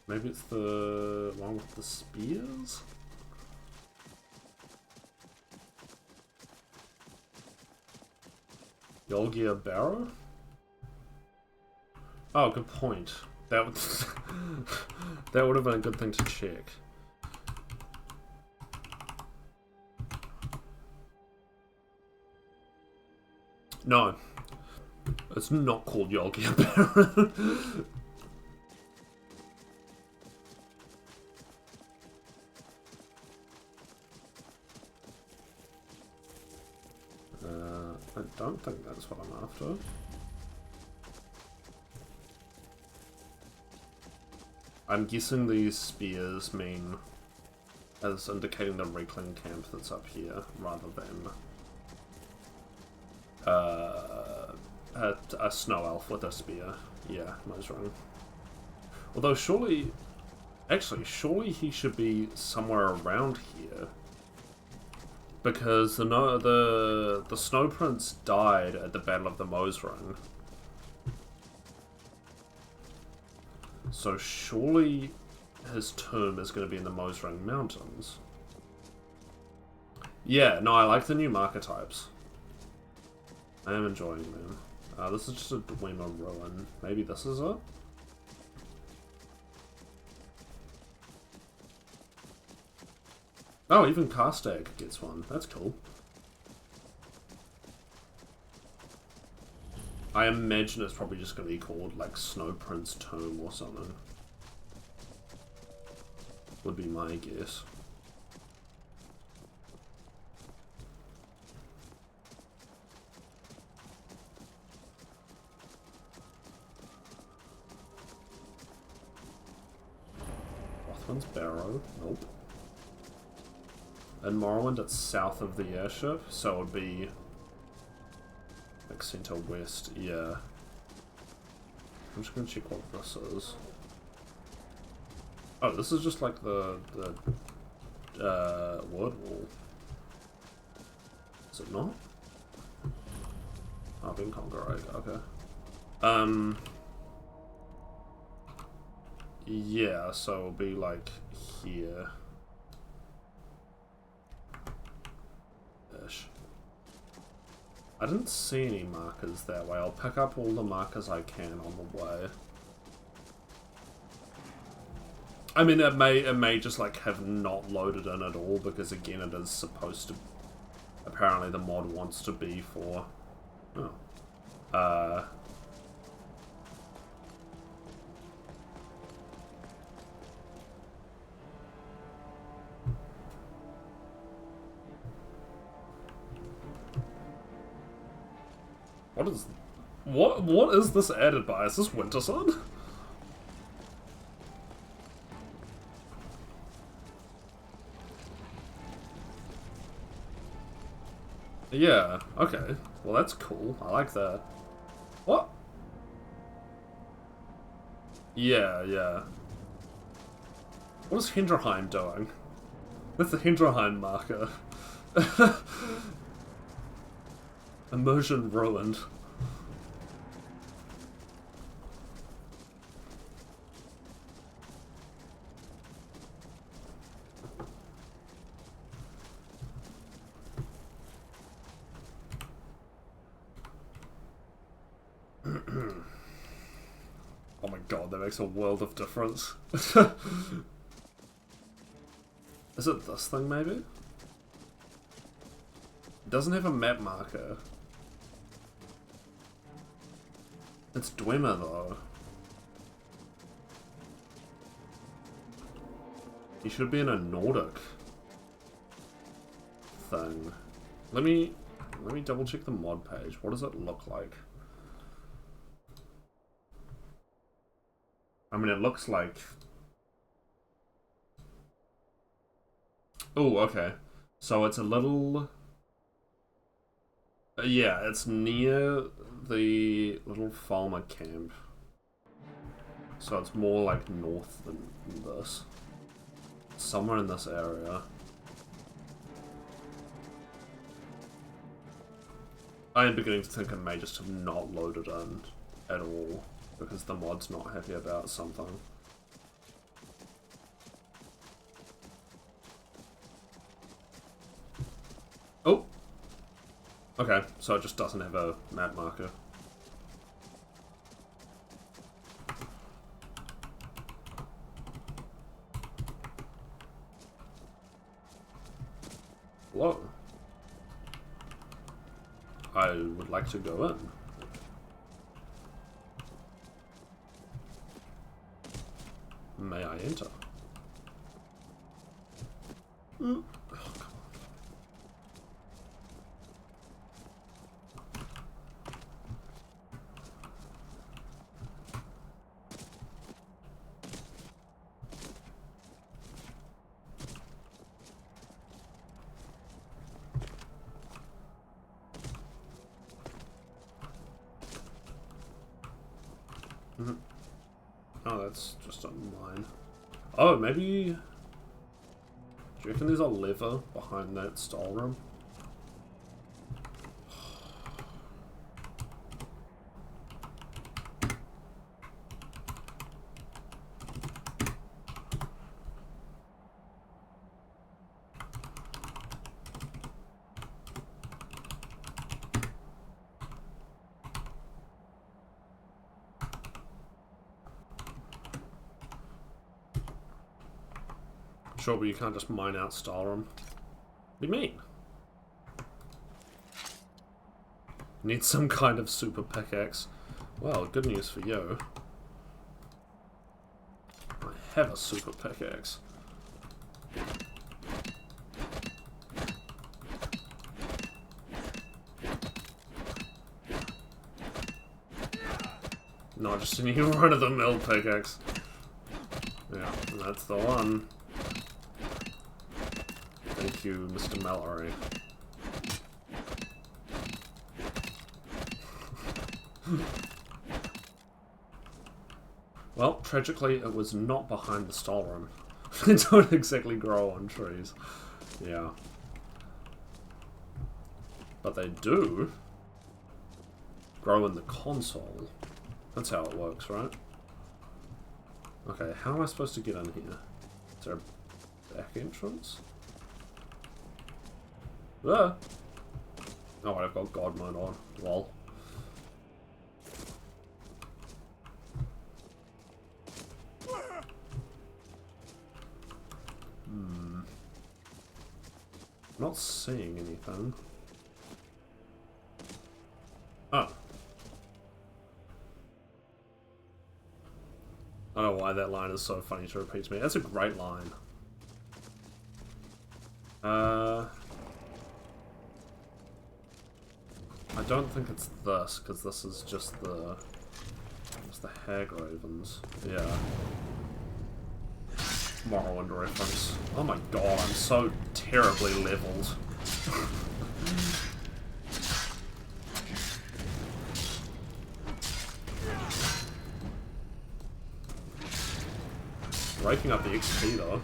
[SPEAKER 1] Maybe it's the one with the spears? Yolgia Barrow? Oh, good point. That would that would have been a good thing to check. No. It's not called Yolgia Barrow. I don't think that's what I'm after. I'm guessing these spears mean as indicating the Reekling camp that's up here, rather than a snow elf with a spear. Yeah, I was wrong. Although surely he should be somewhere around here. Because the Snow Prince died at the Battle of the Mosring. So surely his tomb is going to be in the Mosring Mountains. Yeah, no, I like the new marker types. I am enjoying them. This is just a Dwemer ruin. Maybe this is it? Oh, even Karstag gets one. That's cool. I imagine it's probably just going to be called, like, Snow Prince Tomb or something. Would be my guess. Rothman's Barrow? Nope. And Morrowind, it's south of the airship, so it would be like center west, yeah. I'm just gonna check what this is. Oh, this is just like the word wall. Is it not? Oh, being Conqueror, okay. Yeah, so it'll be like here. Ish. I didn't see any markers that way. I'll pick up all the markers I can on the way. I mean, it may just like have not loaded in at all, because again, it is supposed to. Apparently, the mod wants to be for. Oh. What is this added by? Is this Winter Sun? Yeah, okay. Well, that's cool. I like that. What? Yeah, yeah. What is Hinderheim doing? That's the Hinderheim marker. Immersion ruined. Oh my god, that makes a world of difference. Is it this thing, maybe? It doesn't have a map marker. It's Dwemer, though. He should be in a Nordic thing. Let me double check the mod page. What does it look like? I mean, it looks like... Oh, okay. So it's a little... yeah, it's near the little farmer camp. So it's more like north than this. Somewhere in this area. I am beginning to think it may just have not loaded in at all, because the mod's not happy about something. Oh! Okay, so it just doesn't have a map marker. Hello? I would like to go in. May I enter? Oh, come on. Oh, that's just a mine. Oh, maybe... Do you reckon there's a lever behind that stall room? Sure, but you can't just mine out Stalrum. What do you mean? Need some kind of super pickaxe. Well, good news for you. I have a super pickaxe. Not just any run-of-the-mill pickaxe. Yeah, that's the one. Thank you, Mr. Mallory. Well, tragically, it was not behind the storeroom. They don't exactly grow on trees. Yeah. But they do grow in the console. That's how it works, right? Okay, how am I supposed to get in here? Is there a back entrance? Ah! Oh, wait, I've got God mode on. Lol. Not seeing anything. Oh. I don't know why that line is so funny to repeat to me. That's a great line. I don't think it's this, because this is just the... It's the Hag Ravens. Yeah. Morrowind reference. Oh my god, I'm so terribly leveled. Raking up the XP though.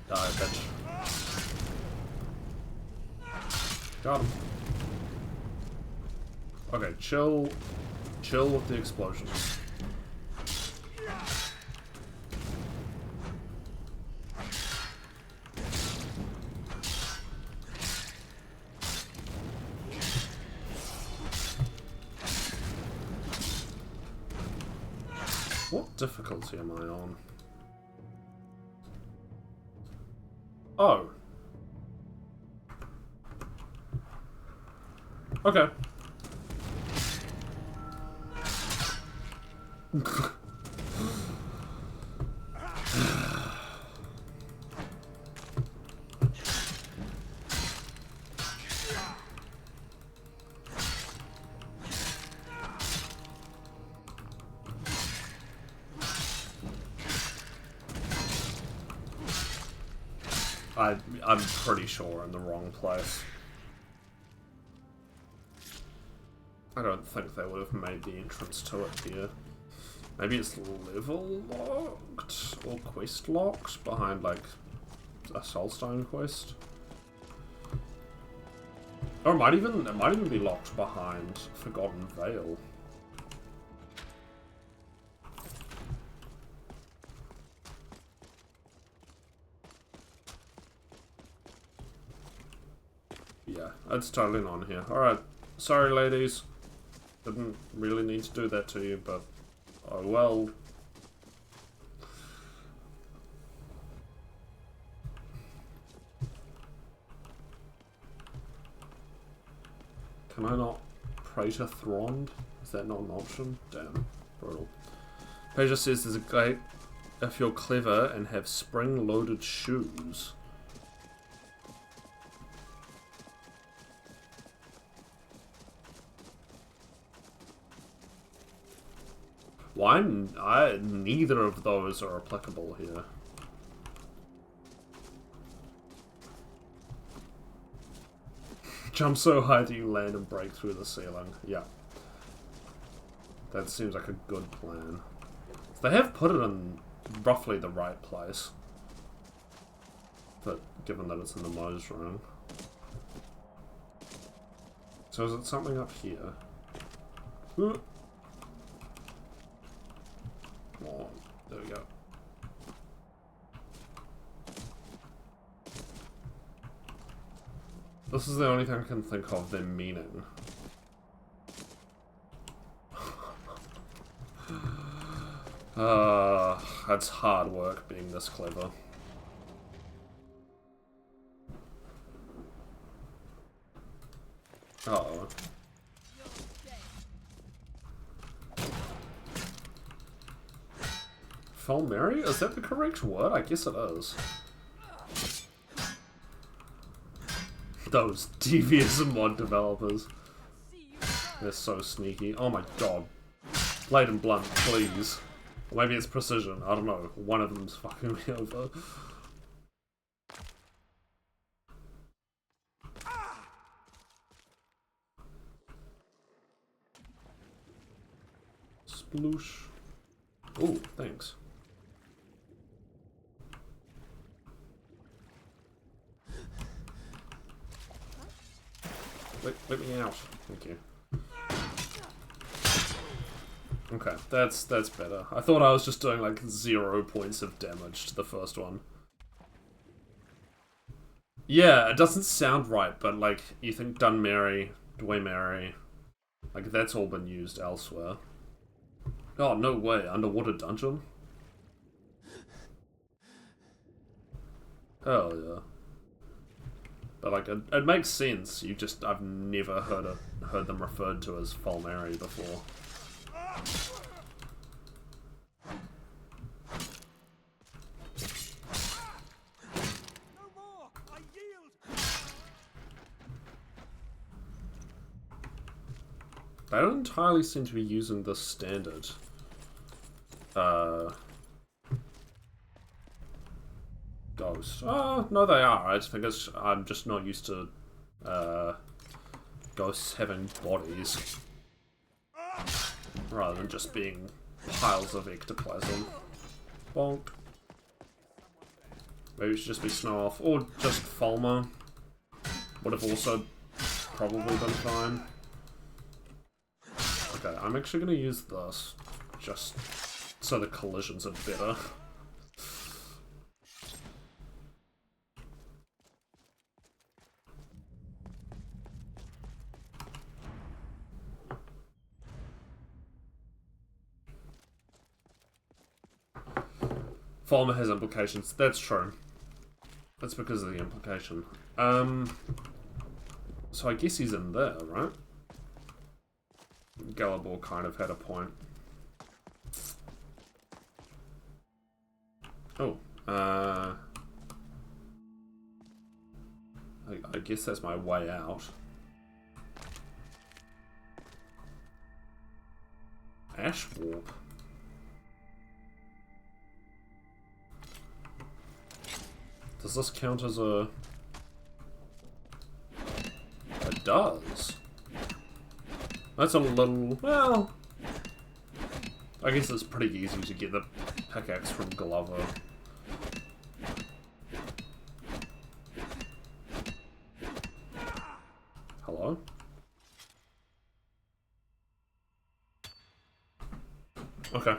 [SPEAKER 1] Die, bitch. Got him. Okay, chill with the explosions. What difficulty am I on? Oh. Okay. I'm pretty sure in the wrong place. I don't think they would have made the entrance to it here. Maybe it's level locked or quest locked behind like a Soulstone quest. Or it might even be locked behind Forgotten Vale. Yeah, it's totally not on here. Alright, sorry ladies. Didn't really need to do that to you, but oh well. Can I not pray to Thrond? Is that not an option? Damn, brutal. Peja says there's a gate if you're clever and have spring-loaded shoes. Why? Neither of those are applicable here. Jump so high that you land and break through the ceiling. Yeah. That seems like a good plan. They have put it in roughly the right place. But given that it's in the Mose room. So is it something up here? Ooh. Come on. There we go. This is the only thing I can think of them meaning. That's hard work being this clever. Uh-oh. Falmeri? Is that the correct word? I guess it is. Those devious mod developers. They're so sneaky. Oh my god. Blade and blunt, please. Or maybe it's precision. I don't know. One of them's fucking me over. Sploosh. Ooh, thanks. Let me out. Thank you. Okay, that's better. I thought I was just doing like 0 points of damage to the first one. Yeah, it doesn't sound right, but like, you think Dunmary, Dweymary, like that's all been used elsewhere. Oh, no way, underwater dungeon? Hell yeah. But like, it makes sense, I've never heard them referred to as Fulmary before. They don't entirely seem to be using the standard. Ghost. Oh, no they are. I think I'm just not used to, ghosts having bodies. Rather than just being piles of ectoplasm. Bonk. Maybe it should just be Snow Elf. Or just Fulmer. Would have also probably been fine. Okay, I'm actually going to use this, just so the collisions are better. Fulmer has implications, that's true. That's because of the implication. So I guess he's in there, right? Gallibor kind of had a point. Oh, I guess that's my way out. Ash Warp. Does this count as a... It does. That's a little... well... I guess it's pretty easy to get the pickaxe from Glover. Hello? Okay.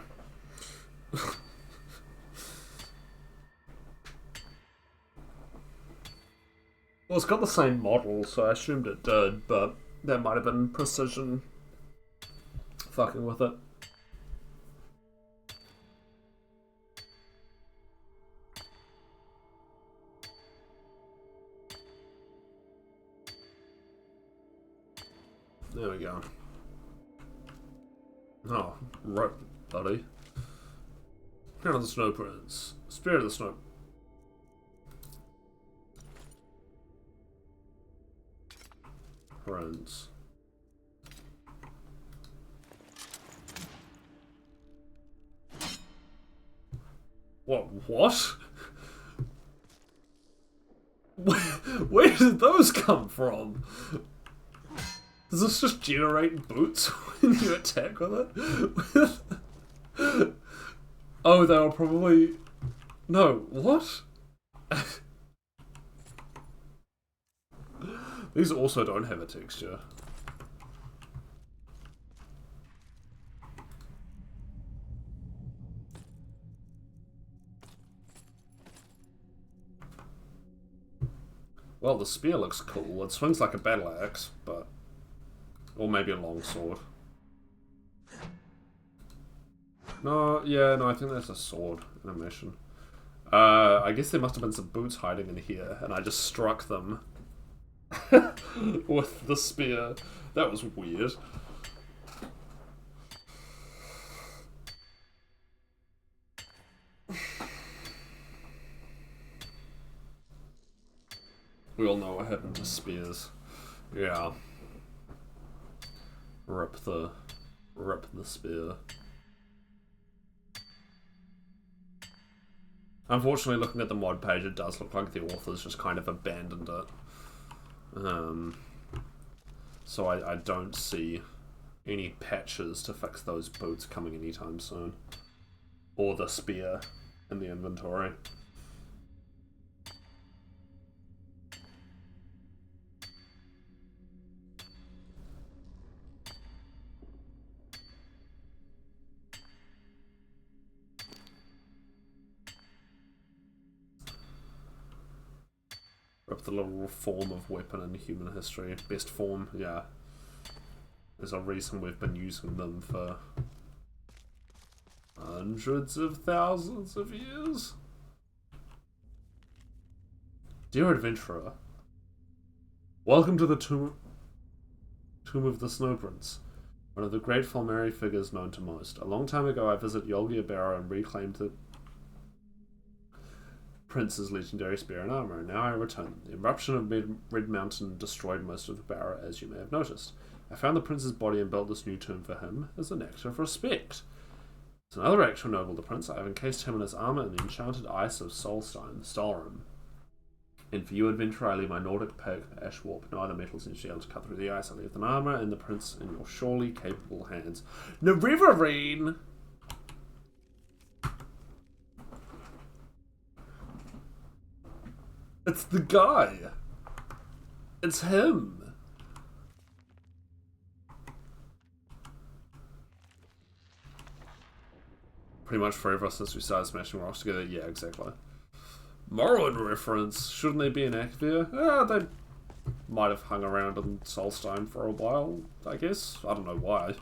[SPEAKER 1] Well, it's got the same model, so I assumed it did, but that might have been precision fucking with it. There we go. Oh, right, buddy. Crown of the Snow Prince. Spirit of the Snow. Prince. What? Where did those come from? Does this just generate boots when you attack with it? Oh, they were probably... No, what? These also don't have a texture. Well, the spear looks cool. It swings like a battle axe, but... or maybe a longsword. No, yeah, no, I think that's a sword animation. I guess there must have been some boots hiding in here, and I just struck them with the spear. That was weird. We all know what happened to spears. Yeah. Rip the spear. Unfortunately, looking at the mod page, it does look like the authors just kind of abandoned it. So I don't see any patches to fix those boots coming anytime soon. Or the spear in the inventory. Rip the little form of weapon in human history. Best form, yeah. There's a reason we've been using them for hundreds of thousands of years. Dear adventurer, welcome to the tomb of the Snow Prince, one of the great Falmeri figures known to most. A long time ago I visited Yolgir Barrow and reclaimed the Prince's legendary spear and armor, and now I return. The eruption of Red Mountain destroyed most of the barrow, as you may have noticed. I found the Prince's body and built this new tomb for him as an act of respect. As another act to ennoble the Prince, I have encased him in his armor in the enchanted ice of Solstein, Stalrim. And for you, adventurer, I leave my Nordic pick, Ashwarp. No other metals in able to cut through the ice. I leave the armor and the Prince in your surely capable hands. Narivarine! It's the guy! It's him! Pretty much forever since we started smashing rocks together. Yeah, exactly. Morrowind reference. Shouldn't they be in Akvir? They might have hung around in Solstein for a while, I guess. I don't know why.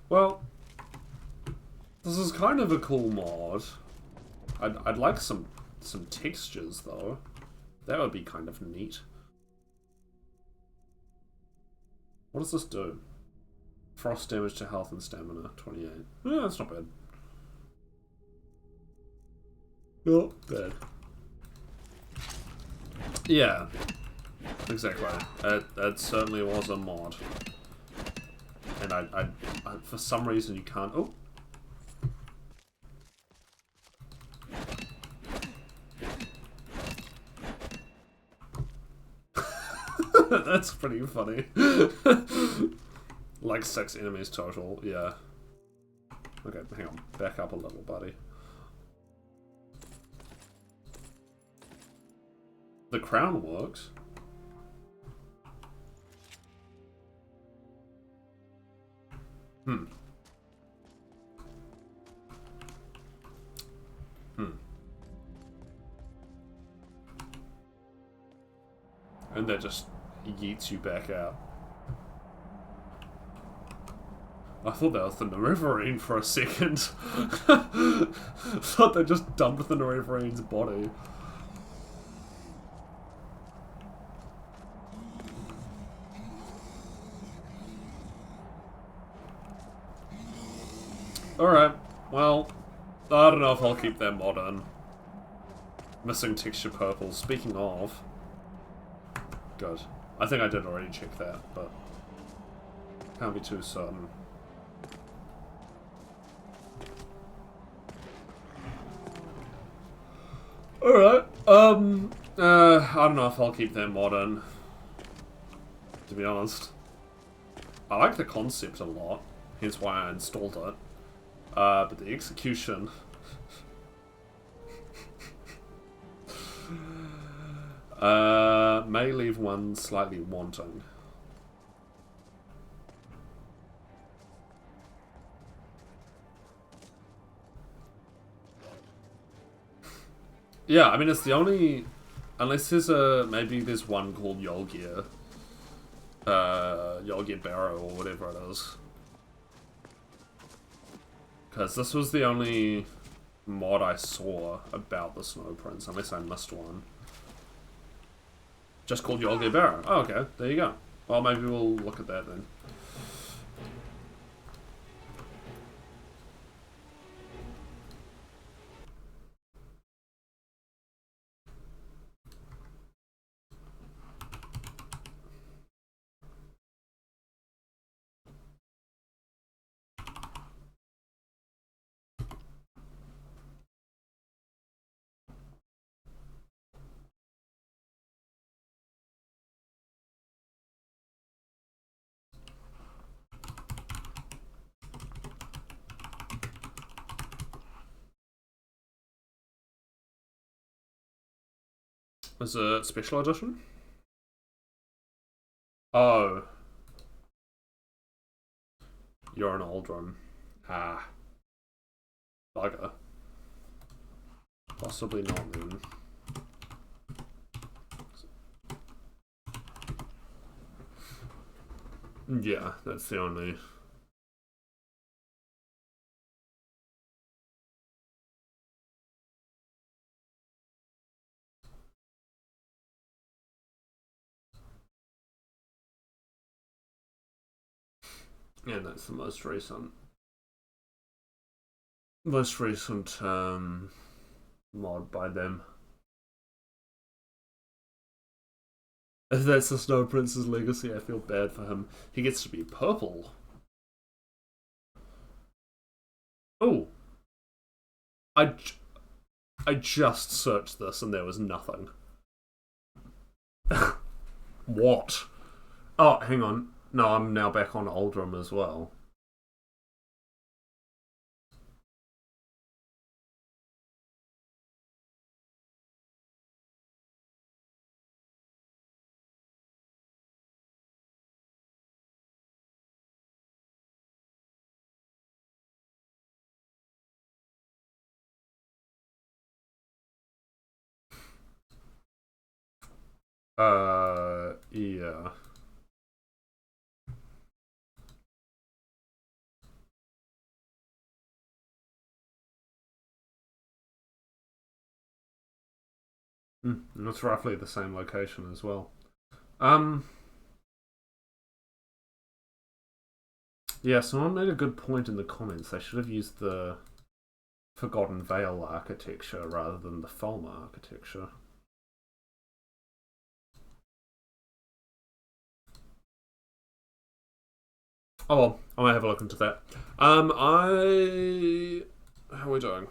[SPEAKER 1] Well, this is kind of a cool mod. I'd like some textures though. That would be kind of neat. What does this do? Frost damage to health and stamina, 28. Yeah, that's not bad. Not bad. Yeah, exactly. It certainly was a mod. And I for some reason you can't... Oh! That's pretty funny. Like 6 enemies total, yeah. Okay, hang on. Back up a little, buddy. The crown works. Hmm. And that just yeets you back out. I thought that was the Narivarine for a second. Thought they just dumped the Narivarine's body. Alright, well, I don't know if I'll keep that mod in. Missing texture purple. Speaking of... Good. I think I did already check that, but... Can't be too certain. Alright, I don't know if I'll keep that mod in. To be honest. I like the concept a lot, hence why I installed it. But the execution... may leave one slightly wanting. Yeah, I mean, it's the only... Unless there's a... Maybe there's one called Yolgir. Yolgir Barrow, or whatever it is. Because this was the only mod I saw about the Snow Prince, unless I missed one. Just called Yolgir Barrow. Oh, okay, there you go. Well, maybe we'll look at that then. Is it special edition? Oh. You're an old one. Ah. Bugger. Possibly not then. Yeah, that's the only... And that's the most recent. Most recent mod by them. If that's the Snow Prince's legacy, I feel bad for him. He gets to be purple. Oh. I just searched this and there was nothing. What? Oh, hang on. No, I'm now back on Oldham as well. Yeah. It's roughly the same location as well. Yeah, someone made a good point in the comments. They should have used the Forgotten Vale architecture rather than the Falmer architecture. Oh well, I might have a look into that. How are we doing?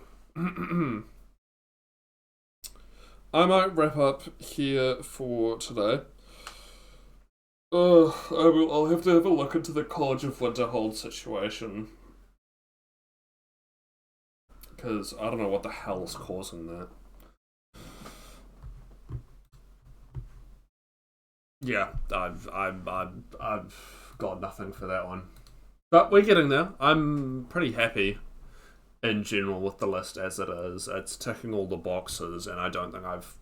[SPEAKER 1] I might wrap up here for today. I'll have to have a look into the College of Winterhold situation. Because I don't know what the hell's causing that. Yeah, I've got nothing for that one. But we're getting there. I'm pretty happy in general with the list as it is. It's ticking all the boxes, and I don't think I've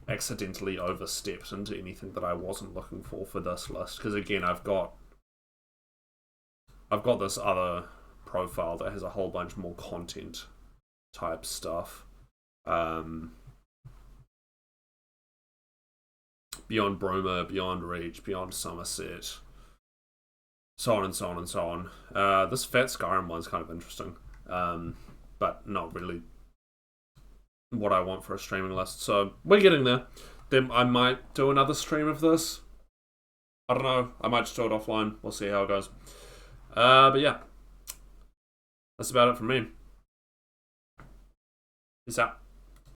[SPEAKER 1] accidentally overstepped into anything that I wasn't looking for this list. Because again, I've got this other profile that has a whole bunch more content type stuff. Beyond Broma, Beyond Reach, Beyond Somerset, so on and so on and so on. This Fat Skyrim one's kind of interesting, but not really what I want for a streaming list. So we're getting there. Then I might do another stream of this. I don't know. I might just do it offline. We'll see how it goes. But yeah, that's about it from me. Peace out.